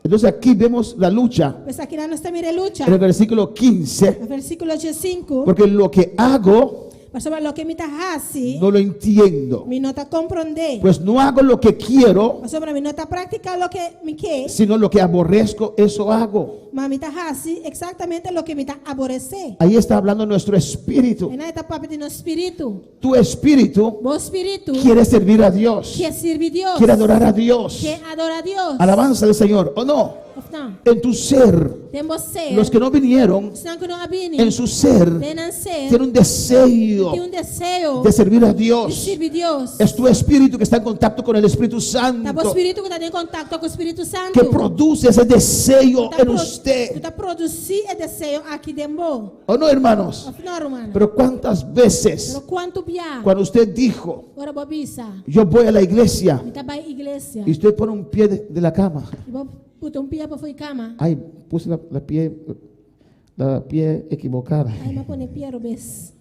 Entonces aquí vemos la lucha Pues aquí no está mire lucha. en el versículo 15. El versículo 5. Porque lo que hago Sobre lo que me está así, no lo entiendo. mi nota comprende. Pues no hago lo que quiero, Sobre mi nota práctica lo que me quiere. sino lo que aborrezco, eso hago. Mas me está así exactamente lo que me está aborrecer. Ahí está hablando nuestro espíritu. En esta parte de nuestro espíritu. Tu espíritu Vos espíritu. quiere servir a Dios, Que sirve Dios. quiere adorar a Dios. Que adora a Dios. Alabanza al Señor, ¿o no? No. En tu ser, Den vos ser. los que no vinieron, Están que no vienen. en su ser, Venan ser. tienen un deseo Tiene un deseo. de servir a De Dios. servir Dios. Es tu espíritu que está en contacto con el Espíritu Está vos Santo, espíritu que está en contacto con el Espíritu Santo. que produce ese deseo Está en Tú usted. está producindo el deseo aquí dentro. ¿O no, hermanos? No, hermano. Pero cuántas veces, Pero cuánto pia. cuando usted dijo, Ora bobisa. yo voy a la iglesia, Me está para iglesia. y usted pone un pie de la cama. E vou botar pia para foi cama. Ay, puse la pie equivocada. Aí me pone pia robes.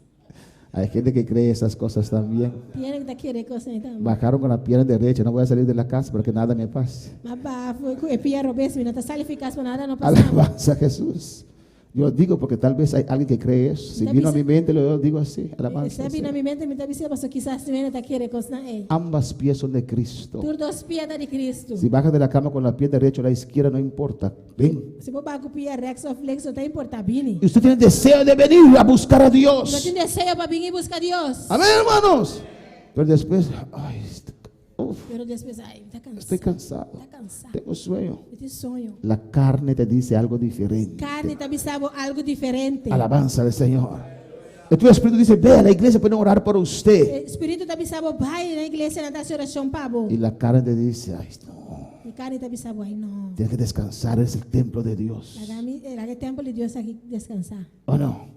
Hay gente que cree esas cosas también. Pia que tá querer coisa então. Bajaron con la pierna derecha, no voy a salir de la casa para que nada me pase. Mas ba foi com pia robes, me não tá salificas para nada não passa. Alabanza a Jesús. Yo digo porque tal vez hay alguien que cree eso. Si vino a mi mente, lo digo así. Alabanza al Sabe na Señor. minha mente me tá dizendo, mas quizás me tá querer coisa é. Ambas pies son de Cristo. Tur dos pia de Cristo. Si bajas de la cama con la pie derecha o la izquierda, no importa. Ven. Se vou bago pia rex of flexo tá importa bini. Y usted tiene deseo de venir a buscar a Eu Dios. tenho desejo para vir e buscar Deus. Amén, hermanos. Pero después, ay, Pero depois ai, tá estoy cansado. cansado. Tá cansado. Tengo sueño. Eu tenho sonho. La carne te dice algo diferente. Carne tá bisabo algo diferente. Alabanza al Señor. Y tu espíritu dice, ve a la iglesia, pueden orar por usted. Espírito tá bisabo vai na igreja na taça oração pabo. Y la carne te dice, ay, no, E carne tá bisabo ai não. tienes que descansar, es el templo de Dios. La templo de Deus aqui descansar. ¿O no?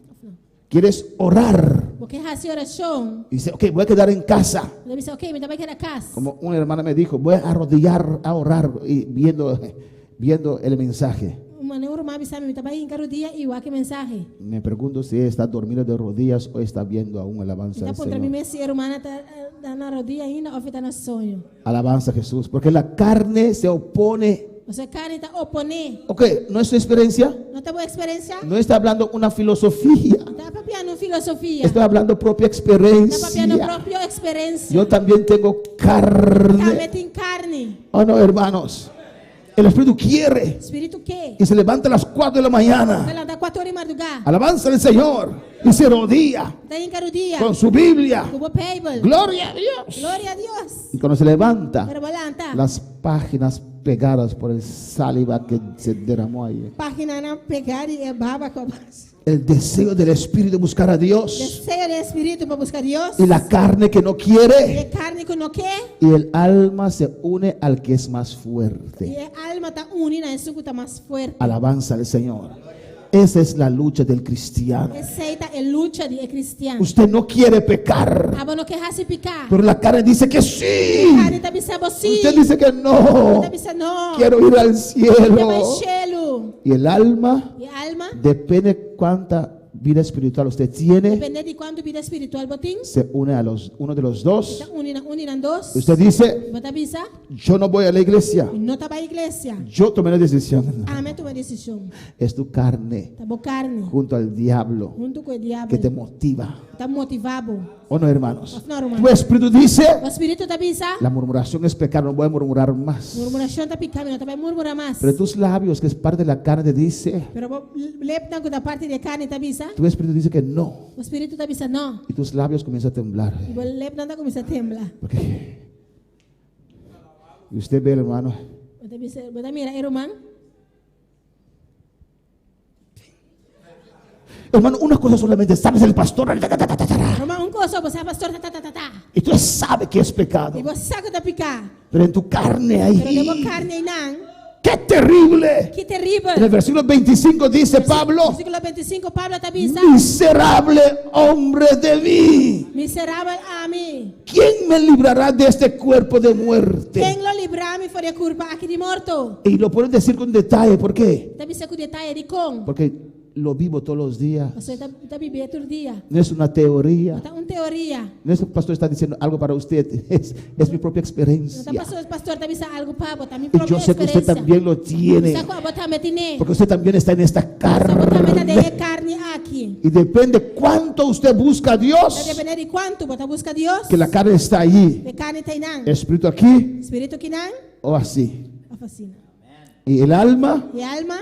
¿Quieres orar? Porque hace oração. Y dice, ok, voy a quedar en casa. Eu disse, ok, me dá que na casa. Como una hermana me dijo, voy a arrodillar a orar y viendo el mensaje. Uma neuroma bisame me tava em caro dia e o que mensagem. Me pregunto si está dormida de rodillas o está viendo aún alabanza Tá al contra mim Señor. esse hermana tá na rodilha ainda ou tá no sonho. Alabanza a Jesús. Porque la carne se opone. Você carne tá opone. Ok, no es su experiencia. Não tá boa experiência? No está hablando una filosofía. Tá papiando filosofia. Estoy hablando propia Tá papiando experiencia. própria experiência. Yo también tengo Tá carne. metendo carne. Oh no, hermanos. El Espíritu quiere Espírito que? que se levante a las 4 de la Vai mañana. lá dar 4 horas de madrugada. Alabanza al Señor. y se rodilla Tem carudia. con su Biblia. Kubo Bible. Gloria a Dios. Glória a Deus. Y cuando se levanta, Pero volanta. las páginas pegadas por el saliva que se derramó ahí. Página na pegar e baba com a base. El deseo del espíritu de buscar a Dios Desejo do Espírito para buscar Deus. y la carne que no E quiere carne que não quer. y el alma se une al que es más E fuerte. a alma está unida, isso que está mais forte. Alabanza al Señor. Esa es la lucha del cristiano. Aceita é luta de cristiano. Usted no quiere pecar, Aba não quer se picar. pero la carne dice que sí. Carne está pensando sim. Usted dice que no. Está pensando não. Quiero ir al Quer cielo. mais cielo. Y el alma E a alma, depende cuánta vida espiritual usted tiene, depende de quanto vida espiritual botin. se une a uno de los dos. Está unindo dois. Usted dice, Bota bisa. yo no voy a la iglesia, E não está para a igreja. yo tomé la decisión. Amém, toma decisão. Es tu carne Tá boa carne. junto al diablo Junto com o diabo. que te motiva. Está motivado. ¿O no, hermanos? No, hermano. Tu espíritu dice, O espírito está bisa. la murmuración es pecado, no voy a murmurar más. Murmuração está picando, não está para murmurar mais. Pero tus labios, que es parte de la carne, te dice, Pero leptan com a parte de carne está bisa. tu espíritu dice que no. O espírito está bisa não. Y tus labios comienzan a temblar. E o leptan está começa a temblar. Porque y usted ve, hermano, Bota bisa, bota mira, irmão. hermano, una cosa solamente, sabes el pastor, Irmão, coisa, você é pastor, tá. y tú sabes que es pecado, E você sabe que está picar. pero en tu carne Pero ahí, levou carne aí não. ¡qué terrible! Que terrível. En el versículo 25 dice Pablo, Versículo 25, Pablo está bisa. miserable hombre de mí, Miserável a mim. ¿quién me librará de este cuerpo de muerte? Quem lo livrar-me for a culpa aqui de morto. Y lo puedes decir con detalle, ¿por qué? Está bisa com detalhe de com. Porque lo vivo todos los días. Você está vivendo todo dia. No es una teoría. Está uma teoria. No es que el pastor está diciendo algo para usted, es mi propia Não experiencia. está pastor está bisa algo para botar minha Y própria yo sé que usted experiência. también lo tiene, Saco a botar metine. porque usted también está en esta Botar meta de carne. carne aqui. Y depende cuánto usted busca a Vai Dios, depender de quanto botar busca Deus. que la carne está allí. De carne tem não. Espíritu aquí Espírito que não. o así. A fascina. Y el alma E alma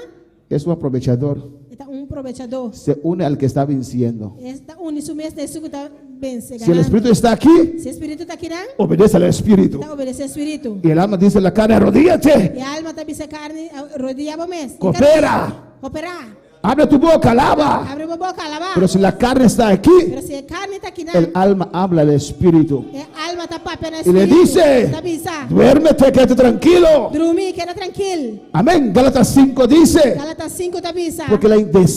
es un aprovechador. está provechador. Se une al que está venciendo. Está isso mesmo de suco está bem se Si el Espíritu está aquí, Se Espírito está aqui não. obedece al Espíritu. Está obedece ao Espírito. Y el alma dice a la carne, arrodíllate, E a alma está bisa carne rodilha bom mês. coopera, Cooperar. abre tu boca, alaba. Abre a boca, alabar. Pero si la carne está aquí, Pero se a carne está aqui não. el alma habla al Espíritu A alma está papel no y le Espírito. dice, Está bisa. duérmete, quédate tranquilo. Dormir, queda tranquilo. Amén. Gálatas 5 dice, Gálatas 5 está bisa. porque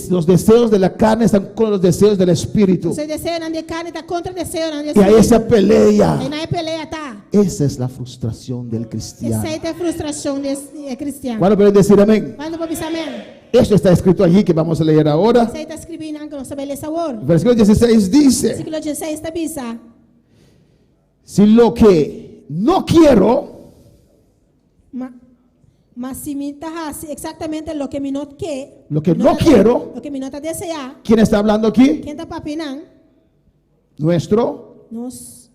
los deseos de la carne están con los deseos del Espíritu. O seu desejo não de carne está contra o desejo não de Y ahí Espírito. esa pelea. Aí não é peleia, tá? Esa es la frustración del cristiano. Essa é a frustração de cristiano. ¿Cuándo pueden decir amén? Quando vou pensar, amém? Esto está escrito allí que vamos a leer ahora. Essa aí está escrito que não sabe ler essa hora. Versículo 16 dice, Versículo 16 está bisa. si lo que no quiero, Mas se me está exatamente lo que me não quer. Lo que no quiero. Lo que me não está desejar. ¿quién está hablando aquí? Quem está papinando? Nuestro Nos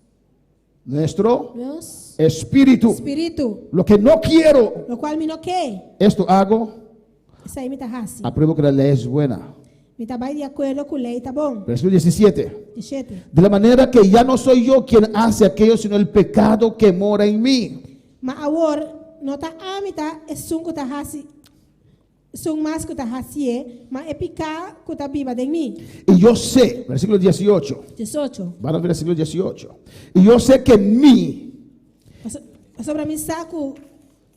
espíritu. espírito. Lo que no quiero, Lo qual me não quer. esto hago. Isso aí me está assim. Apruebo que la ley es buena. Me está bem de acordo com a lei, tá bom? Versículo 17. 17. De la manera que ya no soy yo quien hace aquello, sino el pecado que mora en mí. Mas agora, não está a mitad, é sunco tá hasi. Sung mais que tá hasi, mas é picar que tá viva de mim. Y yo sé, versículo 18. 18. Van a ver el versículo 18. Y yo sé que en mí, Sobre mim saco,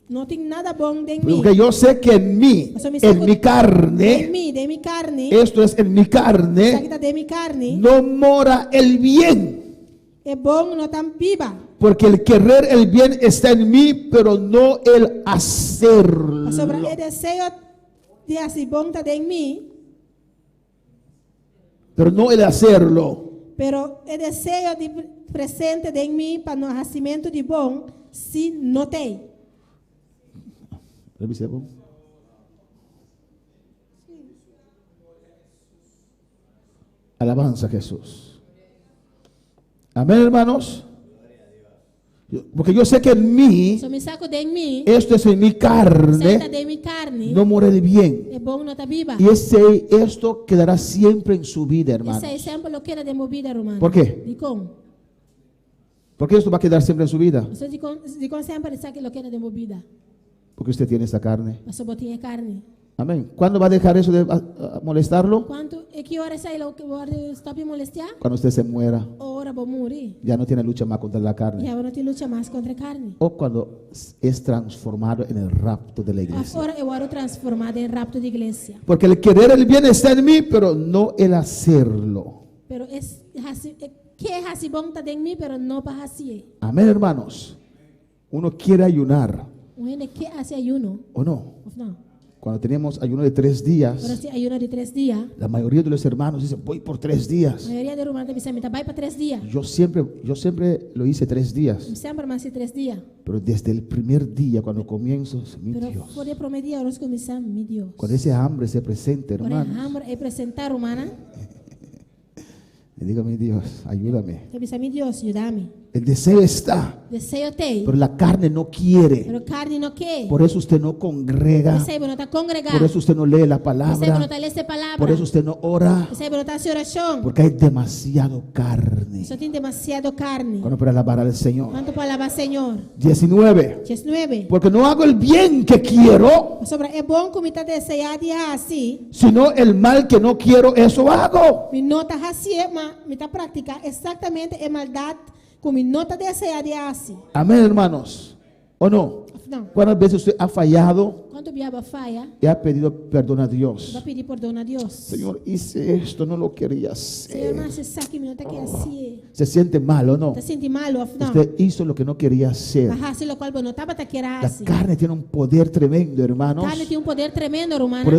não tem nada bom de mim. porque yo sé que en mí, en mi De carne, mim, de minha carne. esto es en mi Sabe carne, que tá de minha carne. no mora el bien. É bom, não tá viva. Porque el querer el bien está en mí, pero no el hacerlo. Sobre o desejo de assim bom tá de mim, Pero no el hacerlo. pero o desejo de presente de mim para no nascimento de bom, se não tem. Revisemos. Alabanza a Jesús. Amén, hermanos. Porque yo sé que en mí, So me saco de mim, esto es en mi senta carne, de mi carne, no moriré bien. é bom não tá viva. Y esto quedará siempre en su vida, hermano. Esse é sempre o que era de minha vida, Romano. Por quê? De como? ¿Por qué esto va a quedar siempre en su vida? Você de como sempre sabe o que era de minha vida. Porque usted tiene esta carne. Mas só botinha carne. Amén. ¿Cuándo va a dejar eso de molestarlo? Quanto é que hora sai o que vai stop molestar? Cuando usted se muera. Hora vou morrer. Ya no tiene lucha más contra la E carne. agora não tem luta mais contra a carne. O cuando es transformado en el rapto de la iglesia. Agora eu era transformada em rapto de igreja. Porque el querer el bien está en mí, pero no el hacerlo. Pero es que é assim bom tá em mim, pero não para assim. Amén, hermanos. Uno quiere ayunar, Gente que hace ayuno, ¿o no? of não? Cuando tenemos ayuno de 3 días, Pero se ayuno de 3 dias, la mayoría de los hermanos dicen, voy por 3 a días. maioria de romanos dizem, "Me vai para 3 dias." Yo siempre lo hice 3 días. Sempre mais 3 dias. Pero desde el primer día, cuando comienzo, mi Pero Dios, foi de primeiro dia nós começamos, meu Deus. cuando ese hambre se presente, Por hermanos, hambre é apresentar romana. le digo, mi Dios, ayúdame. Eu disse, meu Deus, ajuda-me. El deseo está, Desejo tem, pero la carne no quiere. pero carne não quer. Por eso usted no congrega. Desejo não está congregar. Por eso usted no lee la Desejo não palabra. está lendo palavra. Por eso usted no ora. Desejo não está em oração. Porque hay demasiado carne. Só tem demasiado carne. Cuando para alabar al Señor. Quanto para alabar Senhor? 19. 19. Porque no hago el bien que quiero, Sobre é bom que me está desejando assim. sino el mal que no quiero, eso hago. Me nota assim, mas me está praticar exatamente a maldade que me nota desejando assim. Amén, hermanos. ¿O no? Não. ¿Cuántas veces usted ha fallado Quando biaba falha, y ha pedido perdón a Dios? vai pedir perdão a Deus. Señor, hice esto, no lo quería Senhor, hacer. mas você sabe que me nota que assim. Se siente mal, ¿o no? Tá sentindo mal, não? Usted hizo lo que no quería hacer. Mas assim, o qual não estava tá querendo La assim. carne tiene un poder tremendo, hermanos. Carne tem poder tremendo, romana. Por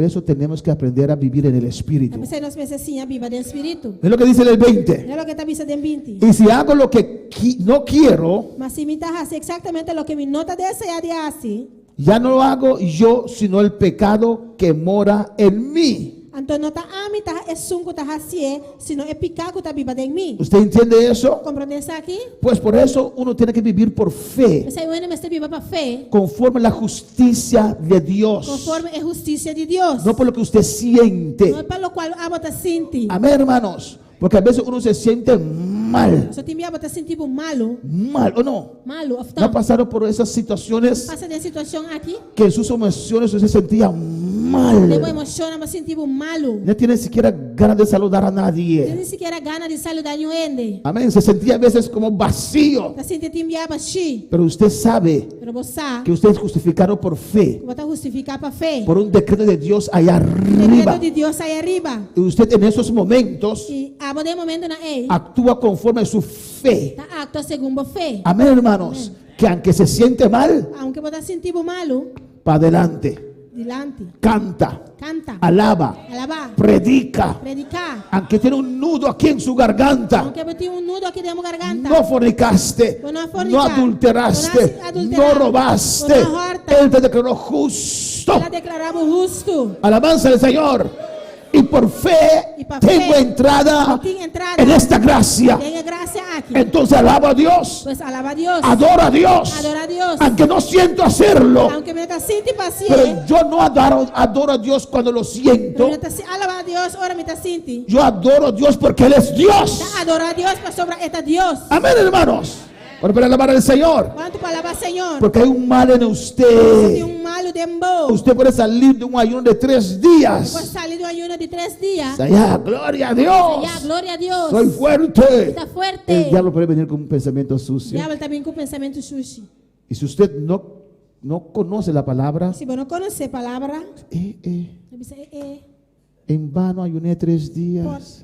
eso tenemos que aprender a vivir en el Espíritu. Você nós pensa assim, a Bíblia do Espírito. Es lo que dice el 20. É o que está dizendo em 20. Y si hago lo que no quiero, Mas se me está assim exatamente o que me nota desejando assim, ya no lo hago yo, sino el pecado que mora en mí. então não está a mim, tá é sunco, tá assim, senão é pecado que está viva em mim. ¿Usted entiende eso? Compreende isso aqui? Pues por eso uno tiene que vivir por fe, Você é me está viva para fé, conforme a la justicia de Dios. conforme a justiça de Deus. No por lo que usted siente. Não é para o qual a bota sente. Amén, hermanos. Porque a veces uno se siente mal. Só tem a bota sentindo malo, Mal, ¿o no? malo, ¿No ha então. pasado por esas situaciones Passa de situação aqui, que en sus emociones usted se sentía depois mal? emociona, mas sentindo malo. No tiene siquiera ganas de saludar a Nem nadie. sequer gana de saludar ninguém. Amén. Se sentía a veces como vacío. Tá sentindo enviar chi, Pero usted sabe pero você que usted es justificado por fe, vai justificar para fé. por un decreto de Dios allá Decreto arriba. de Deus aí arriba. Y usted en esos momentos E a de momento na ei, actúa conforme a su fe. tá acto segundo fé. Amén, hermanos. Que aunque se siente mal, Aunque você sentindo malo, para adelante. delante, Canta, canta, alaba, alabar, predica. predicar. Aunque tiene un nudo aquí en su garganta. Aunque você tem nudo aqui dentro da garganta. No fornicaste, No no fornicar, adulteraste, no adulterar, no robaste. no hurta. Él te declaró justo. Ela declarava justo. Alabanza al Señor. Y por fe Y por tengo fe, entrada tengo entrada en esta gracia. Tenha graça aqui. Entonces alabo a Dios, Pues alaba a Deus. adoro a Dios, Adora a Deus. aunque no siento hacerlo. Aunque me está sinti Pero paciente. yo no adoro a Dios cuando lo siento. Pero alaba a Deus, ora me está sinti. Yo adoro a Dios porque Él es Dios. Adora a Deus para sobre esta Deus. Amén, hermanos. Para alabar al Señor. Quanto para alabar Senhor. Porque hay un mal en Tem usted. malo dembo. Usted puede salir de un ayuno de 3 Depois días. salir do ayuno de 3 dias. Allá, gloria a Dios. Ya, glória a Deus. Soy fuerte. Está fuerte. El diablo puede venir con un pensamiento sucio. Diabo também com pensamento sushi. Y si usted no conoce la palabra, Se você não conhece a palavra, en vano ayuné 3 días.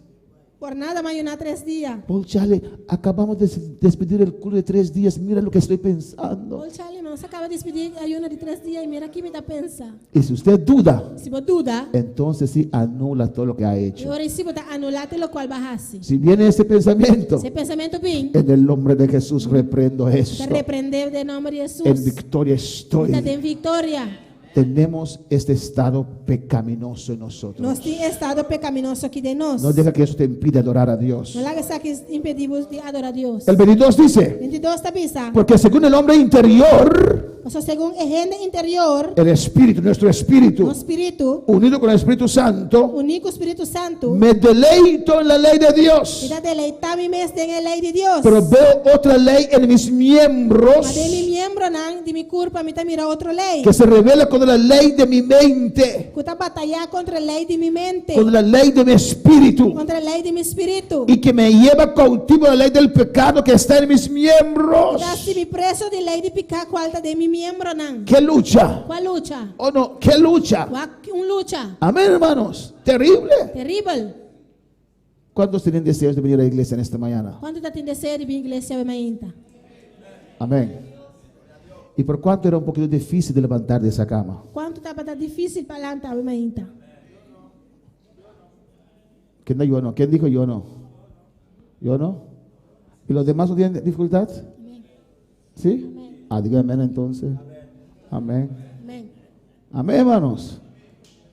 por nada mais ayunar 3 dias. Paul Charlie, acabamos de despedir el culto de 3 días. Mira lo que estoy pensando. Olha, Charlie, mas você acaba de despedir ayuno de 3 dias e mira aqui me dá pensa. Y si usted duda, Se você duda, entonces sí anula todo lo que ha eu hecho. recibo da anulate lo qual bajasse. Si viene ese pensamiento, Esse pensamento bem, en el nombre de Jesús reprendo te esto. repreender de nome de Jesus. En victoria estoy. Está em vitória. tenemos este estado pecaminoso en nosotros. Nós temos estado pecaminoso aqui de nós. No deja que eso te impida adorar a Dios. Não larga que impedimos de adorar a Deus. El 22 dice, 22 está pensando. porque según el hombre interior, O sea, según el gente interior, el espíritu, nuestro espíritu, o espírito, unido con el Espíritu Santo, único Espírito Santo, me deleito en la ley de Dios. irá deleitar-me mesmo em lei de Deus. Pero veo otra ley en mis miembros Mas de mi miembro, não, de mi culpa, me mira outra lei. que se revela contra la ley de mi mente, Que está batalhar contra a lei de mi mente, contra la ley de mi espíritu, contra a lei de mi espírito. y que me lleva cautivo a la lei del pecado que está en mis miembros. Está se me preso de lei de picar qual está de mi miembro, não. ¿Qué lucha? Qual luta? ¿O no? ¿Qué lucha? Qual luta? Amén, hermanos. Terrible. Terrível. ¿Cuántos tienen deseos de venir a la iglesia en esta mañana? Quanto está tendo desejo de vir à igreja hoje ainda? Amén. ¿Y por cuánto era un poquito difícil de levantar de esa cama? Quanto estava tá difícil para levantar hoje ainda? ¿Quién no? Yo no. ¿Quién dijo yo no? Yo no. ¿Y los demás no tienen dificultad? ¿Sí? Ah, diga amén entonces. Amén. Amém. Amén, hermanos.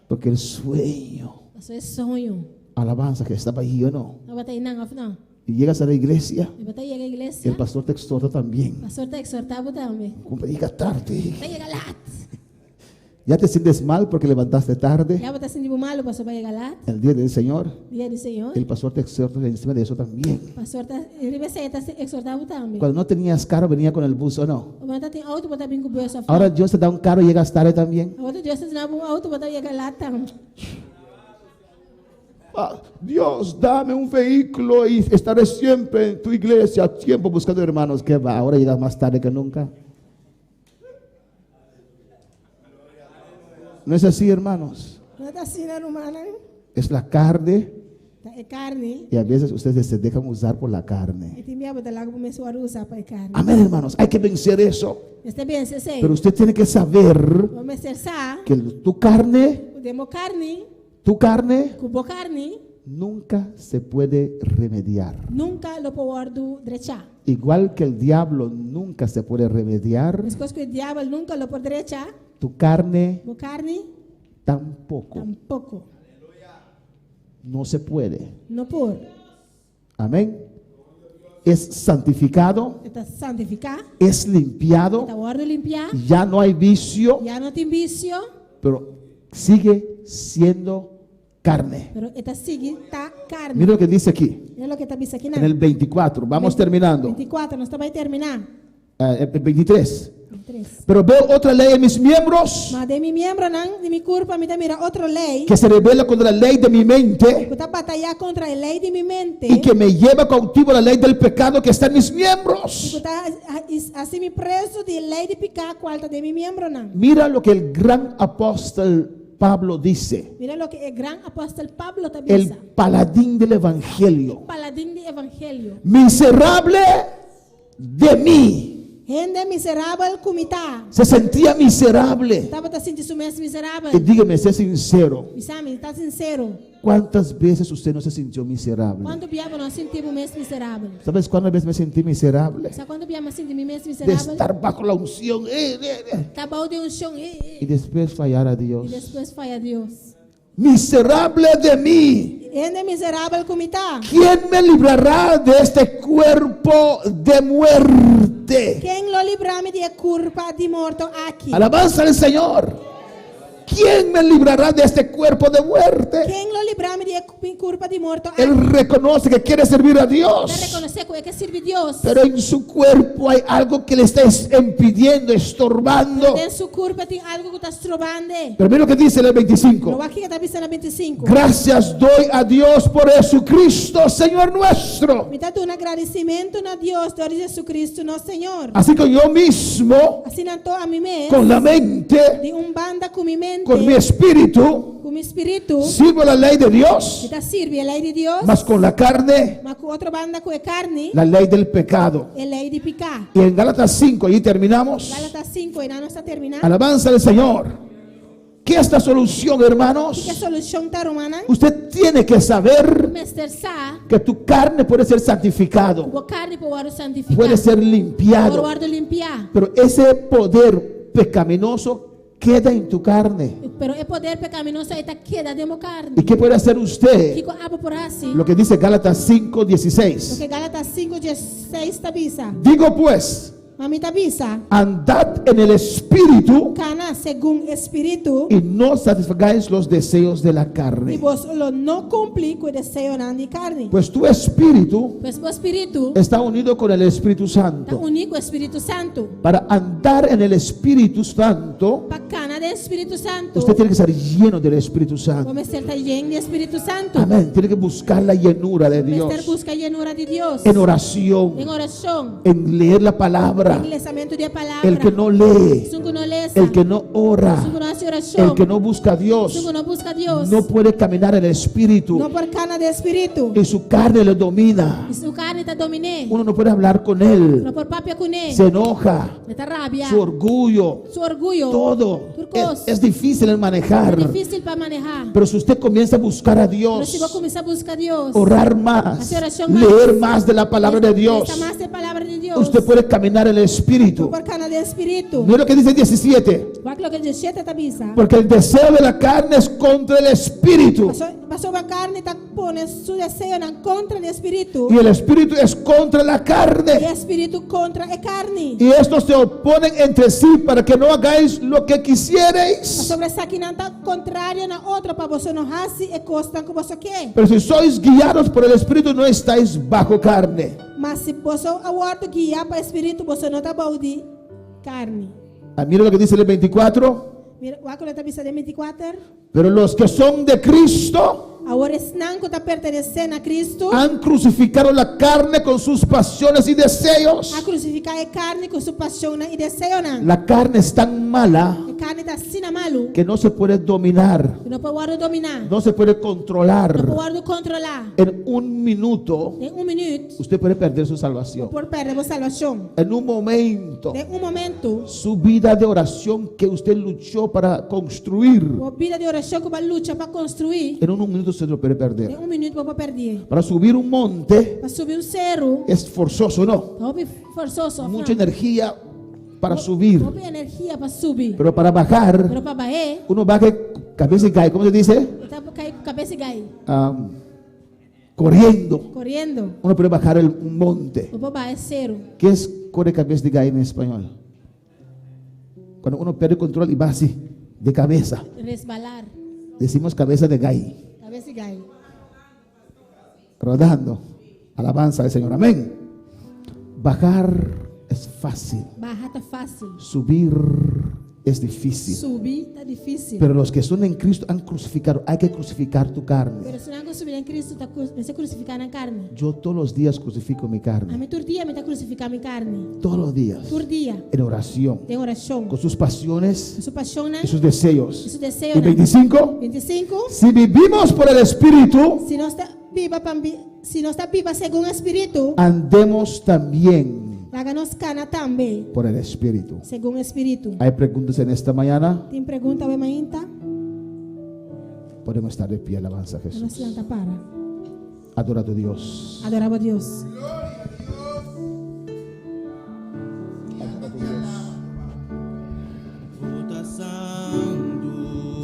Porque el sueño, Isso é sonho. alabanza que estaba ahí, ¿o no? Não vai ter não, não. Y llegas a la iglesia Eu vou ter chegar à y igreja. el pastor te exhorta también. Pastor está exortado também. Como llega tarde. Vai chegar lá. Ya te sientes mal porque levantaste tarde. Já vou estar sentindo mal, o pastor vai chegar lá. El día del Señor, Dia do Senhor. el pastor te exhorta encima de eso también. Pastor ele vai ser exortado também. Cuando no tenías carro, venía con el bus, ¿o no? O momento tem auto, botar bem com o bolso. Ahora Dios te da un carro y llegas tarde también. Agora Deus está dando auto, botar chegar lá também. Ah, Dios, dame un vehículo y estaré siempre en tu iglesia a tiempo buscando hermanos. ¿Qué va? Ahora llegas más tarde que nunca. No es así, hermanos. Não está assim, né, humana? Es la carne É carne. y a veces ustedes se dejan usar por la carne. E tem minha botar lá como começou a usar para carne. Amén, hermanos. Hay que vencer eso. Está bem, se sei. Pero usted tiene que saber Vamos ser sa. que tu carne, Demo carne. tu Cubo carne. nunca se puede remediar. Nunca lo puedo derechar. Igual que el diablo nunca se puede remediar, As coisas que o diabo nunca lo pode derechar. tu carne O carne tampoco. tampouco. No se puede. Não por. Amén. Es santificado, Está santificar. es limpiado, Está hora de limpiar. ya no hay vicio, Já não tem vício. pero sigue siendo carne. Pero está seguindo tá carne. Mira lo que dice aquí, É o que está visto aqui, en el 24. Vamos terminando. 24, nós estamos a terminar. El 23. 23. Pero veo otra ley en mis miembros Mas de mi membro, não, de mi culpa, me mira outra lei. que se revela contra la ley de mi mente Que está batalhar contra a lei de mi mente. y que me lleva cautivo a la lei del pecado que está en mis Que miembros. está assim me preso de lei de picar qual de mi membro, não. Mira lo que el gran apóstol Pablo dice, Mira lo que o grande apóstolo Pablo está el dizendo. paladín del evangelio. Paladín do evangelho. Miserable de mí. Gente miserável como está. Se sentía miserable. Estava tá sentindo mesmo miserável. Y dígame, sé sincero, E sabe, está sincero. ¿cuántas veces usted no se sintió miserable? Quando viemos nós sentimos mesmo miserável. ¿Sabes cuántas veces me sentí miserable? Sabe quando viemos sentimos mesmo De miserável? estar bajo la unción Tá bom de chão y después fallar a e Dios. depois foi a Deus. Miserable de mí. Gente miserável como está. ¿Quién me librará de este cuerpo de muerte? Quem lo librarme de culpa de morto aqui? Alabanza al Señor. ¿Quién me librará de este cuerpo de muerte? Quem lo librarme de culpa de morto Él aqui? reconoce que quiere servir a Para Dios, reconhecer que é que serve Deus. pero en su cuerpo hay algo que le está impidiendo, estorbando. Dentro sua culpa tem algo que está estrobando. Pero mira lo que dice en el 25. Lo aqui que está pensando 25. Gracias doy a Dios por Jesucristo, Señor nuestro. Me dá um agradecimento a Deus, Deus Jesus Cristo, nosso Senhor. Así que yo mismo, Assim não a mim mesmo, con la mente, de banda com minha mente, con mi espíritu, com meu espírito, sirvo la ley de Dios, me dá sirve a lei de Deus, mas con la carne, mas com outra banda com a carne, la lei del pecado. é lei de picar. Y en Gálatas 5, allí terminamos. Gálatas 5, ainda não está terminando. Alabanza al Señor. ¿Qué es esta solución, hermanos? Que a solução está romana? Usted tiene que saber Mester sa, que tu carne puede ser santificado, o carne para santificar, puede ser para limpiado, limpiar. pero ese poder pecaminoso queda en tu carne. Pero el poder pecaminoso está queda de mi carne. ¿Y qué puede hacer usted? Kiko abo por así. Lo que dice Gálatas Lo 5:16. que Gálatas 5:16 tabisa. Digo pues, Mami tabisa. andad en el espíritu Cana según espíritu. y no satisfagáis los deseos de la Y carne. vos lo no cumplí con el deseo de carne. Pues tu espíritu Pues vos espíritu está unido con el Espíritu está Santo. unido al Espíritu Santo. Para andar en el Espíritu Santo, Para cana del Espíritu Santo. usted tiene que estar lleno del Espíritu Santo. Vamos a estar lleno del Espíritu Santo. Amén. Tiene que buscar la llenura de Vamos a estar Dios busca llenura de Dios. en oración, En oración. en leer la palabra. En lanzamiento de palabra. El que no lee, Sungu no lesa. el que no ora, Sungu no hace oración. el que no busca a Dios, Sungu no busca a Dios. no puede caminar en el Espíritu No por cana del Espíritu. y su carne le domina. Y su carne está dominé. Uno no puede hablar con No él, por papia con él. se enoja, Está rabia. su orgullo, Su orgullo. todo Turcos. es difícil en Es manejar. difícil para manejar. Pero si usted comienza a buscar a Pero si vos Dios, comienzas a buscar a Dios. orar más, Hacer oración más. leer más de la palabra de Dios, Esta más de palabra de Dios. usted puede caminar en el No Espíritu. por cana del Espíritu. Mira lo que dice el 17. Guarda lo que el 17 tabisa. Porque el deseo de la carne es contra el Espíritu Pasó la carne está pone su deseo en contra del Espíritu. y el Espíritu es contra la Y el carne. Espíritu contra la carne. Y estos se oponen entre sí para que no hagáis lo que quisierais. Sobre essa aqui não está contrária na outra para você não fazer e costa que você quer. Pero si sois guiados por el Espíritu no estáis bajo carne. Mas se você aguarda guiar para o Espírito, você não está balde carne. Ah, mira lo que dice el 24. Mira, o que está dizendo 24. Pero los que son de Cristo Agora não está pertencendo a Cristo. han crucificado la carne con sus pasiones y deseos. A crucificar a carne com sua paixão e desejo. La carne es tan mala A carne está assim na malo. que no se puede dominar, Que não pode guardar dominar. no se puede Não pode controlar. guardar controlar. En un minuto Em minuto, usted puede perder su salvación. por perder a salvação. En un momento, Em momento, su vida de oración que usted luchó para construir, a vida de oração que vai lutar para construir. en un minuto se lo puede perder. Em minuto, vai perder. Para subir un monte Para subir um cerro, es forzoso, ¿no? houve forçoso. Mucha energía para subir. Houve energia para subir. Pero para bajar, Pero para baixar, uno baja cabeza y cae. ¿Cómo se dice? está para cair com a cabeça e cair. Corriendo. Correndo, Uno puede bajar un monte. o para baixar cerro. ¿Qué es correr cabeza y caer en español? Cuando uno pierde control y va así, de cabeza. Resbalar, Decimos cabeza de gay. cabeça e cair. Rodando. Alabanza al Señor. Amén. Bajar es fácil. Barrar está fácil. Subir es difícil. Subir está difícil. Pero los que son en Cristo han crucificado. Hay que crucificar tu carne. Pero se não subir em Cristo, está crucificar na carne. Yo todos los días crucifico mi A carne. mim, todo dia, me está crucificar minha carne. Todos los días. Todo dia, En oración. tem oração. Con sus pasiones Sua paixão, y sus deseos. e seu desejo. Y 25. 25. Si vivimos por el Espíritu, Se não está viva, se não está viva segundo o Espírito, andemos también láganos cana também, por el Espíritu. segundo o Espírito. Hay preguntas en esta mañana. Tem pergunta, o mainta? Podemos estar de pie. Alabanza a Não Jesús. se lanta para. Adora a tu Dios. Adorava a Deus.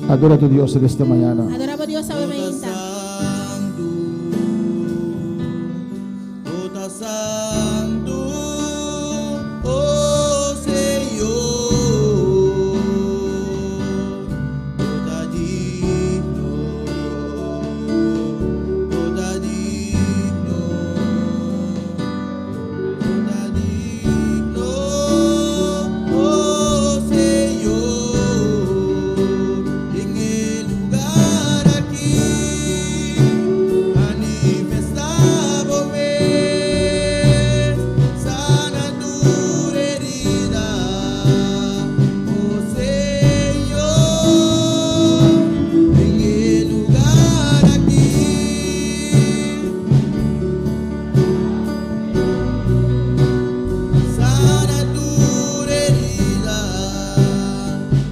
Adora a tu Dios en esta mañana. Adorava a Deus, o mainta. Toda santo, oh Senhor, toda digno, toda digno, toda digno, oh Senhor, en el lugar aquí. Manifestava-me, sana tu herida, oh Senhor, en el lugar aquí. Sana tu herida,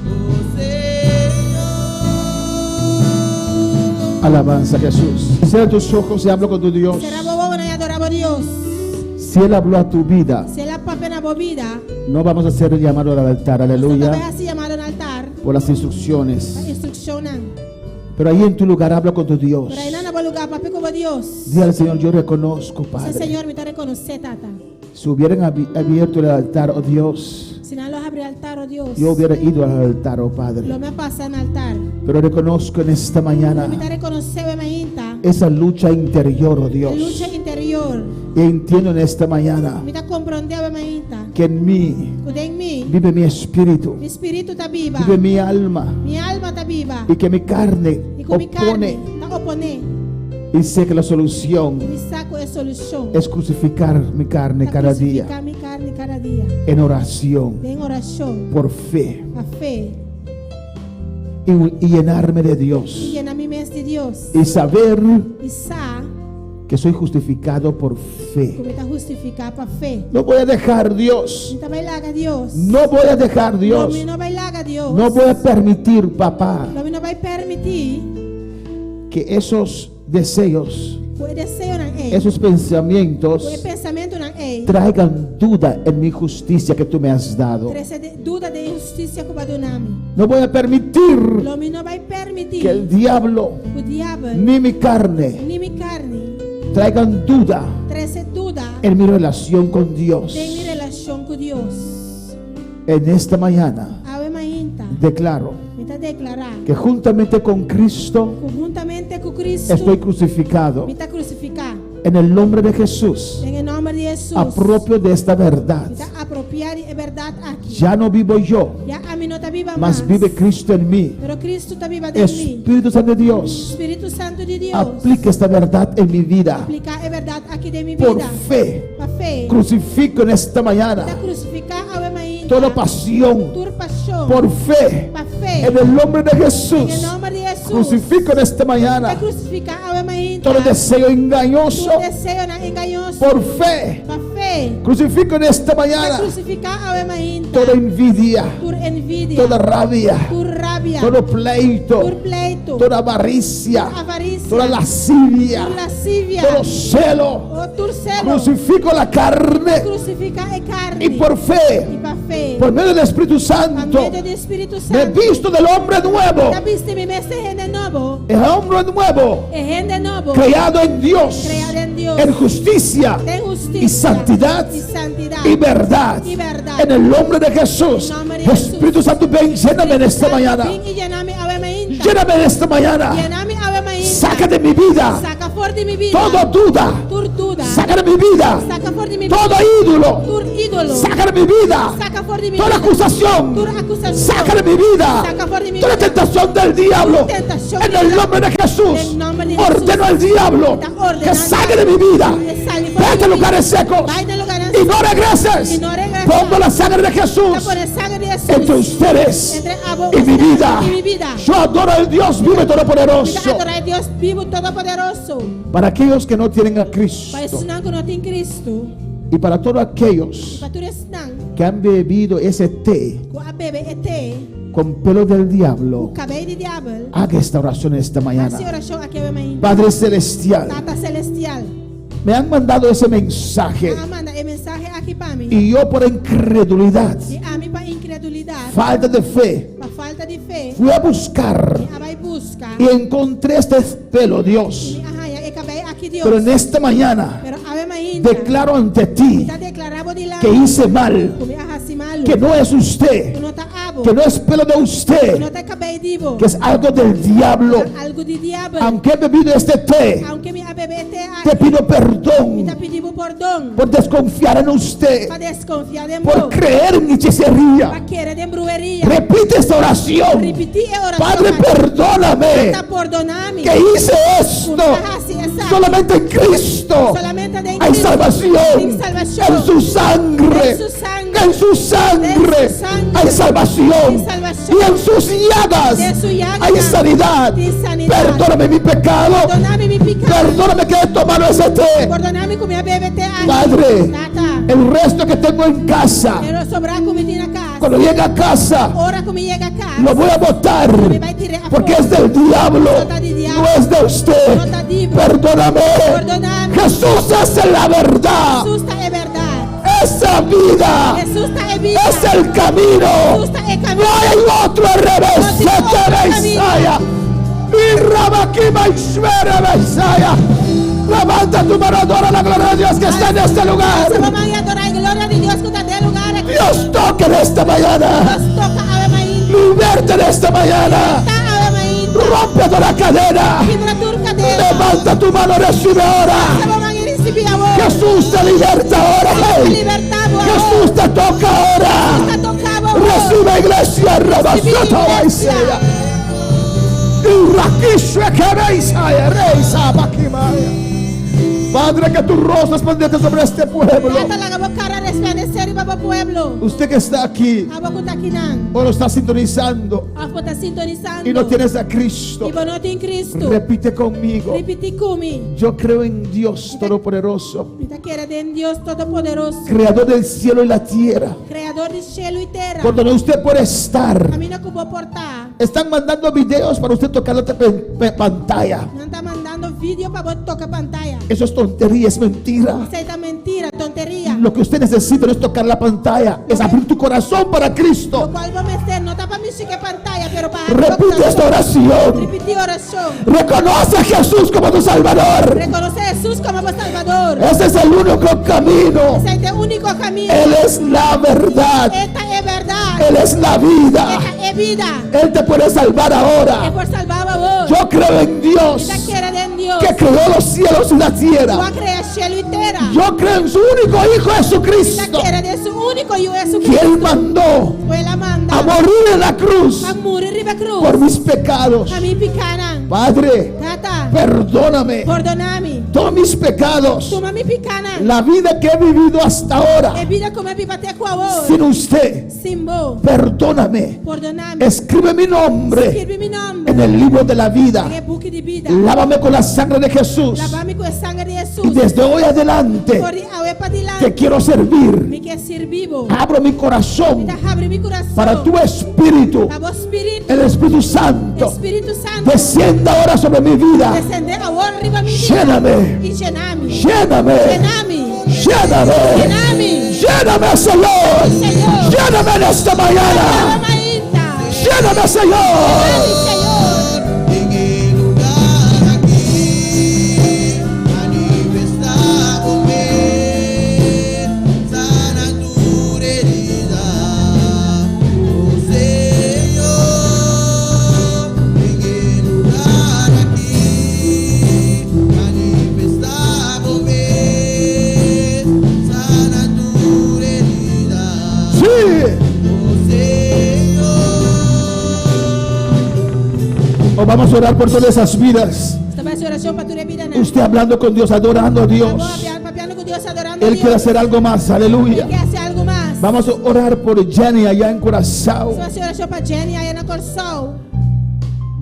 oh Senhor. Alabanza a Jesús. Cierra tus ojos y habla con tu Dios. Será bobo e adorava a Deus. Si Él habló a tu vida, Se ela papai na bobida, no vamos a hacer el llamado al altar. talvez Aleluya. assim chamado un altar, por las instrucciones. instruccionan. Pero ahí en tu lugar habla con tu Dios. Pero ahí no hay lugar, papi, como Dios. Dile al Señor, yo reconozco, Ese Padre. Señor me te reconoce, tata. Si hubieran abierto el altar, oh Dios, Si no los abre el altar, oh Dios, yo hubiera ido al altar, oh lo Padre. me pasa en altar. Pero reconozco en esta mañana Me te reconoce, me inta. esa lucha interior, oh Dios. Lucha interior. Y entiendo en esta mañana Me te comprende, me inta. que en mí Cuide en mí. vive mi espíritu, Mi espíritu está viva. vive mi alma, Mi alma está viva. y que mi carne Y con mi carne opone. está opone. Y sé que la solución Mi saco es solución. es crucificar mi carne Está cada día crucificar mi carne cada día. en oración, En oración. por fe, A fe. y llenarme de Y Dios, llena mi mes de Dios. y saber Y sa. que soy justificado por fe. Como está justificado para fe. No voy a dejar, Dios, No bailaga Dios. no voy a dejar, Dios, No bailaga Dios. no voy a permitir, papá, No va a permitir. que esos deseos, Pues deseo en él. esos pensamientos Pues pensamiento en él. traigan duda en mi justicia que tú me has dado. Trece duda de injusticia que va a donarme. No voy a permitir Lo me no va a permitir. que el diablo El diablo. ni mi carne Ni mi carne. traigan duda Trece duda. en mi relación con Dios. De mi relación con Dios. En esta mañana Ave Mainta. declaro Me está declarar. que juntamente con Cristo Conjuntamente con Cristo. estoy crucificado. Me está crucificado. En el nombre de Jesús, En el nombre de Jesús. apropio de esta verdad. Me está apropiar de verdad aquí. Ya no vivo yo, Ya a mí no está viva mas más. vive Cristo en mí. Pero Cristo está viva de mí. Espíritu Santo de Dios, Espíritu Santo de Dios. aplica esta verdad en mi vida. Aplica la verdad aquí de mi Por vida. fe, Por fe. crucifico en esta mañana Está crucificado a Mainta. toda pasión. Tu pasión. Por fe, Por fe. en el nombre de En Jesús, el nombre de Jesús. crucifico en esta Está mañana crucificado a Mainta. todo deseo engañoso. Tu deseo no engañoso. Por fe, Por fe. crucifico en esta Está mañana crucificado a Mainta. toda envidia, Tu envidia. toda rabia, Tu rabia. todo pleito, Tu pleito. toda avaricia, Tu avaricia. toda lascivia, Tu lascivia. todo celo. O tu celo. Crucifico la carne Crucifica la carne. y por fe, Y por fe. por medio del Espíritu Por Santo, medio del Espíritu me he Santo. visto del hombre nuevo, ¿Ya viste mi mensaje de nuevo? el hombre nuevo, Es gente nuevo. creado en Dios, Creado en Dios. en justicia De justicia. y santidad Y santidad. y verdad. Y verdad. En el nombre de Jesús, En el nombre de Jesús. Espíritu Santo, ven, lléname en esta mañana. Ven y lléname a Mainta. Lléname en esta mañana. Lléname a Mainta. Saca de mi vida Saca fuera de mi vida. toda duda. Tu duda. Saca de mi vida Saca fuera de mi vida. todo ídolo. Tu ídolo. Saca de mi vida Saca fuera de mi toda vida. acusación. Tu acusación. Saca de mi vida Saca fuera de mi toda vida. tentación del diablo. Tentación En del el diablo. nombre de Jesús, En el nombre de Jesús. ordeno al diablo Está ordenando. que salga de mi vida. Que salga fuera Vete de a mi lugares vida. secos Vaya a lugares y no regreses. Y no regreses. Pongo la sangre de Jesús Por el sangre de Jesús. entre ustedes Entre ambos y mi vida. y mi vida. Yo adoro al Dios vivo y todopoderoso. Mira, adorar a Dios vivo todopoderoso. Para aquellos que no tienen a Cristo Para isso não que não tem Cristo. y para todos aquellos Para tudo isso não. que han bebido ese té Com a bebê ET. con pelo del diablo, O cabelo de diabo. haga esta oración esta A mañana. oração aqui é uma Padre Celestial, Tata Celestial. me han mandado ese mensaje Manda a mensagem aqui para mim. y yo por incredulidad, E a mim para incredulidade. falta de fe, Para falta de fé. fui a buscar A vai buscar. y encontré este pelo, Dios. E arranha. E cabelo aqui Deus. Pero en esta mañana Pero a ainda. declaro ante ti Está declarado de lá. que hice mal, Como assim malo. que no es usted, Que não está abo. que no es pelo de Que usted, não está cabelo divo. que es algo del diablo. Algo de diabo. Aunque he bebido este té, Aunque me a bebê ET te aqui. pido perdón Está pedindo perdão. por desconfiar en usted, Para desconfiar de por mim. creer en hechicería. Para querer de brujeria. Repite esta oración. Repetir a oração. Padre, perdóname Está perdonando. que hice esto. Solamente en Cristo Solamente de hay salvación. Tem salvação. En su sangre. En su sangre. En su sangre En su sangre. hay salvación. Hay salvación. Y en sus llagas De su llaga hay sanidad. tem sanidade. Perdóname mi pecado. Perdoname mi pecado. Perdóname que he tomado ese té. Perdoname com minha bebê aqui. Padre, Tata. el resto que tengo en casa, Quero sobrar comida na casa. cuando llegue a casa, Ora como chega a casa. lo voy a botar. Me vai tirar a Porque fora. es del diablo, Nota de diablo. no es de usted. Nota de diablo. Perdóname. Perdóname. Jesús es la verdad. Jesus é verdade. es la vida, Jesús está en vida. es el camino. Jesús está en No camino. hay otro al revés. No tiene otro Messiah. Y Rabaquima y Shmera Messiah. Levanta tu mano, adora la gloria de Dios que está en este lugar. Se vamos a adorar la gloria de Dios que está en el lugar aquí. Dios toca en esta mañana. Dios toca Ave Maín. Liberta en esta mañana. Está Ave Maín. Rompe toda la cadena. Libra tu cadena. Levanta tu mano, recibe Se ahora. vamos a recibir ahora. Jesús te liberta ahora. Jesús te Hey. liberta ahora. Jesús te toca ahora. Está tocado ahora. Recibe iglesia, Rabasota Baisea. Y Rakishwe Kebeisaya, Reisa Bakimaya. Padre, que tu rostro resplandezca sobre este pueblo. Trata la cara resplandecer y baba pueblo. Usted que está aquí Abacutaquinan. o lo está sintonizando Está sintonizando. y no tienes a Cristo, Y bueno, en Cristo. repite conmigo. Repite conmigo. Yo creo en Dios Todopoderoso, Ahorita quiere de Dios Todopoderoso. Creador del cielo y la tierra, Creador de cielo y tierra. por donde usted puede estar. Camina como portar. Están mandando videos para usted tocar la pantalla. No está mandando vídeo para vos tocar pantalla. Eso es tontería, es mentira. Esa es mentira, tontería. Lo que usted necesita no es tocar la pantalla, es abrir tu corazón para Lo Cristo. cual vamos a hacer, no está para mí que pantalla, pero para Repite esta oración. Repite oración. Reconoce a Jesús como tu Salvador. Reconoce a Jesús como vuestro Salvador. Ese es el único camino. Ese es el único camino. Él es la verdad. Esta es verdad. Él es la vida. Esta es vida. Él te puede salvar Es ahora. por salvar a vos. Yo creo en Dios Esta quiere de Dios. que creó los cielos y la Tú tierra. vas a crear cielo y tierra. Yo creo en su único Hijo Esta Jesucristo, quiere de su único yo que Jesucristo. Él mandó Fue la manda. a morir en la cruz A morir riba cruz. por mis pecados. A mí picanan. Padre, Tata. perdóname Perdoname. todos mis pecados, Toma mi picanan. la vida que he vivido hasta ahora Es vida como vivate con vos. sin usted. Sin vos. Perdóname. Perdoname. Escribe mi nombre Escribe mi nombre. en el libro de la vida. En el buque de vida. Lávame con la sangre de Jesús. Lavame con la sangre de Jesús. Y desde hoy adelante Por ahora para te adelante. quiero servir. Me quiero ser vivo. Abro mi corazón Abre mi corazón. para tu espíritu. Para vos espíritu. El Espíritu Santo Espíritu Santo. descienda ahora sobre mi vida. Descender ahora arriba mi vida. Lléname. Y llename. Lléname. Llename. Lléname. Llename. Lléname, Señor. Señor. Lléname en esta mañana. Lléname, Señor. En el lugar aquí, manifestándome, sana tu herida, oh Señor. En el lugar aquí, manifestándome, sana tu herida, Sí. oh Señor. O vamos a orar por todas esas vidas. Esta va a ser oración para tu vida. ¿No? Usted hablando con Dios, adorando a Dios. Vamos a papiando con Dios, adorando a Él Dios. quiere hacer algo más. Él Aleluya. quiere hacer algo más. Vamos a orar por Jenny allá en Curazao. Esta va a ser oración para Jenny allá en el Corzao.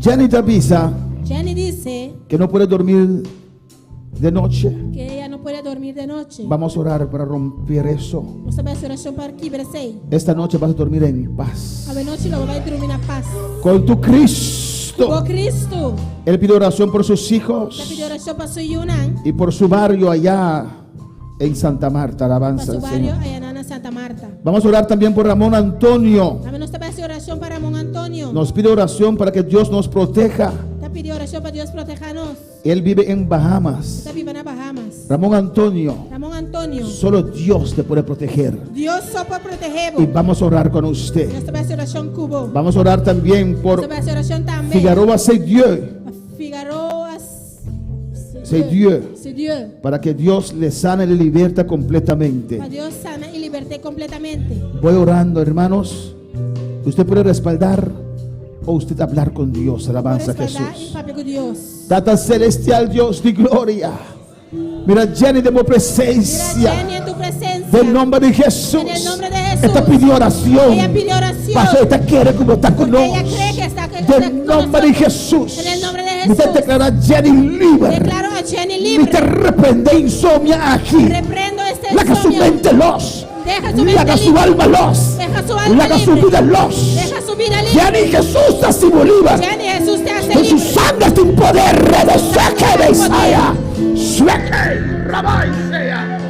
Jenny te avisa Jenny dice que no puede dormir de noche. que ella no puede dormir de noche. Vamos a orar para romper eso. Esta va a ser oración para Kibrasei. Esta noche vas a dormir en paz. A noche lo va a dormir en paz. Con tu Oh Cristo. Cristo. Él pide oración por sus Te hijos pidió oración para su Yunan. y por su barrio allá en Santa Marta. Para Alabanza su al barrio Señor. allá en Santa Marta. Vamos a orar también por Ramón Antonio. También nos va a hacer oración para Ramón Antonio. Nos pide oración para que Dios nos proteja. Te pidió oración para Dios protegernos. Él vive en Bahamas. Está viva en Bahamas. Ramón Antonio, Ramón Antonio. solo Dios te puede proteger. Dios sopa proteger. Y vamos a orar con usted. Esta va a ser oración Cubo. Vamos a orar también Esta por va a ser oración también. Figueroa C'est Dieu. Figueroa. C'est Dieu. C'est Dieu. Para que Dios le sane y le liberta completamente. Para Dios sana y liberte completamente. Voy orando, hermanos. Usted puede respaldar o usted hablar con Dios. Alabanza a Respaldar y Jesús. papi con Dios. Tata celestial, Dios de gloria. Mira, Jenny, de mi Mira, presencia. Jenny, en tu presencia. Del nombre de Jesús. En el nombre de Jesús. Esta pidió oración. Ella pidió oración. Pastor, esta quiere como está con Porque ella nosotros. cree que está con Del nombre de nosotros. Jesús. En el nombre de Usted Jesús. declara a Jenny libre. Declaro a Jenny Y te libre. reprende insomnia aquí. Reprendo este La que su insomnio. mente los. Deja su La mente que su libre. alma los. Deja su alma La que su libre. vida los. Deja su vida libre. Jenny, Jesús te hace libre. Jenny, Jesús te hace En su libre. sangre sin poder de seque de Isaías. Sueque, Rabá Isaías.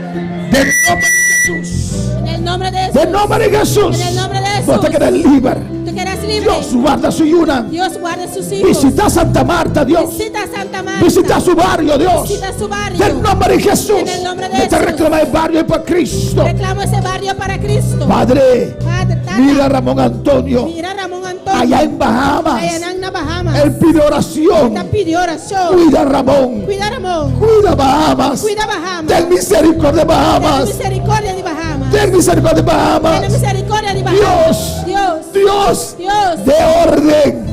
Del nombre de Jesús. nombre de Jesús. En el nombre de Jesús. En el nombre de Jesús. Vos te quedas libre. Tú quedas libre. Dios guarda su yuna. Dios guarde sus hijos. Visita Santa Marta, Dios. Visita Santa Marta. Visita su barrio, Dios. Visita su barrio. En el nombre de Jesús. En el nombre de Yo te Jesús. reclamo el barrio para Cristo. Reclamo ese barrio para Cristo. Padre, Padre, Tata. mira a Ramón Antonio. Mira a Ramón Antonio. Allá en Bahamas. Allá en Bahamas. Él pide oración. Él pidió oración. Cuida a Ramón. Cuida a Ramón. Cuida a Bahamas. Cuida a Bahamas. Ten misericordia de Ten Bahamas. misericordia de Bahamas. Ten misericordia de Ten Bahamas. misericordia de Bahamas. Dios. Dios. Dios. Dios. De orden.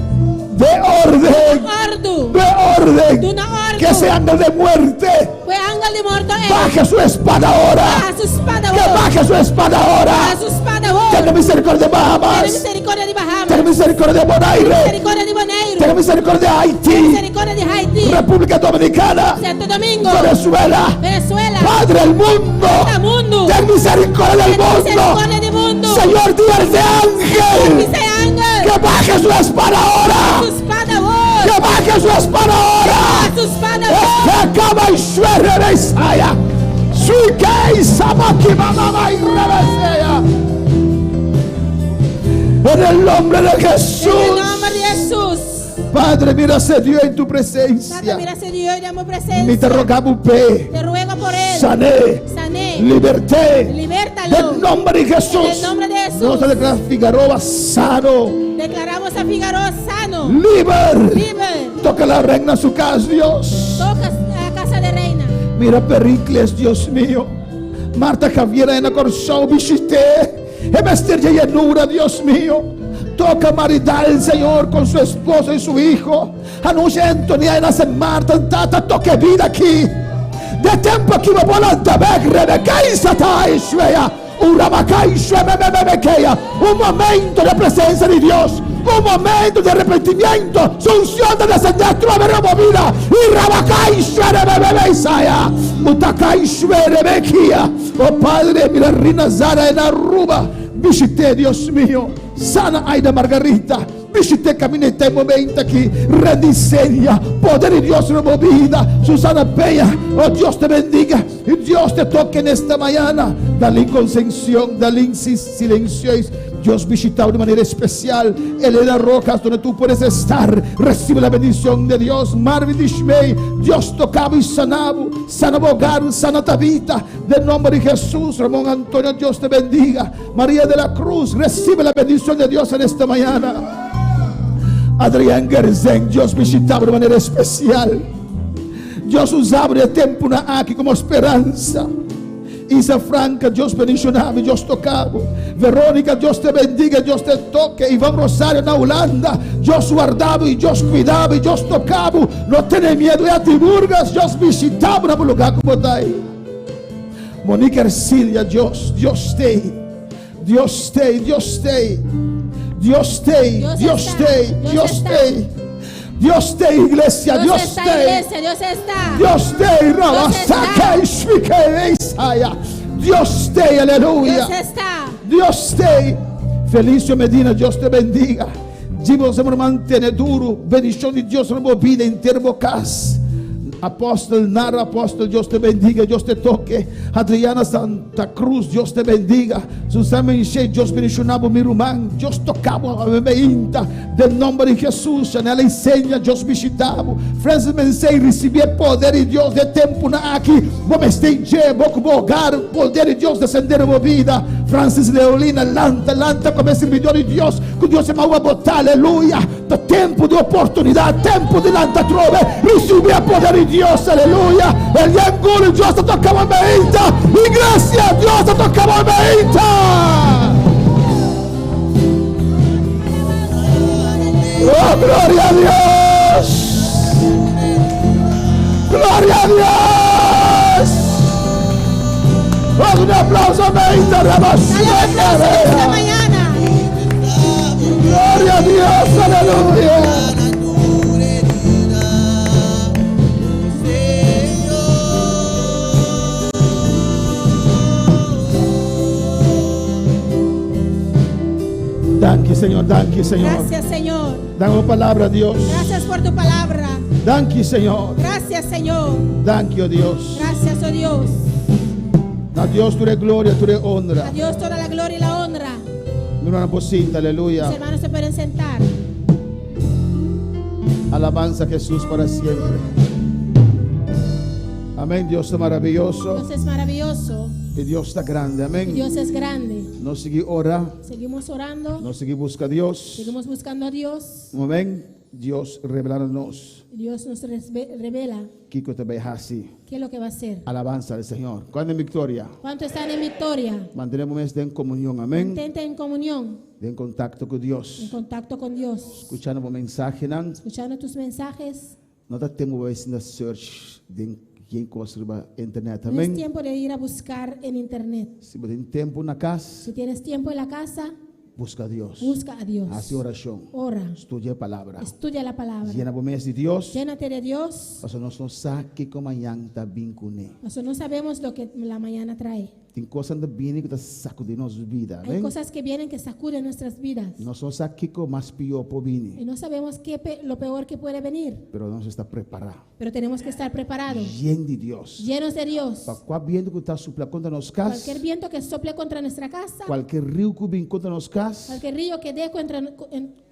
De orden. Ordu. De orden. De una orden. Que ese ángel de muerte Fue ángel de muerto él. baje su espada ahora. Baja su espada Que ahora. baje su espada ahora. Baja su espada ahora. Ten misericordia de Ten Bahamas. misericordia de Bahamas. Ten misericordia de Bonaire. Misericordia de Bonaire. Ten misericordia de Haití. Misericordia de Haití. República Dominicana. Santo Domingo. Venezuela. Venezuela. Padre del mundo. Cada mundo. Ten misericordia del Ten mundo. misericordia del mundo. Señor, Dios de ángel. Dice ángel. Que baje su espada ahora. Su espada ahora. Que baje su espada ahora. Baja su espada ahora. Que acaba y suere de Isaya. Suike y samaki mamá y rebesea. En el nombre de En el Jesús. nombre de Jesús. Padre, mira, se dio en tu Padre, presencia. mira, se dio y damos Y te presencia. rogamos, pe. Te ruego por él. Sané. Sané. Liberté. Libértalo. En el nombre de Jesús. En el nombre de Jesús. Nos declara Figueroa sano. Declaramos a Figueroa sano. Libre. Libre. Toca la reina su casa, Dios. Toca a la casa de reina. Mira Pericles, Dios mío. Marta Javiera en la Corsó, visité. Emester de llenura, Dios mío. Toca maridal, Señor, con su esposo y su hijo. Anuncia Antonia en la Marta, tata, toque vida aquí. De tiempo aquí me volante, Rebeca y Satai, Shwea. Un momento de presencia de Dios. Un momento de arrepentimiento. Su unción de descender, tu haber removida. Y Rabakai Shwere Bebe Isaya. Mutakai Shwere Bekia. Oh Padre, mira Rina Zara en Aruba. Visité, Dios mío. Sana Aida Margarita. Visité Caminete momento aquí. Rediseña. Poder de Dios removida. Susana Peña. Oh Dios te bendiga. Y Dios te toque en esta mañana. Dale concesión. Dale silencio. Dios visitado de manera especial. Elena Rojas, donde tú puedes estar. Recibe la bendición de Dios. Marvin Dishmei. Dios tocaba y sanaba. Sana Bogar, sana Tabita. Del nombre de Jesús. Ramón Antonio, Dios te bendiga. María de la Cruz, recibe la bendición de Dios en esta mañana. Adrián Gerzen, Dios visitaba de manera especial. Dios usaba el tiempo aquí como esperanza. Isa Franca, Dios bendicionaba, Dios tocaba. Verónica, Dios te bendiga, Dios te toque. Iván Rosario en Holanda, Dios guardaba y Dios cuidaba y Dios tocaba. No tiene miedo de Atiburgas, Dios visitaba en un lugar como ahí. Mónica Ercilia, Dios te. Dios te, Dios te. Dios te, Dios te, Dios te. Dios te, iglesia, Dios está, te. iglesia, Dios está. Dios te, Rabasaka y Shvike Isaya. Dios te, aleluya. Dios está. Dios te. Felicio Medina, Dios te bendiga. Dios se mantiene duro. Bendición de Dios removida en Terbocas. Apóstol Nara, apóstol, Dios te bendiga, Dios te toque. Adriana Santa Cruz, Dios te bendiga. Susana Enche, Dios bendicionaba mi rumán. Dios tocaba a meinta. Del nombre de Jesús, Chanela enseña, Dios visitaba. Francis Mensei, recibia poder de Dios de tempo na aqui. Vamos estender, boco bogar, poder de Dios descender a vida. Francis Leolina, lanta, como servidor de Dios. Que Deus se mau a botar, aleluia. Do tempo de oportunidade, tempo de lanta trove. Recibia poder de Dios, aleluya. El Yangul, Dios te tocaba en Meita. Iglesia, Dios te tocaba en Meita. Oh, gloria a Dios. Gloria a Dios. Oh, un aplauso a Meita, Dale un aplauso esta mañana. Gloria a Dios, aleluya. Danke, Señor, danke, Señor. Gracias, Señor. Damos palabra a Dios. Gracias por tu palabra. Danke, Señor. Gracias, Señor. Danke, oh Dios. Gracias, oh Dios. A Dios tú eres gloria, tú eres A honra. Dios toda la gloria y la honra. Mi hermana Posita, Los aleluya. hermanos se pueden sentar. Alabanza a Jesús para siempre. Amén. Dios es maravilloso Dios es maravilloso. y Dios está grande. Amén. Dios es grande. No sigue ora, Seguimos orando. no sigue busca a Dios. Seguimos buscando a Dios. Amén. Dios revelanos. Dios nos revela Kiko te ve así. qué es lo que va a hacer. Alabanza al Señor. Cuando en victoria, ¿Cuántos están en victoria? mantenemos en comunión. Amén. Mantente en comunión, En contacto con en Dios. contacto con Dios. Escuchando un mensaje, ¿no? Escuchando tus mensajes. No te temo a search de quem conserva internet. No es Amén. tiempo de ir a buscar en internet. Si você tem tempo na casa, Si tienes tiempo en la casa, busca a Deus. busca a Dios. Hace oração. Ora. Estudia a palavra. Estudia la palabra. Llena o mês de Deus. Llénate de Dios. Para nós não sabe que amanhã está bem com ele. Nosotros no sabemos lo que la mañana trae. Tem coisas que bem que está sacudindo nossa vida. Hay Amém. cosas que vienen que sacuden nuestras vidas. Nós não sabemos que mais pior por vir. Y no sabemos lo peor que puede venir. Pero nós está preparado. Pero tenemos que estar preparados. Lleno de Deus. Llenos de Dios. Para qual viento que está soprando contra nós casas. Cualquier viento que sople contra nuestra casa. Qualquer rio que vem contra nós casas. Cualquier río que dé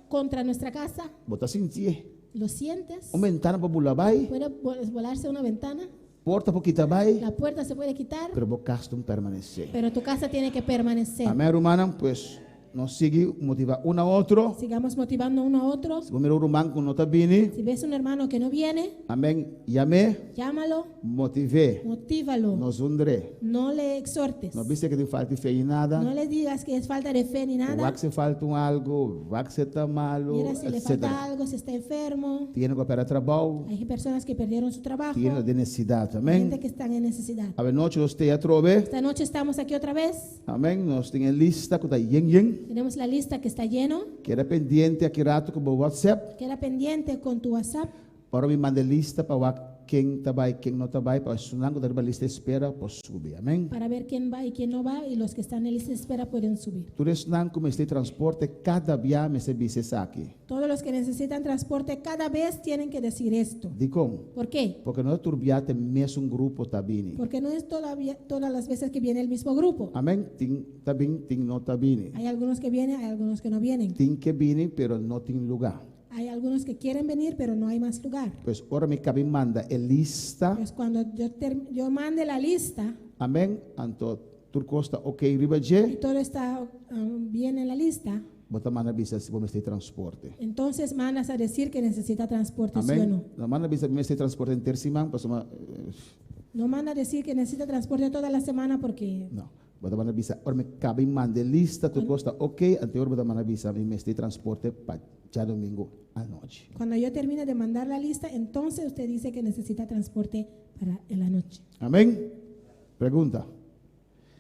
contra nuestra casa. Bota sentir. ¿Lo sientes? Uma ventana para pular vai. Puede volarse una ventana. Porta para quitar vai. La puerta se puede quitar. Pero vos castum permanecer. Pero tu casa tiene que permanecer. Amém, hermana? Pues nos sigue motivar uno a otro. Sigamos motivando uno a otro. Si vos miras un hermano que no está bien, Si ves un hermano que no viene, amén, llamé, llámalo, motivé, motívalo. nos hundré. No le exhortes. No viste que te falta fe y nada. No le digas que es falta de fe ni Va nada. que se falta algo, va que se está malo, Mira si le falta etc. algo, si está enfermo. Tiene que operar trabajo, Hay personas que perdieron su trabajo. tiene de necesidad, Gente amén. que están en necesidad. A ver, noche nos te atrove, Esta noche estamos aquí otra vez. amén. Nos tiene lista que está yen, Tenemos la lista que está lleno. que era pendiente aqui rato com o WhatsApp. Queda pendiente con tu WhatsApp. Para me mandar lista para quem está bem, quem não está bem, para estudar com a lista de espera, para subir, amém. Para ver quién va y quién no va. Y los que están en lista de espera pueden subir. Tu estudando como este transporte, cada dia me serviços aqui. Todos los que necesitan transporte cada vez tienen que decir esto. De como? ¿Por qué? Porque não é turbiate mesmo grupo está bem. Porque no es todas las veces que viene el mismo grupo. Amém? Tem está bem, tem não está bem. Hay algunos que vienen, hay algunos que no vienen. Tem que vir, pero não tem lugar. Hay algunos que quieren venir, pero no hay más lugar. Pues ahora me cabe manda a lista, Pues cuando yo mande la lista amém? Anto tu costa ok riba y je, todo está bien en la lista, bota manda visa se vamos ter transporte. entonces mandas a decir que necesita transporte, ¿sí o Amém? no? Não manda visa me ter transporte em tercimão, pues No manda a decir que necesita transporte toda la semana porque não. Bota manda visa, ahora me cabe manda lista tu costa ok, anterior bota manda visa me ter transporte para já domingo à noite. cuando yo termine de mandar la lista, entonces usted dice que necesita transporte para en la noche. Amém? Pergunta.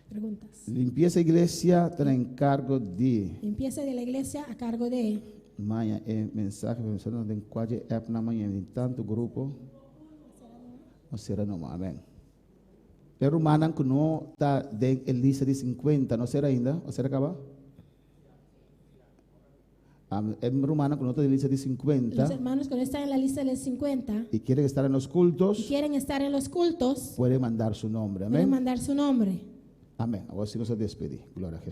Preguntas. Limpieza igreja está em cargo de Limpieza de la iglesia a cargo de manhã mensagem pensando em qual app na manhã em tanto grupo. Não será não, amém. É romana que não está em lista de 50, não será ainda? Ou será acabar? É romana que não está em lista de los 50 hermanos que no están en la lista de los 50 e querem estar nos y cultos, quieren estar en los cultos, puede mandar su nombre, pueden amém? mandar su nombre. Amém. Agora sim nos despedimos. Glória a Jesus.